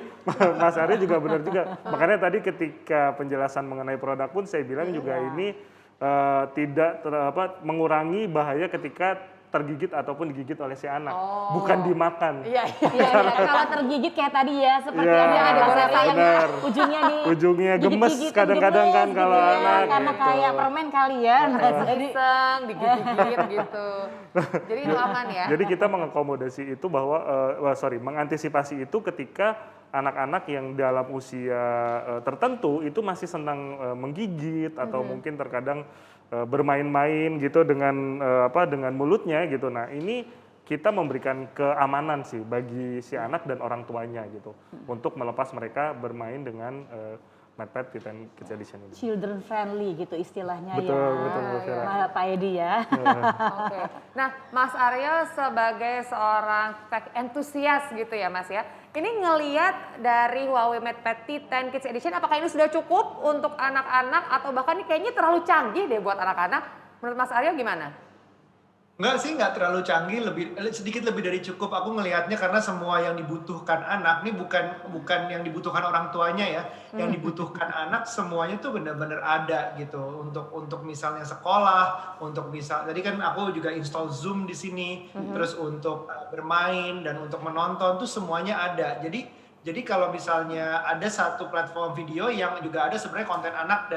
Mas Arya juga benar juga. Makanya tadi ketika penjelasan mengenai produk pun saya bilang juga ini tidak mengurangi bahaya ketika tergigit ataupun digigit oleh si anak, bukan dimakan. Iya. Kalau tergigit kayak tadi ya, seperti ada beberapa yang ujungnya gemes kadang-kadang kan kalau anak. Karena gitu. kayak permen kali ya. Jadi digigit gitu. Jadi itu aman ya. Jadi kita mengakomodasi itu bahwa mengantisipasi itu ketika anak-anak yang dalam usia tertentu itu masih senang menggigit atau mungkin terkadang bermain-main gitu dengan dengan mulutnya gitu. Nah, ini kita memberikan keamanan sih bagi si anak dan orang tuanya gitu untuk melepas mereka bermain dengan MadPet Kids Edition ini. Children friendly gitu istilahnya. Betul, Pak Edi ya. Oke. Nah, Mas Aryo sebagai seorang tech entusias gitu ya Mas ya. Ini ngelihat dari Huawei MatePad T10 Kids Edition, apakah ini sudah cukup untuk anak-anak atau bahkan ini kayaknya terlalu canggih deh buat anak-anak? Menurut Mas Aryo gimana? Enggak sih, nggak terlalu canggih, sedikit lebih dari cukup. Aku ngelihatnya karena semua yang dibutuhkan anak ini bukan yang dibutuhkan orang tuanya ya, yang dibutuhkan anak semuanya tuh benar-benar ada gitu. Untuk misalnya sekolah, untuk tadi kan aku juga install Zoom di sini, terus untuk bermain dan untuk menonton tuh semuanya ada. Jadi kalau misalnya ada satu platform video yang juga ada sebenarnya konten anak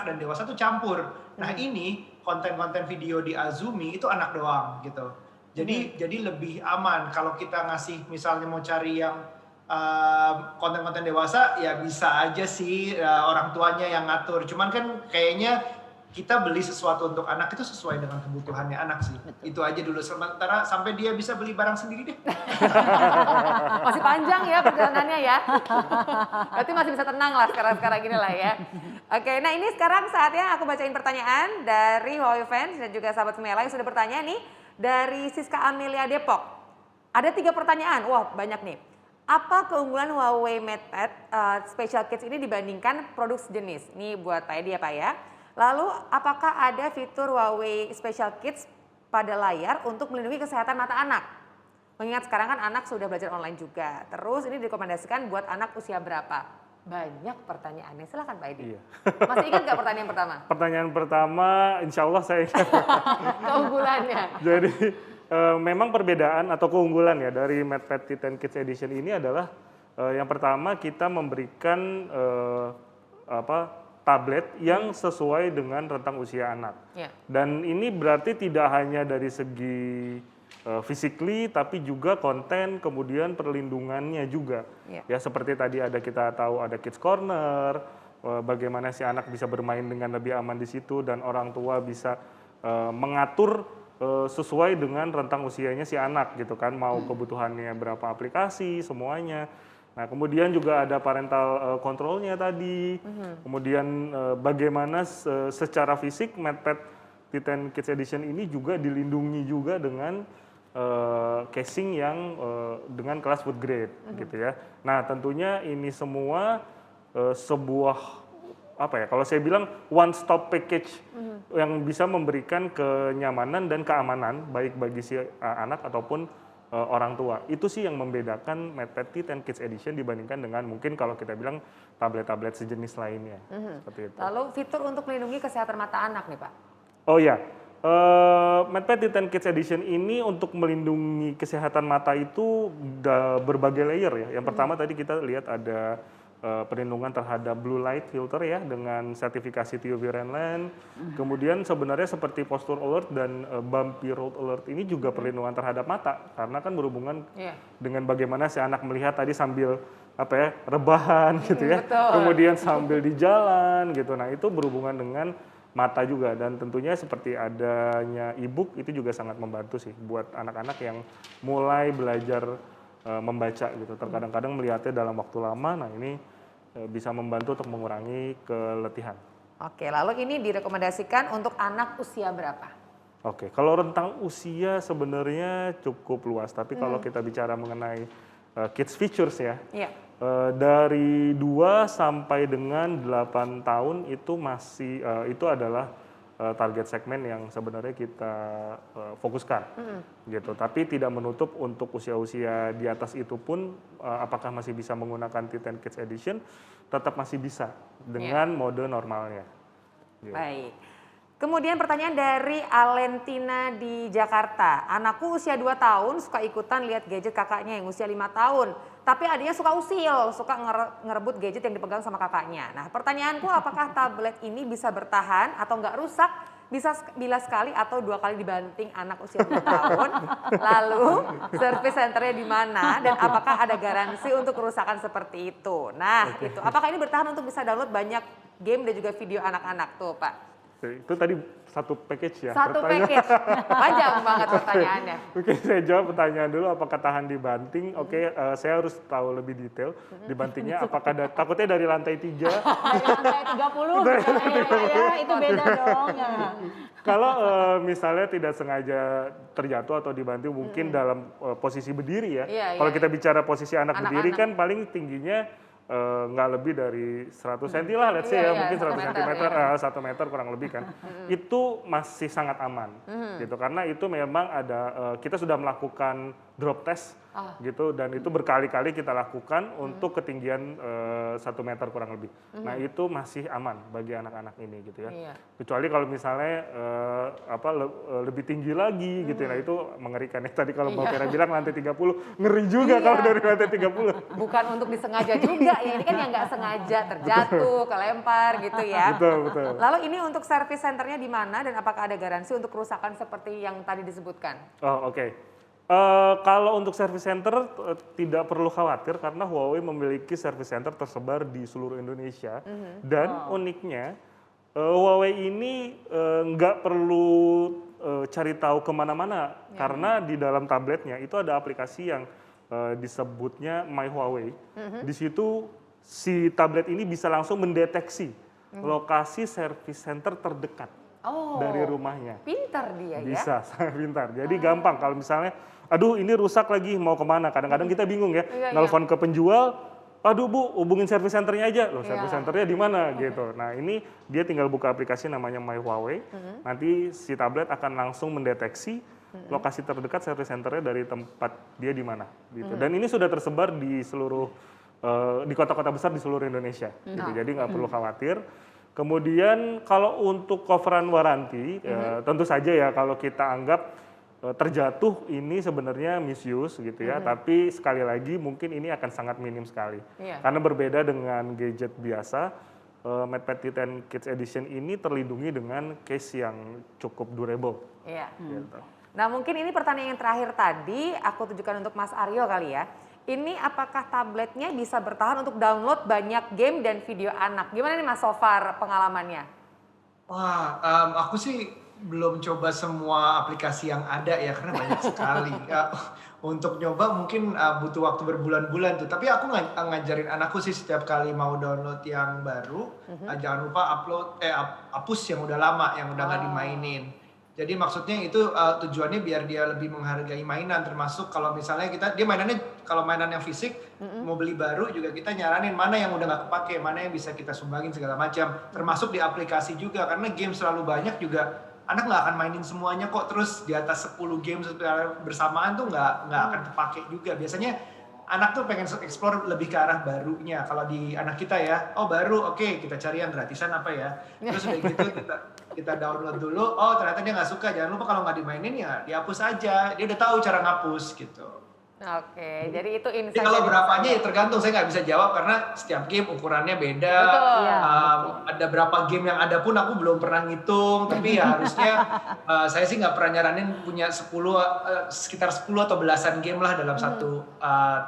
dan dewasa tuh campur. Nah ini konten-konten video di Azumi itu anak doang gitu. Jadi lebih aman kalau kita ngasih misalnya mau cari yang konten-konten dewasa ya bisa aja sih orang tuanya yang ngatur. Cuman kan kayaknya kita beli sesuatu untuk anak itu sesuai dengan kebutuhannya anak sih. Betul. Itu aja dulu sementara sampai dia bisa beli barang sendiri deh. Masih panjang ya perjalanannya ya. Berarti masih bisa tenang lah sekarang gini lah ya. Oke, nah ini sekarang saatnya aku bacain pertanyaan dari Huawei fans dan juga sahabat Semela yang sudah bertanya nih dari Siska Amelia Depok. Ada 3 pertanyaan, wah banyak nih. Apa keunggulan Huawei MatePad Special Kids ini dibandingkan produk sejenis? Ini buat Pak Edi ya Pak ya. Lalu apakah ada fitur Huawei Special Kids pada layar untuk melindungi kesehatan mata anak? Mengingat sekarang kan anak sudah belajar online juga. Terus ini direkomendasikan buat anak usia berapa? Banyak pertanyaannya, silakan Pak Edi. Iya. Masih ingat nggak pertanyaan pertama? Pertanyaan pertama, insya Allah saya ingat. Keunggulannya. Jadi memang perbedaan atau keunggulan ya dari MatePad Titan Kids Edition ini adalah yang pertama kita memberikan tablet yang sesuai dengan rentang usia anak. Yeah. Dan ini berarti tidak hanya dari segi physically tapi juga konten kemudian perlindungannya juga. Yeah. Ya seperti tadi kita tahu ada Kids Corner, bagaimana si anak bisa bermain dengan lebih aman di situ dan orang tua bisa mengatur sesuai dengan rentang usianya si anak gitu kan, mau kebutuhannya berapa aplikasi semuanya. Nah, kemudian juga ada parental control-nya tadi. Kemudian bagaimana secara fisik MatePad Titan Kids Edition ini juga dilindungi juga dengan casing yang dengan kelas food grade gitu ya. Nah, tentunya ini semua sebuah kalau saya bilang one stop package yang bisa memberikan kenyamanan dan keamanan baik bagi si anak ataupun orang tua. Itu sih yang membedakan MatePad Titan Kids Edition dibandingkan dengan mungkin kalau kita bilang tablet-tablet sejenis lainnya. Seperti itu. Lalu fitur untuk melindungi kesehatan mata anak nih Pak? Oh ya, MatePad Titan Kids Edition ini untuk melindungi kesehatan mata itu berbagai layer ya. Yang pertama tadi kita lihat ada perlindungan terhadap blue light filter ya dengan sertifikasi TÜV Rheinland. Kemudian sebenarnya seperti posture alert dan bumpy road alert ini juga perlindungan terhadap mata karena kan berhubungan dengan bagaimana si anak melihat tadi sambil rebahan gitu ya. Betul. Kemudian sambil di jalan gitu. Nah, itu berhubungan dengan mata juga dan tentunya seperti adanya e-book itu juga sangat membantu sih buat anak-anak yang mulai belajar membaca gitu. Terkadang-kadang melihatnya dalam waktu lama, nah ini bisa membantu untuk mengurangi keletihan. Oke, lalu ini direkomendasikan untuk anak usia berapa? Oke, kalau rentang usia sebenarnya cukup luas, tapi kalau kita bicara mengenai kids features ya, dari 2 sampai dengan 8 tahun itu masih itu adalah target segmen yang sebenarnya kita fokuskan gitu. Tapi tidak menutup untuk usia-usia di atas itu pun apakah masih bisa menggunakan Titan Kids Edition, tetap masih bisa dengan mode normalnya. Gitu. Baik. Kemudian pertanyaan dari Alentina di Jakarta. Anakku usia 2 tahun suka ikutan lihat gadget kakaknya yang usia 5 tahun. Tapi adiknya suka usil, suka ngerebut gadget yang dipegang sama kakaknya. Nah pertanyaanku apakah tablet ini bisa bertahan atau nggak rusak? Bisa bila sekali atau 2 kali dibanting anak usia 2 tahun. Lalu service centernya di mana dan apakah ada garansi untuk kerusakan seperti itu? Nah itu, apakah ini bertahan untuk bisa download banyak game dan juga video anak-anak tuh Pak? Itu tadi satu package ya? Satu package, panjang banget pertanyaannya. Oke, saya jawab pertanyaan dulu, apakah tahan dibanting? Oke, saya harus tahu lebih detail dibantingnya. Apakah takutnya dari lantai 3? Dari lantai 30, ya itu beda dong. Ya. Kalau misalnya tidak sengaja terjatuh atau dibanting mungkin dalam posisi berdiri ya. Kalau kita bicara posisi anak berdiri kan paling tingginya nggak lebih dari 100 cm lah, let's say ya, mungkin 100 cm, 1 meter kurang lebih kan, itu masih sangat aman, gitu. Karena itu memang ada, kita sudah melakukan drop test, gitu, dan itu berkali-kali kita lakukan untuk ketinggian 1 meter kurang lebih. Nah itu masih aman bagi anak-anak ini, gitu ya. Kecuali kalau misalnya lebih tinggi lagi, gitu ya, nah itu mengerikan ya. Tadi kalau Mbak Vera bilang lantai 30, ngeri juga kalau dari lantai 30. Bukan untuk disengaja juga ya, ini kan yang nggak sengaja terjatuh, kelempar gitu ya. Betul. Lalu ini untuk service centernya di mana dan apakah ada garansi untuk kerusakan seperti yang tadi disebutkan? Oh oke. Kalau untuk service center tidak perlu khawatir karena Huawei memiliki service center tersebar di seluruh Indonesia. Dan uniknya Huawei ini nggak perlu cari tahu kemana-mana karena di dalam tabletnya itu ada aplikasi yang disebutnya My Huawei. Di situ si tablet ini bisa langsung mendeteksi lokasi service center terdekat dari rumahnya. Pintar dia ya? Bisa, sangat pintar. Jadi gampang kalau misalnya, aduh ini rusak lagi mau kemana? Kadang-kadang kita bingung ya, nelfon ke penjual, aduh Bu, hubungin service centernya aja. Loh, service centernya di mana gitu. Nah ini dia tinggal buka aplikasi namanya My Huawei, nanti si tablet akan langsung mendeteksi lokasi terdekat service centernya dari tempat dia di mana gitu. Dan ini sudah tersebar di seluruh di kota-kota besar di seluruh Indonesia gitu. Jadi nggak perlu khawatir. Kemudian kalau untuk coveran waranti tentu saja ya kalau kita anggap terjatuh ini sebenarnya misuse gitu ya, tapi sekali lagi mungkin ini akan sangat minim sekali. Karena berbeda dengan gadget biasa, MatePad T10 Kids Edition ini terlindungi dengan case yang cukup durable. Gitu. Nah mungkin ini pertanyaan yang terakhir tadi, aku tujukan untuk Mas Aryo kali ya. Ini apakah tabletnya bisa bertahan untuk download banyak game dan video anak? Gimana nih Mas so far pengalamannya? Wah, aku sih belum coba semua aplikasi yang ada ya, karena banyak sekali. Untuk nyoba mungkin butuh waktu berbulan-bulan tuh. Tapi aku ngajarin anakku sih setiap kali mau download yang baru, jangan lupa hapus yang udah lama, yang udah nggak dimainin. Jadi maksudnya itu tujuannya biar dia lebih menghargai mainan, termasuk kalau misalnya dia mainannya kalau mainan yang fisik mau beli baru juga kita nyaranin mana yang udah nggak kepake, mana yang bisa kita sumbangin segala macam, termasuk di aplikasi juga karena game selalu banyak juga anak nggak akan mainin semuanya kok, terus di atas 10 game bersamaan tuh nggak akan kepake juga. Biasanya anak tuh pengen explore lebih ke arah barunya. Kalau di anak kita ya, oh baru, oke, kita cari yang gratisan apa ya. Terus udah gitu kita download dulu, oh ternyata dia nggak suka, jangan lupa kalau nggak dimainin ya dihapus aja. Dia udah tahu cara ngapus gitu. Oke, jadi itu insight. Jadi kalau berapanya ya tergantung, saya nggak bisa jawab karena setiap game ukurannya beda. Ada berapa game yang ada pun aku belum pernah ngitung, tapi ya harusnya saya sih nggak pernah nyaranin punya sekitar 10 atau belasan game lah dalam satu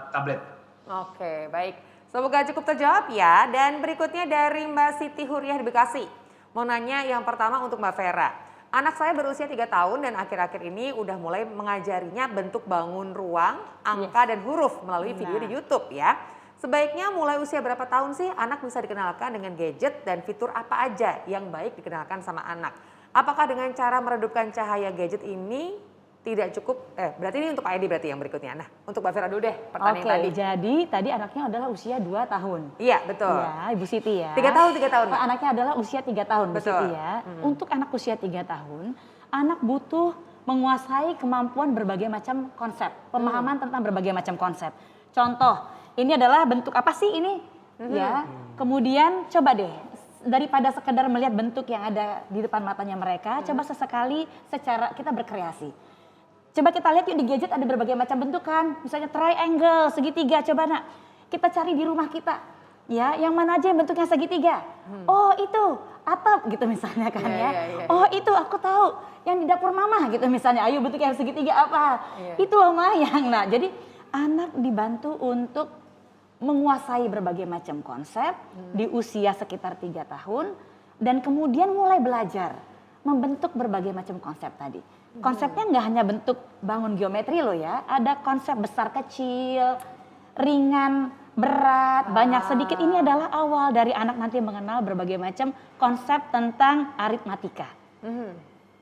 tablet. Oke, baik. Semoga cukup terjawab ya. Dan berikutnya dari Mbak Siti Huriah di Bekasi. Mau nanya yang pertama untuk Mbak Vera. Anak saya berusia 3 tahun dan akhir-akhir ini udah mulai mengajarinya bentuk bangun ruang, angka dan huruf melalui video di YouTube ya. Sebaiknya mulai usia berapa tahun sih anak bisa dikenalkan dengan gadget dan fitur apa aja yang baik dikenalkan sama anak? Apakah dengan cara meredupkan cahaya gadget ini tidak cukup? Berarti ini untuk Pak Edi berarti yang berikutnya. Nah untuk Mbak Vera dulu deh pertanyaan tadi. Jadi tadi anaknya adalah usia 2 tahun. Iya betul. Ya Ibu Siti ya. 3 tahun. Anaknya adalah usia 3 tahun Bu Betul. Siti ya. Untuk anak usia 3 tahun, anak butuh menguasai kemampuan berbagai macam konsep. Pemahaman tentang berbagai macam konsep. Contoh, ini adalah bentuk apa sih ini? Ya. Kemudian coba deh, daripada sekedar melihat bentuk yang ada di depan matanya mereka, coba sesekali secara kita berkreasi. Coba kita lihat yuk di gadget ada berbagai macam bentuk kan, misalnya triangle, segitiga, coba nak kita cari di rumah kita, ya yang mana aja yang bentuknya segitiga. Oh itu atap gitu misalnya kan ya. Oh itu aku tahu yang di dapur mama gitu misalnya, ayo bentuknya segitiga apa? Itu lumayan. Nah jadi anak dibantu untuk menguasai berbagai macam konsep di usia sekitar 3 tahun dan kemudian mulai belajar membentuk berbagai macam konsep tadi. Konsepnya nggak hanya bentuk bangun geometri loh ya, ada konsep besar kecil, ringan, berat, banyak sedikit. Ini adalah awal dari anak nanti mengenal berbagai macam konsep tentang aritmatika.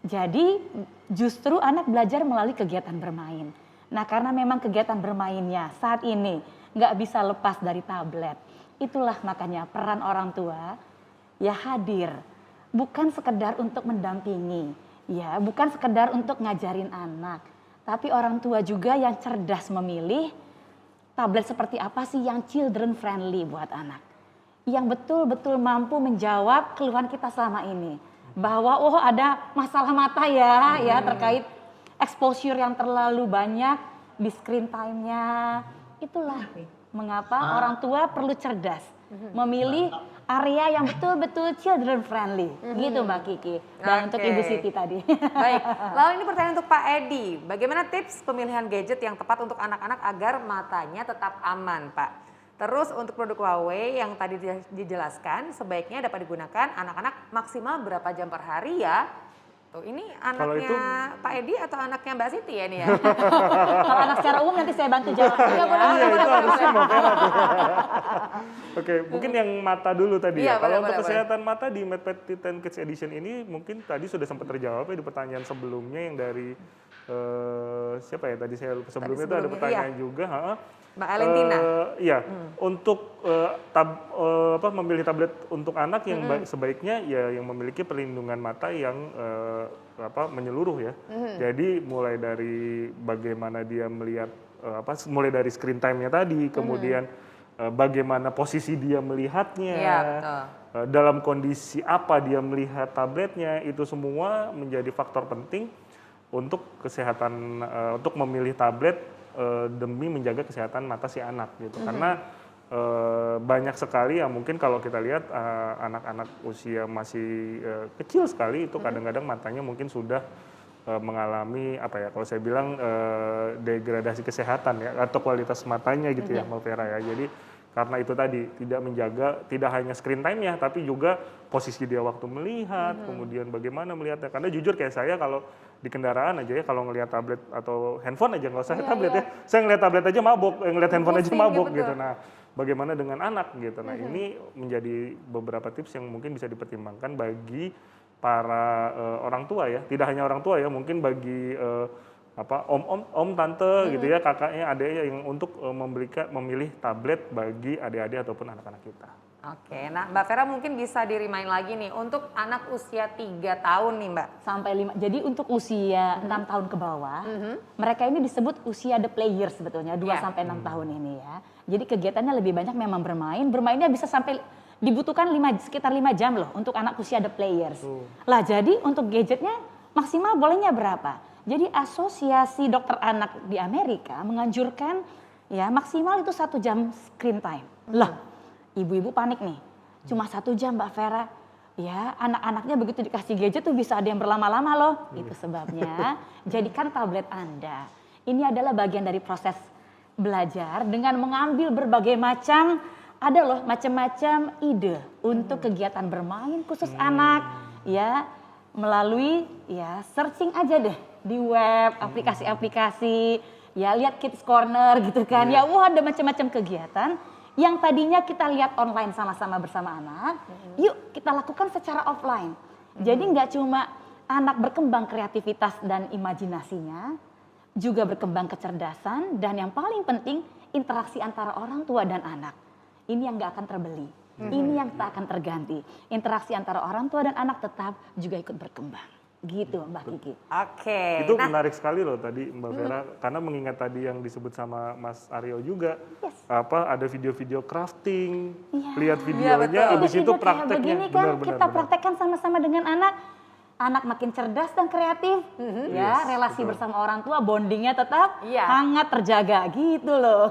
Jadi justru anak belajar melalui kegiatan bermain. Nah karena memang kegiatan bermainnya saat ini nggak bisa lepas dari tablet. Itulah makanya peran orang tua ya hadir, bukan sekedar untuk mendampingi, ya bukan sekedar untuk ngajarin anak, tapi orang tua juga yang cerdas memilih tablet seperti apa sih yang children friendly buat anak, yang betul-betul mampu menjawab keluhan kita selama ini, bahwa oh ada masalah mata ya terkait exposure yang terlalu banyak di screen time-nya. Itulah mengapa orang tua perlu cerdas memilih area yang betul-betul children friendly, gitu Mbak Kiki. Dan untuk Ibu Siti tadi. Baik, lalu ini pertanyaan untuk Pak Edi. Bagaimana tips pemilihan gadget yang tepat untuk anak-anak agar matanya tetap aman, Pak? Terus untuk produk Huawei yang tadi dijelaskan, sebaiknya dapat digunakan anak-anak maksimal berapa jam per hari ya? Tuh, ini anaknya Pak Edi atau anaknya Mbak Siti ya ini ya? Kalau anak secara umum nanti saya bantu jawab. Iya, itu harusnya Mbak Vera tuh. Oke, mungkin yang mata dulu tadi ya. Kalau untuk kesehatan mata di MedPet T10 Kids Edition ini mungkin tadi sudah sempat terjawab ya di pertanyaan sebelumnya yang dari siapa ya tadi saya lupa sebelumnya itu ada pertanyaan juga. Mbak Alentina. Iya, untuk memilih tablet untuk anak yang sebaiknya ya yang memiliki perlindungan mata yang menyeluruh ya. Jadi mulai dari bagaimana dia melihat mulai dari screen time-nya tadi, kemudian bagaimana posisi dia melihatnya, dalam kondisi apa dia melihat tabletnya, itu semua menjadi faktor penting untuk kesehatan, untuk memilih tablet demi menjaga kesehatan mata si anak gitu. Karena banyak sekali yang mungkin kalau kita lihat anak-anak usia masih kecil sekali itu kadang-kadang matanya mungkin sudah mengalami kalau saya bilang degradasi kesehatan ya atau kualitas matanya gitu ya Mbak Vera ya. Jadi karena itu tadi tidak menjaga tidak hanya screen time-nya tapi juga posisi dia waktu melihat, kemudian bagaimana melihatnya. Karena jujur kayak saya kalau di kendaraan aja ya kalau ngelihat tablet atau handphone aja nggak usah tablet ya. Saya ngelihat tablet aja mabuk, ngelihat handphone aja mabuk gitu. Nah, bagaimana dengan anak gitu. Nah, ini menjadi beberapa tips yang mungkin bisa dipertimbangkan bagi para orang tua ya. Tidak hanya orang tua ya, mungkin bagi om tante gitu ya, kakaknya, adiknya yang untuk memilih tablet bagi adik-adik ataupun anak-anak kita. Oke, nah Mbak Vera mungkin bisa di-remind lagi nih untuk anak usia 3 tahun nih Mbak. Sampai 5, jadi untuk usia 6 tahun ke bawah, mereka ini disebut usia the players sebetulnya, 2 sampai 6 tahun ini ya. Jadi kegiatannya lebih banyak memang bermainnya bisa sampai dibutuhkan sekitar 5 jam loh untuk anak usia the players. Lah jadi untuk gadgetnya maksimal bolehnya berapa? Jadi Asosiasi Dokter Anak di Amerika menganjurkan ya maksimal itu 1 jam screen time. Lah, ibu-ibu panik nih, cuma 1 jam Mbak Vera. Ya anak-anaknya begitu dikasih gadget tuh bisa ada yang berlama-lama loh. Itu sebabnya jadikan tablet Anda. Ini adalah bagian dari proses belajar dengan mengambil berbagai macam, ada loh macam-macam ide untuk kegiatan bermain khusus anak. Ya melalui ya searching aja deh di web, aplikasi-aplikasi, ya lihat Kids Corner gitu kan. Ya wah ada macam-macam kegiatan yang tadinya kita lihat online sama-sama bersama anak, yuk kita lakukan secara offline. Jadi nggak cuma anak berkembang kreativitas dan imajinasinya, juga berkembang kecerdasan, dan yang paling penting interaksi antara orang tua dan anak. Ini yang nggak akan terbeli, ini yang tak akan terganti. Interaksi antara orang tua dan anak tetap juga ikut berkembang. Gitu Mbak Kiki. Oke. Itu menarik sekali loh tadi Mbak Vera, karena mengingat tadi yang disebut sama Mas Aryo juga, ada video-video crafting, lihat videonya, habis itu prakteknya. Begini kan kita praktekkan sama-sama dengan anak makin cerdas dan kreatif, ya relasi bersama orang tua bondingnya tetap hangat terjaga gitu loh.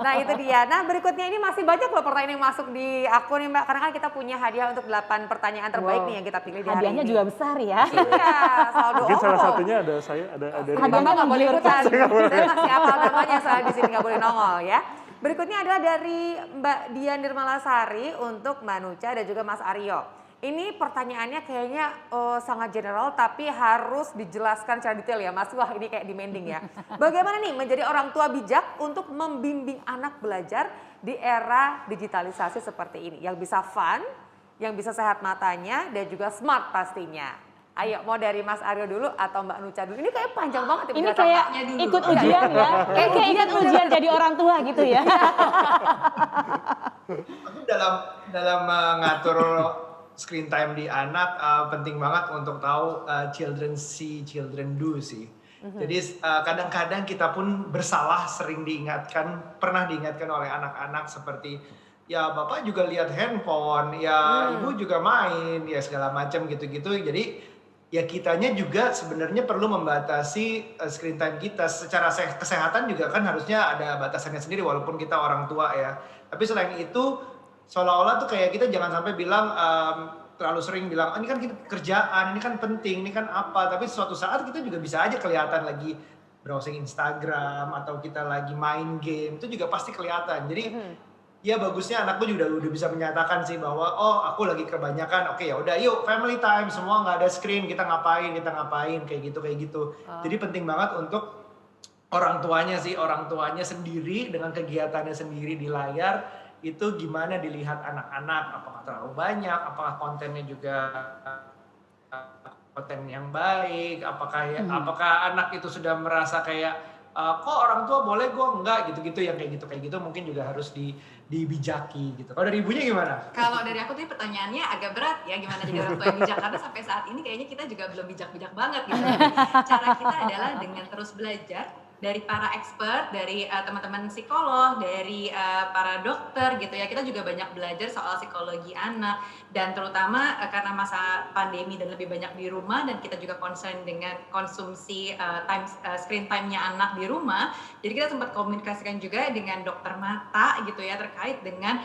Nah itu dia. Nah berikutnya ini masih banyak loh pertanyaan yang masuk di akun nih Mbak, karena kan kita punya hadiah untuk 8 pertanyaan terbaik nih yang kita pilih di hari hadiahnya ini. Juga besar ya. Iya, saldo mungkin salah satunya ada saya, ada Bapak nggak boleh ikutan. Saya masih hafal namanya soal di sini nggak boleh nongol ya. Berikutnya adalah dari Mbak Dian Nirmalasari untuk Mbak Nucha dan juga Mas Aryo. Ini pertanyaannya kayaknya sangat general tapi harus dijelaskan secara detail ya Mas. Wah ini kayak demanding ya. Bagaimana nih menjadi orang tua bijak untuk membimbing anak belajar di era digitalisasi seperti ini. Yang bisa fun, yang bisa sehat matanya dan juga smart pastinya. Ayo mau dari Mas Aryo dulu atau Mbak Nucha dulu. Ini kayak panjang banget ya. Ini kayak ikut ujian ya. Kayak ikut ujian jadi orang tua gitu ya. Aku dalam mengatur screen time di anak penting banget untuk tahu children see, children do sih. Jadi kadang-kadang kita pun bersalah, pernah diingatkan oleh anak-anak seperti ya bapak juga lihat handphone, ya ibu juga main, ya segala macam gitu-gitu. Jadi ya kitanya juga sebenarnya perlu membatasi screen time kita. Secara kesehatan juga kan harusnya ada batasannya sendiri walaupun kita orang tua ya. Tapi selain itu seolah-olah tuh kayak kita jangan sampai bilang terlalu sering bilang ini kan kerjaan, ini kan penting, ini kan apa. Tapi suatu saat kita juga bisa aja kelihatan lagi browsing Instagram atau kita lagi main game, itu juga pasti kelihatan. Jadi ya bagusnya anakku juga udah bisa menyatakan sih bahwa oh aku lagi kebanyakan, oke ya udah yuk family time, semua nggak ada screen, kita ngapain kayak gitu. Jadi penting banget untuk orang tuanya sendiri dengan kegiatannya sendiri di layar itu gimana dilihat anak-anak, apakah terlalu banyak, apakah kontennya juga konten yang baik, apakah anak itu sudah merasa kayak kok orang tua boleh gue enggak gitu-gitu, yang kayak gitu mungkin juga harus dibijaki gitu. Kalau dari ibunya gimana? Kalau dari aku tuh pertanyaannya agak berat ya, gimana jadi orang tua yang bijak, karena sampai saat ini kayaknya kita juga belum bijak-bijak banget gitu. Cara kita adalah dengan terus belajar dari para expert, dari teman-teman psikolog, dari para dokter gitu ya. Kita juga banyak belajar soal psikologi anak, dan terutama karena masa pandemi dan lebih banyak di rumah, dan kita juga concern dengan konsumsi screen time-nya anak di rumah. Jadi kita sempat komunikasikan juga dengan dokter mata gitu ya, terkait dengan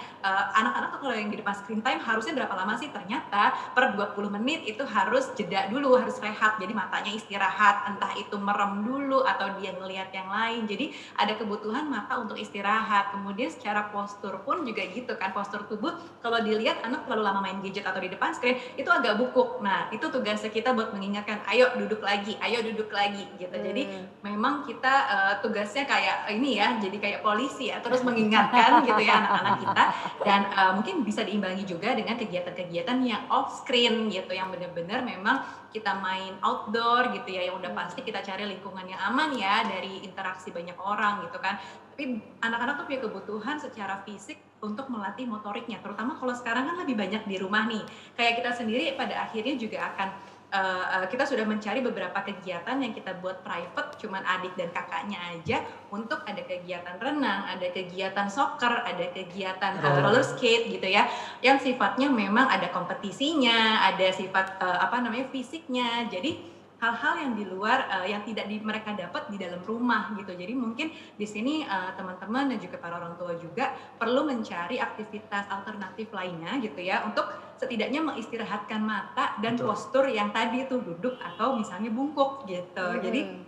anak-anak tuh kalau yang di depan screen time harusnya berapa lama sih. Ternyata per 20 menit itu harus jeda dulu, harus rehat, jadi matanya istirahat, entah itu merem dulu atau dia ngelihat yang lain. Jadi ada kebutuhan mata untuk istirahat. Kemudian secara postur pun juga gitu kan, postur tubuh kalau dilihat anak terlalu lama main gadget atau di depan screen itu agak bungkuk. Nah itu tugasnya kita buat mengingatkan, ayo duduk lagi gitu. Jadi memang kita tugasnya kayak ini ya, jadi kayak polisi ya, terus mengingatkan gitu ya anak-anak kita. Dan mungkin bisa diimbangi juga dengan kegiatan-kegiatan yang off screen gitu, yang benar-benar memang kita main outdoor gitu ya, yang udah pasti kita cari lingkungan yang aman ya dari interaksi banyak orang gitu kan. Tapi anak-anak tuh punya kebutuhan secara fisik untuk melatih motoriknya, terutama kalau sekarang kan lebih banyak di rumah nih. Kayak kita sendiri pada akhirnya juga akan kita sudah mencari beberapa kegiatan yang kita buat private, cuman adik dan kakaknya aja, untuk ada kegiatan renang, ada kegiatan soccer, ada kegiatan roller skate gitu ya, yang sifatnya memang ada kompetisinya, ada sifat fisiknya. Jadi hal-hal yang di luar yang tidak mereka dapat di dalam rumah gitu. Jadi mungkin di sini teman-teman dan juga para orang tua juga perlu mencari aktivitas alternatif lainnya gitu ya, untuk setidaknya mengistirahatkan mata dan postur yang tadi tuh duduk atau misalnya bungkuk gitu. Jadi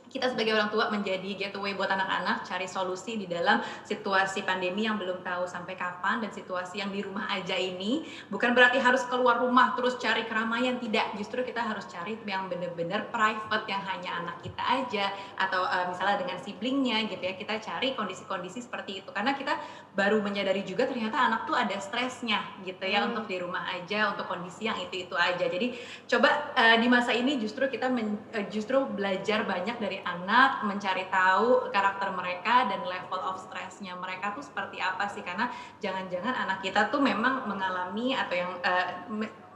kita sebagai orang tua menjadi gateway buat anak-anak cari solusi di dalam situasi pandemi yang belum tahu sampai kapan, dan situasi yang di rumah aja ini bukan berarti harus keluar rumah terus cari keramaian, tidak. Justru kita harus cari yang benar-benar private, yang hanya anak kita aja, atau misalnya dengan siblingnya gitu ya, kita cari kondisi-kondisi seperti itu, karena kita baru menyadari juga ternyata anak tuh ada stresnya gitu ya, untuk di rumah aja, untuk kondisi yang itu aja. Jadi coba di masa ini justru kita justru belajar banyak dari anak, mencari tahu karakter mereka dan level of stressnya mereka tuh seperti apa sih, karena jangan-jangan anak kita tuh memang mengalami atau yang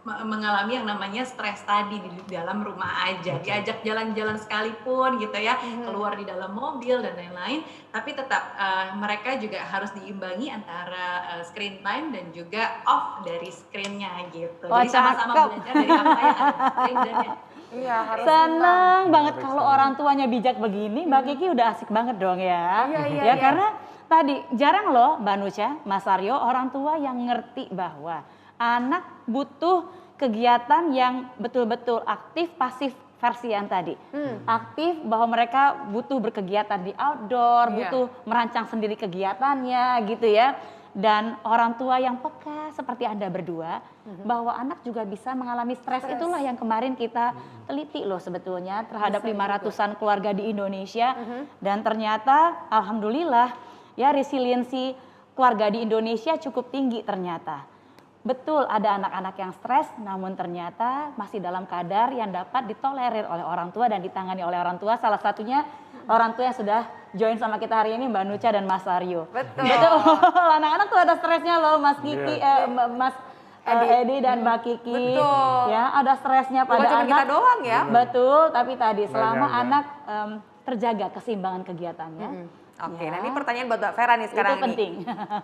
mengalami yang namanya stres tadi di dalam rumah aja, diajak jalan-jalan sekalipun gitu ya, keluar di dalam mobil dan lain-lain, tapi tetap mereka juga harus diimbangi antara screen time dan juga off dari screennya gitu. Jadi sama-sama belajar dari apa yang ada di screen dan Iya, seneng banget kalau orang tuanya bijak begini. Mbak Kiki udah asik banget dong ya. Iya. Karena tadi jarang loh Mbak Nucha, Mas Aryo, orang tua yang ngerti bahwa anak butuh kegiatan yang betul-betul aktif, pasif versi yang tadi. Aktif bahwa mereka butuh berkegiatan di outdoor, butuh merancang sendiri kegiatannya gitu ya. Dan orang tua yang peka seperti Anda berdua, bahwa anak juga bisa mengalami stres. Itulah yang kemarin kita teliti loh sebetulnya terhadap 500-an keluarga di Indonesia. Dan ternyata alhamdulillah ya, resiliensi keluarga di Indonesia cukup tinggi ternyata. Betul, ada anak-anak yang stres, namun ternyata masih dalam kadar yang dapat ditolerir oleh orang tua dan ditangani oleh orang tua. Salah satunya orang tua yang sudah join sama kita hari ini, Mbak Nucha dan Mas Aryo. Betul. Betul, anak-anak tuh ada stresnya loh, Mas Kiki, Mas Edi dan Mbak Kiki. Betul. Ya, ada stresnya pada Bukan cuma anak. kita doang ya. Betul, tapi tadi selama Banyak, anak terjaga keseimbangan kegiatannya. Oke, Ya. nah ini pertanyaan buat Mbak Vera nih sekarang Itu penting.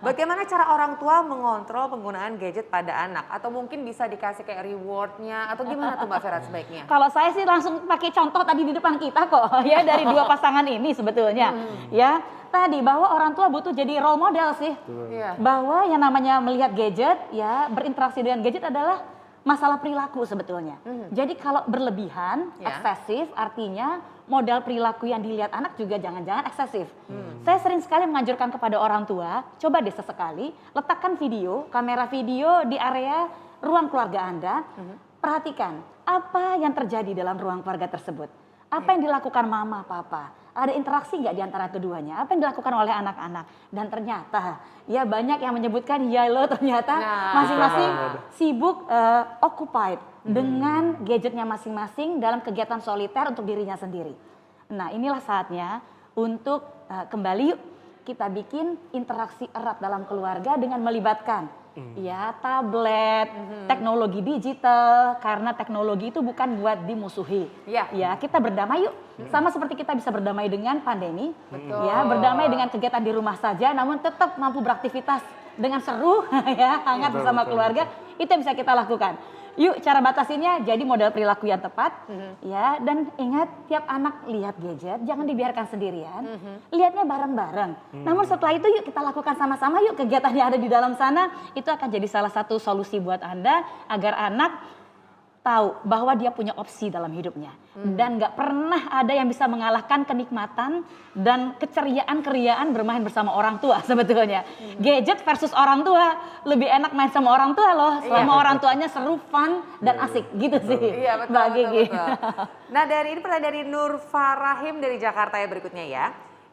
Bagaimana cara orang tua mengontrol penggunaan gadget pada anak? Atau mungkin bisa dikasih kayak rewardnya? Atau gimana tuh Mbak Vera sebaiknya? Kalau saya sih langsung pakai contoh tadi di depan kita kok ya dari dua pasangan ini sebetulnya ya tadi bahwa orang tua butuh jadi role model sih Iya. bahwa yang namanya melihat gadget ya berinteraksi dengan gadget adalah masalah perilaku sebetulnya. Jadi kalau berlebihan, Ya. eksesif artinya modal perilaku yang dilihat anak juga jangan-jangan eksesif. Saya sering sekali menganjurkan kepada orang tua, coba deh sesekali letakkan video, kamera video di area ruang keluarga Anda. Perhatikan apa yang terjadi dalam ruang keluarga tersebut. Apa yang dilakukan mama, papa? Ada interaksi nggak di antara keduanya? Apa yang dilakukan oleh anak-anak? Dan ternyata ya banyak yang menyebutkan ya lo ternyata masing-masing sibuk occupied dengan gadgetnya masing-masing dalam kegiatan soliter untuk dirinya sendiri. Nah inilah saatnya untuk kembali yuk kita bikin interaksi erat dalam keluarga dengan melibatkan ya tablet, teknologi digital karena teknologi itu bukan buat dimusuhi. Ya, kita berdamai yuk. Sama seperti kita bisa berdamai dengan pandemi. Ya, berdamai dengan kegiatan di rumah saja namun tetap mampu beraktivitas dengan seru ya, hangat bersama keluarga. Itu yang bisa kita lakukan. Yuk cara batasinnya jadi model perilaku yang tepat ya dan ingat tiap anak lihat gadget jangan dibiarkan sendirian, lihatnya bareng-bareng. Namun setelah itu yuk kita lakukan sama-sama yuk kegiatan yang ada di dalam sana itu akan jadi salah satu solusi buat Anda agar anak tahu bahwa dia punya opsi dalam hidupnya dan nggak pernah ada yang bisa mengalahkan kenikmatan dan keriaan bermain bersama orang tua sebetulnya. Gadget versus orang tua lebih enak main sama orang tua loh selama orang tuanya seru, fun dan asik gitu sih. Iya betul, Mbak betul, Gigi. betul. Nah dari ini pertanyaan dari Nur Farahim dari Jakarta ya berikutnya ya.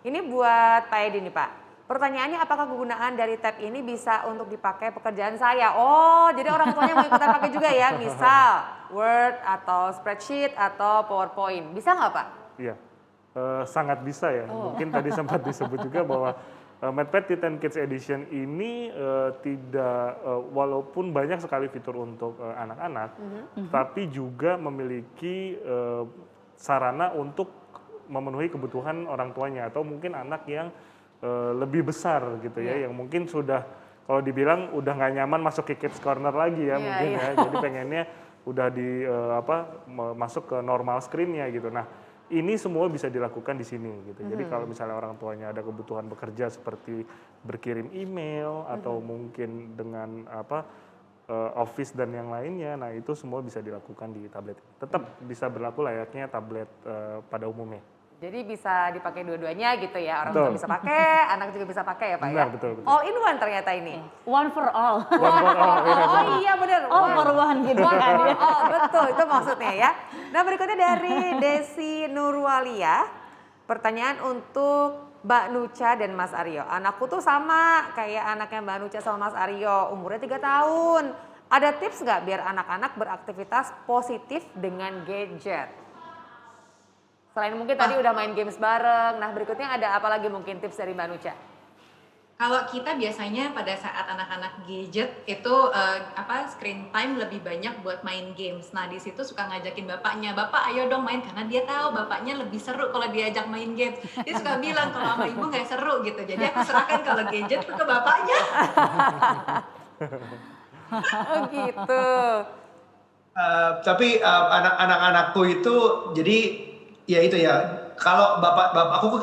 Ini buat Pak Edi nih Pak. Pertanyaannya apakah kegunaan dari tab ini bisa untuk dipakai pekerjaan saya? Oh jadi orang tuanya mau ikutan pakai juga ya. Misal Word atau spreadsheet atau PowerPoint. Bisa nggak Pak? Iya, sangat bisa ya. Mungkin tadi sempat disebut juga bahwa MadPad T10 Kids Edition ini tidak, walaupun banyak sekali fitur untuk anak-anak, tapi juga memiliki sarana untuk memenuhi kebutuhan orang tuanya atau mungkin anak yang lebih besar gitu ya, yang mungkin sudah kalau dibilang udah nggak nyaman masuk ke kids corner lagi ya mungkin ya, jadi pengennya udah di masuk ke normal screen-nya gitu. Nah ini semua bisa dilakukan di sini gitu. Jadi kalau misalnya orang tuanya ada kebutuhan bekerja seperti berkirim email atau mungkin dengan Office dan yang lainnya, nah itu semua bisa dilakukan di tablet. Tetap bisa berlaku layaknya tablet pada umumnya. Jadi bisa dipakai dua-duanya gitu ya, orang tua bisa pakai, anak juga bisa pakai ya Pak ya? Betul. All in one ternyata ini. One for all. Oh iya benar. All for one gitu One kan. for all, betul itu maksudnya ya. Nah berikutnya dari Desi Nurwalia, pertanyaan untuk Mbak Nucha dan Mas Aryo. Anakku tuh sama kayak anaknya Mbak Nucha sama Mas Aryo, umurnya 3 tahun. Ada tips nggak biar anak-anak beraktivitas positif dengan gadget? Selain mungkin tadi udah main games bareng, nah berikutnya ada apa lagi mungkin tips dari Mbak Nucha? Kalau kita biasanya pada saat anak-anak gadget itu screen time lebih banyak buat main games. Nah di situ suka ngajakin bapaknya, bapak ayo dong main karena dia tahu bapaknya lebih seru kalau diajak main games. Dia suka bilang kalau sama ibu nggak seru gitu. Jadi aku serahkan kalau gadget ke bapaknya. Oh gitu. Tapi anak-anakku itu jadi ya itu ya, kalau bapak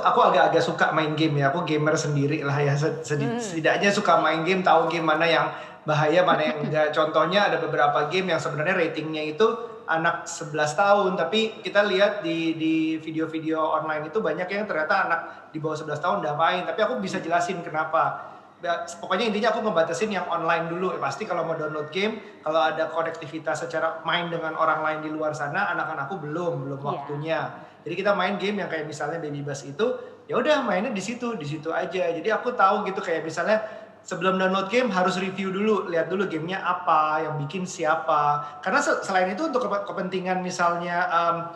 aku agak-agak suka main game ya, aku gamer sendiri lah ya, setidaknya suka main game, tahu game mana yang bahaya mana yang enggak. Contohnya ada beberapa game yang sebenarnya ratingnya itu anak 11 tahun, tapi kita lihat di video-video online itu banyak yang ternyata anak di bawah 11 tahun udah main, tapi aku bisa jelasin kenapa. Pokoknya intinya aku ngebatasin yang online dulu. Pasti kalau mau download game, kalau ada konektivitas secara main dengan orang lain di luar sana, anak-anakku belum waktunya. Jadi kita main game yang kayak misalnya Baby Bus itu, ya udah mainnya di situ aja. Jadi aku tahu gitu kayak misalnya sebelum download game harus review dulu, lihat dulu gamenya apa, yang bikin siapa. Karena selain itu untuk kepentingan misalnya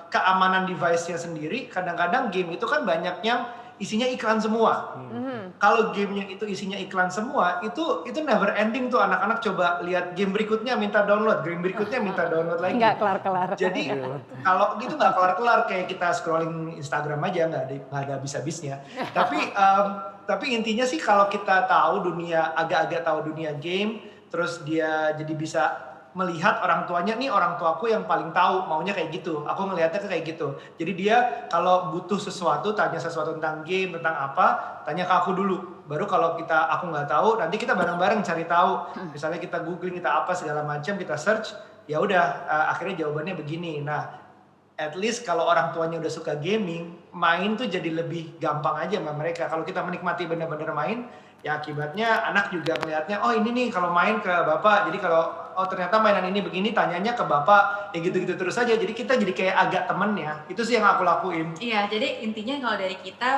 keamanan device-nya sendiri, kadang-kadang game itu kan banyak yang isinya iklan semua. Kalau gamenya itu isinya iklan semua, itu never ending tuh, anak-anak coba lihat game berikutnya minta download, game berikutnya minta download lagi. Nggak kelar-kelar. Jadi kalau itu nggak kelar-kelar, kayak kita scrolling Instagram aja nggak ada habis-habisnya. Tapi intinya sih kalau kita tahu agak-agak tahu dunia game, terus dia jadi bisa melihat orang tuanya, nih orang tuaku yang paling tahu maunya kayak gitu, aku ngelihatnya kayak gitu. Jadi dia kalau butuh sesuatu, tanya sesuatu tentang game, tentang apa, tanya ke aku dulu. Baru kalau aku nggak tahu, nanti kita bareng-bareng cari tahu. Misalnya kita googling, kita apa segala macam, kita search, ya udah akhirnya jawabannya begini. Nah, at least kalau orang tuanya udah suka gaming, main tuh jadi lebih gampang aja sama mereka. Kalau kita menikmati bener-bener main, ya akibatnya anak juga melihatnya, oh ini nih kalau main ke bapak, jadi kalau ternyata mainan ini begini, tanyanya ke bapak, ya gitu-gitu terus aja. Jadi kita jadi kayak agak temennya. Itu sih yang aku lakuin. Iya, jadi intinya kalau dari kita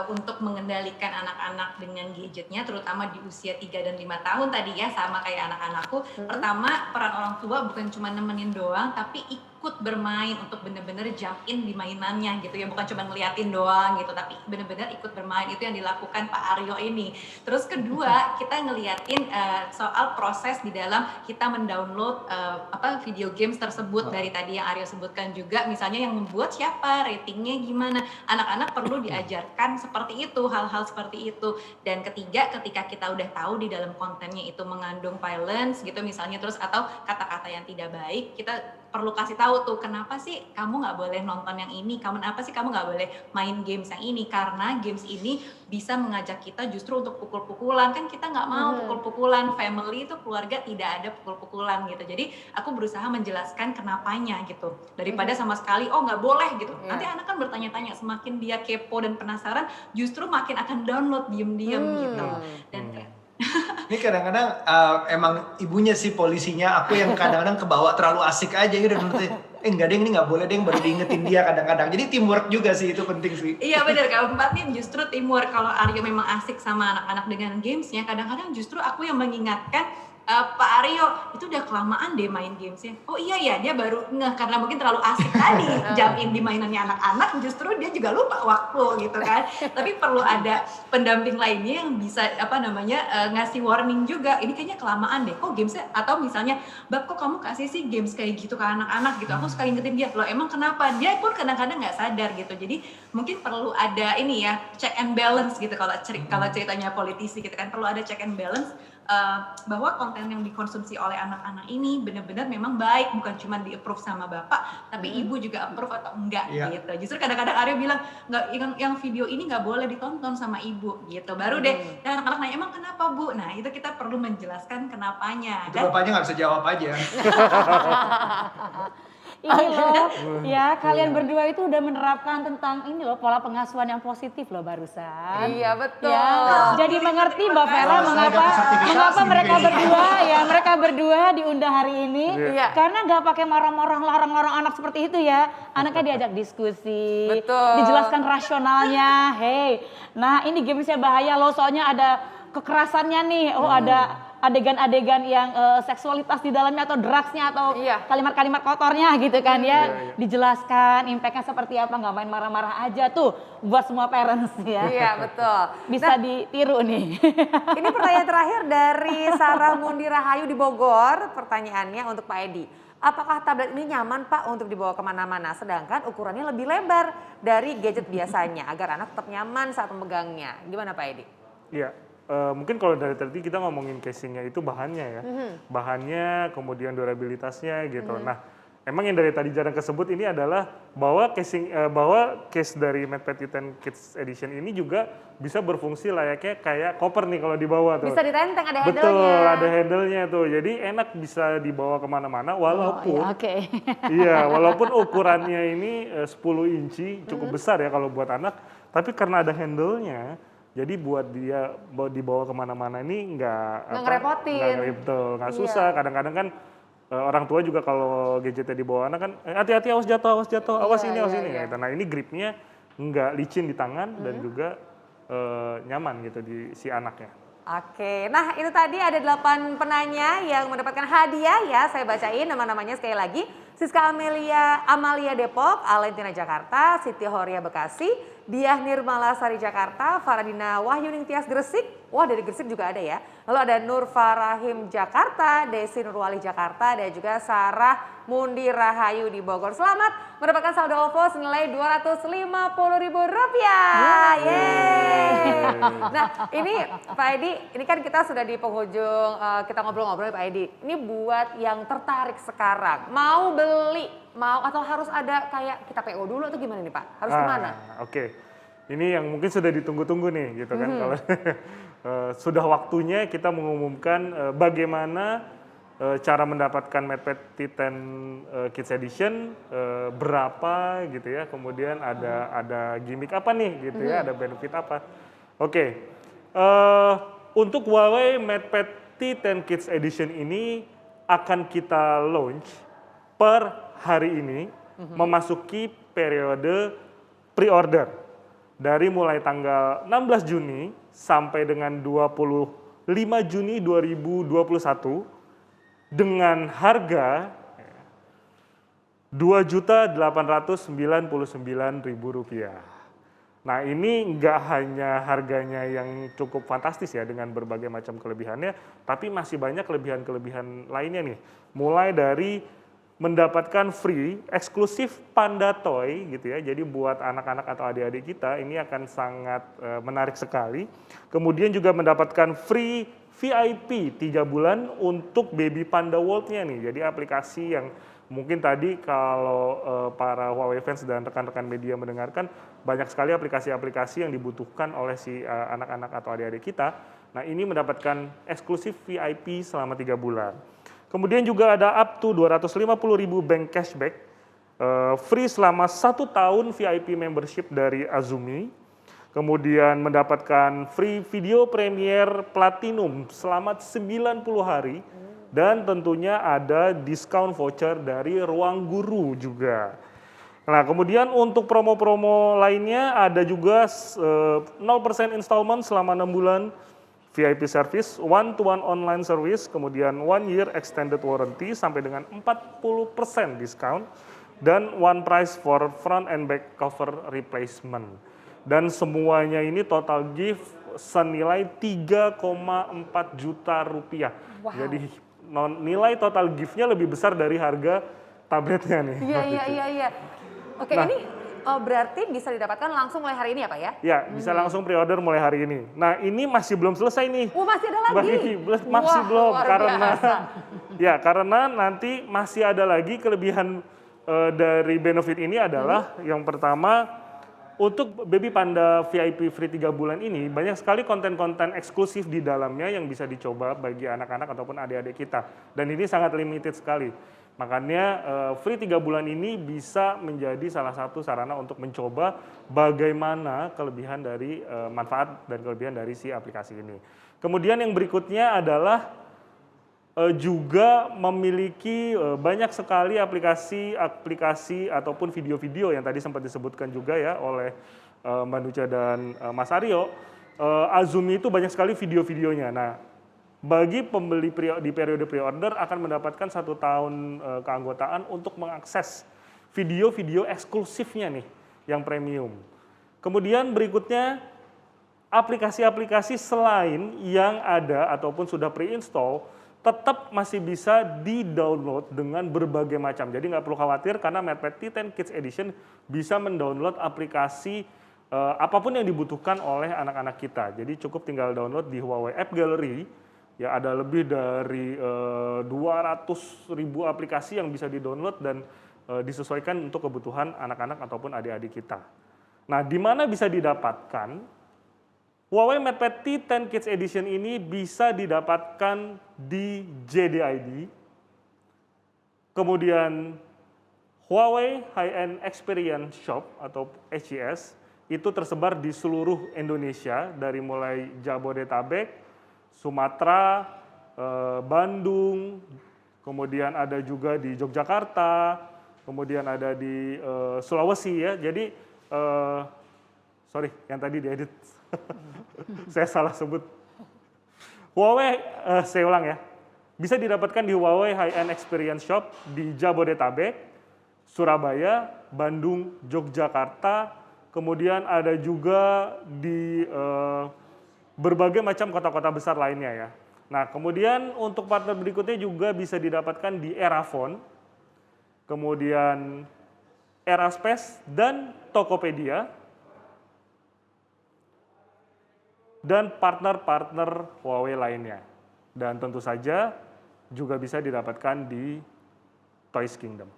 untuk mengendalikan anak-anak dengan gadgetnya, terutama di usia 3 dan 5 tahun tadi ya, sama kayak anak-anakku. Pertama, peran orang tua bukan cuma nemenin doang, tapi ikut bermain untuk bener-bener jump in di mainannya gitu ya, bukan cuma ngeliatin doang gitu, tapi bener-bener ikut bermain. Itu yang dilakukan Pak Aryo ini. Terus kedua, kita ngeliatin soal proses di dalam kita mendownload video games tersebut. Dari tadi yang Aryo sebutkan juga, misalnya yang membuat siapa, ratingnya gimana. Anak-anak perlu diajarkan seperti itu, hal-hal seperti itu. Dan ketiga, ketika kita udah tahu di dalam kontennya itu mengandung violence gitu misalnya, terus atau kata-kata yang tidak baik, kita perlu kasih tahu tuh, kenapa sih kamu nggak boleh nonton yang ini, kenapa sih kamu nggak boleh main games yang ini, karena games ini bisa mengajak kita justru untuk pukul-pukulan, kan kita nggak mau pukul-pukulan, family itu keluarga tidak ada pukul-pukulan gitu. Jadi aku berusaha menjelaskan kenapanya gitu, daripada sama sekali oh nggak boleh gitu. Nanti anak kan bertanya-tanya, semakin dia kepo dan penasaran, justru makin akan download diem-diem gitu. Dan ini kadang-kadang emang ibunya sih polisinya, aku yang kadang-kadang kebawa terlalu asik aja gitu. Enggak deh, ini nggak boleh deh, baru diingetin dia kadang-kadang. Jadi teamwork juga sih, itu penting sih. Iya benar, keempat nih justru teamwork. Kalau Aryo memang asik sama anak-anak dengan gamesnya, kadang-kadang justru aku yang mengingatkan, Pak Aryo itu udah kelamaan deh main gamesnya. Oh iya ya, dia baru ngeh karena mungkin terlalu asik tadi jump in di mainannya anak-anak, justru dia juga lupa waktu gitu kan. Tapi perlu ada pendamping lainnya yang bisa ngasih warning juga. Ini kayaknya kelamaan deh kok gamesnya, atau misalnya Bab kok kamu kasih sih games kayak gitu ke anak-anak gitu. Aku suka ingetin dia, loh emang kenapa? Dia pun kadang-kadang nggak sadar gitu. Jadi mungkin perlu ada ini ya, check and balance gitu. Kalau ceritanya politisi gitu kan, perlu ada check and balance. Bahwa konten yang dikonsumsi oleh anak-anak ini benar-benar memang baik, bukan cuma di-approve sama bapak, tapi ibu juga approve atau enggak gitu. Justru kadang-kadang Aryo bilang, nggak, yang video ini nggak boleh ditonton sama ibu gitu. Baru deh, dan anak-anak nanya, emang kenapa Bu? Nah itu kita perlu menjelaskan kenapanya. Itu bapaknya nggak bisa jawab aja. Ini loh, ya kalian berdua itu udah menerapkan tentang ini loh, pola pengasuhan yang positif loh barusan. Iya betul. Ya, jadi mengerti Mbak Vera mengapa mereka berdua diundang hari ini. Karena nggak pakai marah-marah, larang-larang anak seperti itu ya. Anaknya diajak diskusi, dijelaskan rasionalnya. Hey, nah ini gamesnya bahaya loh, soalnya ada kekerasannya nih. Oh ada adegan-adegan yang seksualitas di dalamnya atau drugsnya atau kalimat-kalimat kotornya gitu kan ya. Dijelaskan impactnya seperti apa, nggak main marah-marah aja tuh buat semua parents ya. Iya betul. Bisa ditiru nih. Ini pertanyaan terakhir dari Sarah Mundi Rahayu di Bogor. Pertanyaannya untuk Pak Edi. Apakah tablet ini nyaman Pak untuk dibawa kemana-mana, sedangkan ukurannya lebih lebar dari gadget biasanya agar anak tetap nyaman saat memegangnya. Gimana Pak Edi? Iya. Mungkin kalau dari tadi kita ngomongin casingnya itu bahannya ya, bahannya kemudian durabilitasnya gitu. Nah, emang yang dari tadi jarang kesebut ini adalah bahwa case dari MadPet Titan Kids Edition ini juga bisa berfungsi layaknya kayak koper nih kalau dibawa tuh. Bisa ditenteng, ada handle-nya. Betul, ada handle-nya tuh. Jadi enak bisa dibawa kemana-mana walaupun walaupun ukurannya ini 10 inci cukup besar ya kalau buat anak, tapi karena ada handle-nya. Jadi buat dia dibawa kemana-mana ini nggak ngerepotin, nggak susah. Kadang-kadang kan orang tua juga kalau gadgetnya dibawa anak kan hati-hati awas jatuh, awas ini. Nah ini gripnya nggak licin di tangan dan juga nyaman gitu di si anaknya. Oke, nah itu tadi ada 8 penanya yang mendapatkan hadiah ya. Saya bacain nama-namanya sekali lagi. Siska Amalia Depok, Alentina Jakarta, Siti Horia Bekasi, Diah Nirmala Sari Jakarta, Faradina Wahyuning Tias Gresik. Wah, dari Gresik juga ada ya. Lalu ada Nur Farahim Jakarta, Desi Nurwali Jakarta, dan juga Sarah Mundi Rahayu di Bogor. Selamat mendapatkan saldo OVO senilai Rp250.000. Yeay. Nah, ini Pak Edi, ini kan kita sudah di penghujung kita ngobrol-ngobrol Pak Edi. Ini buat yang tertarik sekarang, mau beli, mau atau harus ada kayak kita PO dulu atau gimana nih Pak? Harus kemana? Oke. Ini yang mungkin sudah ditunggu-tunggu nih gitu kan. Kalau sudah waktunya kita mengumumkan bagaimana cara mendapatkan MadPet T10 Kids Edition, berapa gitu ya, kemudian ada gimmick apa nih gitu ya, ada benefit apa. Oke, untuk Huawei MadPet T10 Kids Edition ini akan kita launch per hari ini, memasuki periode pre-order. Dari mulai tanggal 16 Juni sampai dengan 25 Juni 2021 dengan harga Rp2.899.000. Nah ini nggak hanya harganya yang cukup fantastis ya dengan berbagai macam kelebihannya, tapi masih banyak kelebihan-kelebihan lainnya nih. Mulai dari mendapatkan free eksklusif Panda Toy gitu ya. Jadi buat anak-anak atau adik-adik kita ini akan sangat menarik sekali. Kemudian juga mendapatkan free VIP 3 bulan untuk Baby Panda World-nya nih. Jadi aplikasi yang mungkin tadi kalau para Huawei fans dan rekan-rekan media mendengarkan, banyak sekali aplikasi-aplikasi yang dibutuhkan oleh si anak-anak atau adik-adik kita. Nah ini mendapatkan eksklusif VIP selama 3 bulan. Kemudian juga ada up to 250.000 bank cashback, free selama 1 tahun VIP membership dari Azumi. Kemudian mendapatkan free video premier platinum selama 90 hari. Dan tentunya ada diskon voucher dari Ruang Guru juga. Nah kemudian untuk promo-promo lainnya ada juga 0% installment selama 6 bulan. VIP service, one-to-one online service, kemudian 1 year extended warranty sampai dengan 40% diskon, dan one price for front and back cover replacement. Dan semuanya ini total gift senilai 3,4 juta rupiah. Wow. Jadi nilai total giftnya lebih besar dari harga tabletnya nih. Iya. Oke, nah, ini berarti bisa didapatkan langsung mulai hari ini ya Pak ya? Ya, bisa langsung pre-order mulai hari ini. Nah ini masih belum selesai nih. Masih ada lagi? Masih belum, karena nanti masih ada lagi kelebihan dari benefit ini adalah yang pertama, untuk Baby Panda VIP free 3 bulan ini banyak sekali konten-konten eksklusif di dalamnya yang bisa dicoba bagi anak-anak ataupun adik-adik kita. Dan ini sangat limited sekali. Makanya free 3 bulan ini bisa menjadi salah satu sarana untuk mencoba bagaimana kelebihan dari manfaat dan kelebihan dari si aplikasi ini. Kemudian yang berikutnya adalah juga memiliki banyak sekali aplikasi ataupun video-video yang tadi sempat disebutkan juga ya oleh Mbak Nucha dan Mas Aryo. Azumi itu banyak sekali video-videonya. Nah, bagi pembeli di periode pre-order akan mendapatkan 1 tahun keanggotaan untuk mengakses video-video eksklusifnya nih yang premium. Kemudian berikutnya aplikasi-aplikasi selain yang ada ataupun sudah pre-install tetap masih bisa di-download dengan berbagai macam. Jadi nggak perlu khawatir karena MadPet T10 Kids Edition bisa mendownload aplikasi apapun yang dibutuhkan oleh anak-anak kita. Jadi cukup tinggal download di Huawei App Gallery. Ya ada lebih dari 200.000 aplikasi yang bisa di-download dan disesuaikan untuk kebutuhan anak-anak ataupun adik-adik kita. Nah, di mana bisa didapatkan? Huawei MadPet T10 Kids Edition ini bisa didapatkan di JDID, kemudian Huawei High-End Experience Shop atau HES, itu tersebar di seluruh Indonesia dari mulai Jabodetabek, Sumatera, Bandung, kemudian ada juga di Yogyakarta, kemudian ada di Sulawesi ya. Jadi, sorry yang tadi diedit, saya salah sebut. Huawei, saya ulang ya, bisa didapatkan di Huawei High-End Experience Shop di Jabodetabek, Surabaya, Bandung, Yogyakarta, kemudian ada juga di berbagai macam kota-kota besar lainnya ya. Nah, kemudian untuk partner berikutnya juga bisa didapatkan di Erafone, kemudian Eraspace dan Tokopedia, dan partner-partner Huawei lainnya. Dan tentu saja juga bisa didapatkan di Toys Kingdom.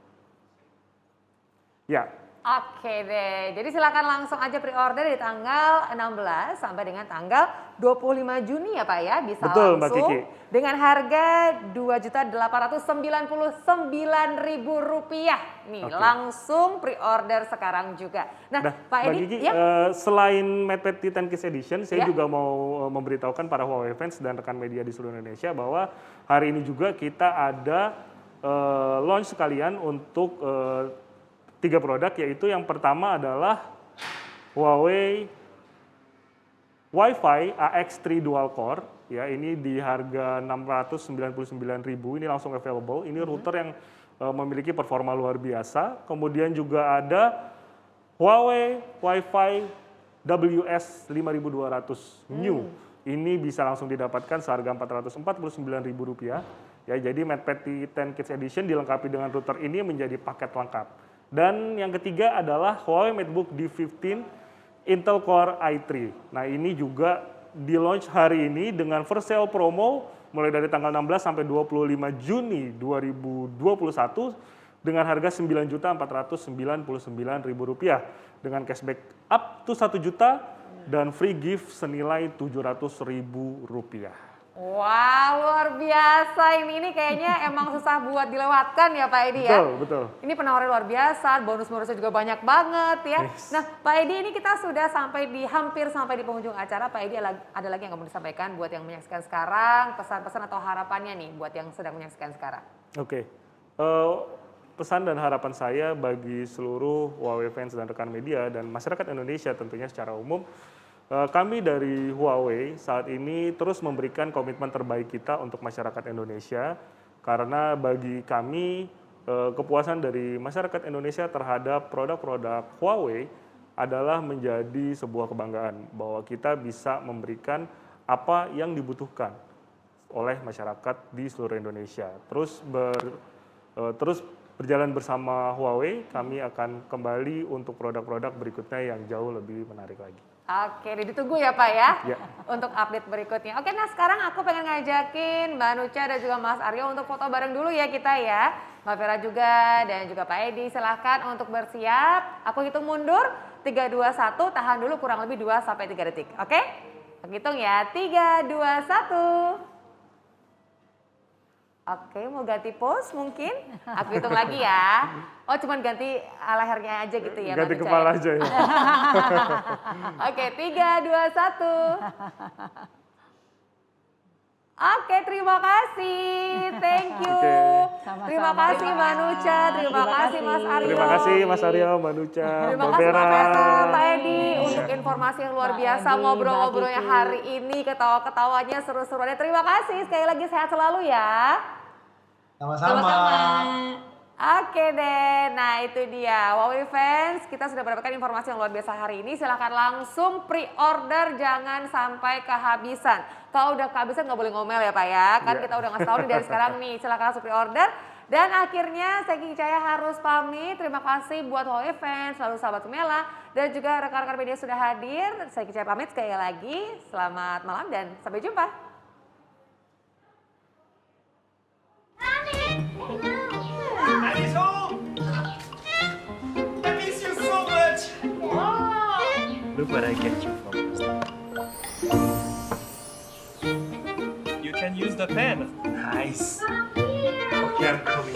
Ya. Oke deh, jadi silakan langsung aja pre-order dari tanggal 16 sampai dengan tanggal 25 Juni ya Pak ya. Bisa betul, Mbak langsung Kiki. dengan harga Rp2.899.000 nih. Oke. Langsung pre-order sekarang juga. Nah Pak Mbak Edi, Gigi, ya? selain MatePad T10 Kids Edition, saya Ya. juga mau memberitahukan para Huawei fans dan rekan media di seluruh Indonesia bahwa hari ini juga kita ada launch sekalian untuk 3 produk, yaitu yang pertama adalah Huawei Wi-Fi AX3 Dual Core, ya ini di harga Rp699.000, ini langsung available. Ini router yang memiliki performa luar biasa. Kemudian juga ada Huawei Wi-Fi WS5200 New. Ini bisa langsung didapatkan seharga Rp449.000. Ya, jadi MatePad T10 Kids Edition dilengkapi dengan router ini menjadi paket lengkap. Dan yang ketiga adalah Huawei MateBook D15 Intel Core i3. Nah ini juga di launch hari ini dengan first sale promo mulai dari tanggal 16 sampai 25 Juni 2021 dengan harga Rp9.499.000 dengan cashback up to 1 juta dan free gift senilai Rp700.000. Wah luar biasa, ini kayaknya emang susah buat dilewatkan ya Pak Edi ya. Betul. Ini penawaran luar biasa, bonus-bonusnya juga banyak banget ya. Yes. Nah Pak Edi, ini kita sudah hampir sampai di penghujung acara. Pak Edi ada lagi yang kamu disampaikan buat yang menyaksikan sekarang, pesan-pesan atau harapannya nih buat yang sedang menyaksikan sekarang. Oke. Pesan dan harapan saya bagi seluruh Huawei fans dan rekan media dan masyarakat Indonesia tentunya secara umum, kami dari Huawei saat ini terus memberikan komitmen terbaik kita untuk masyarakat Indonesia, karena bagi kami kepuasan dari masyarakat Indonesia terhadap produk-produk Huawei adalah menjadi sebuah kebanggaan bahwa kita bisa memberikan apa yang dibutuhkan oleh masyarakat di seluruh Indonesia. Terus berjalan bersama Huawei, kami akan kembali untuk produk-produk berikutnya yang jauh lebih menarik lagi. Oke, ditunggu ya Pak ya, Ya. untuk update berikutnya. Oke, nah sekarang aku pengen ngajakin Mbak Nucha dan juga Mas Aryo untuk foto bareng dulu ya kita ya. Mbak Vera juga dan juga Pak Edi, silahkan untuk bersiap. Aku hitung mundur, 3, 2, 1, tahan dulu kurang lebih 2-3 detik. Oke? Aku hitung ya, 3, 2, 1. Oke, mau ganti pose mungkin? Aku hitung lagi ya. Oh, cuman ganti lehernya aja gitu ya. Ganti Mbak Nucha kepala ya? aja ya. Oke, 3, 2, 1. Oke, terima kasih. Thank you. Oke. Sama-sama. Terima kasih Mbak Nucha, terima kasih Mas Aryo. Terima kasih Mas Aryo, Mbak Nucha, Terima Mbak kasih Vera. Mbak Vera, Pak Edi untuk informasi yang luar Mbak biasa, Edi, ngobrol-ngobrolnya Mbak Kiki. hari ini, ketawa-ketawanya, seru-seruannya. Terima kasih, sekali lagi sehat selalu ya. Sama-sama. Oke deh, nah itu dia Huawei fans, kita sudah mendapatkan informasi yang luar biasa hari ini. Silahkan langsung pre-order, jangan sampai kehabisan. Kalau udah kehabisan nggak boleh ngomel ya Pak ya, kan kita udah ngasih tahu nih dari sekarang nih. Silahkan langsung pre-order. Dan akhirnya saya Kiki Cahya harus pamit. Terima kasih buat Huawei fans, selalu sahabat Kumela, dan juga rekan-rekan media sudah hadir. Saya Kiki Cahya pamit sekali lagi. Selamat malam dan sampai jumpa. Daddy's home! I miss you so much! Look what I get you from. You can use the pen. Nice. Okay, I'm coming.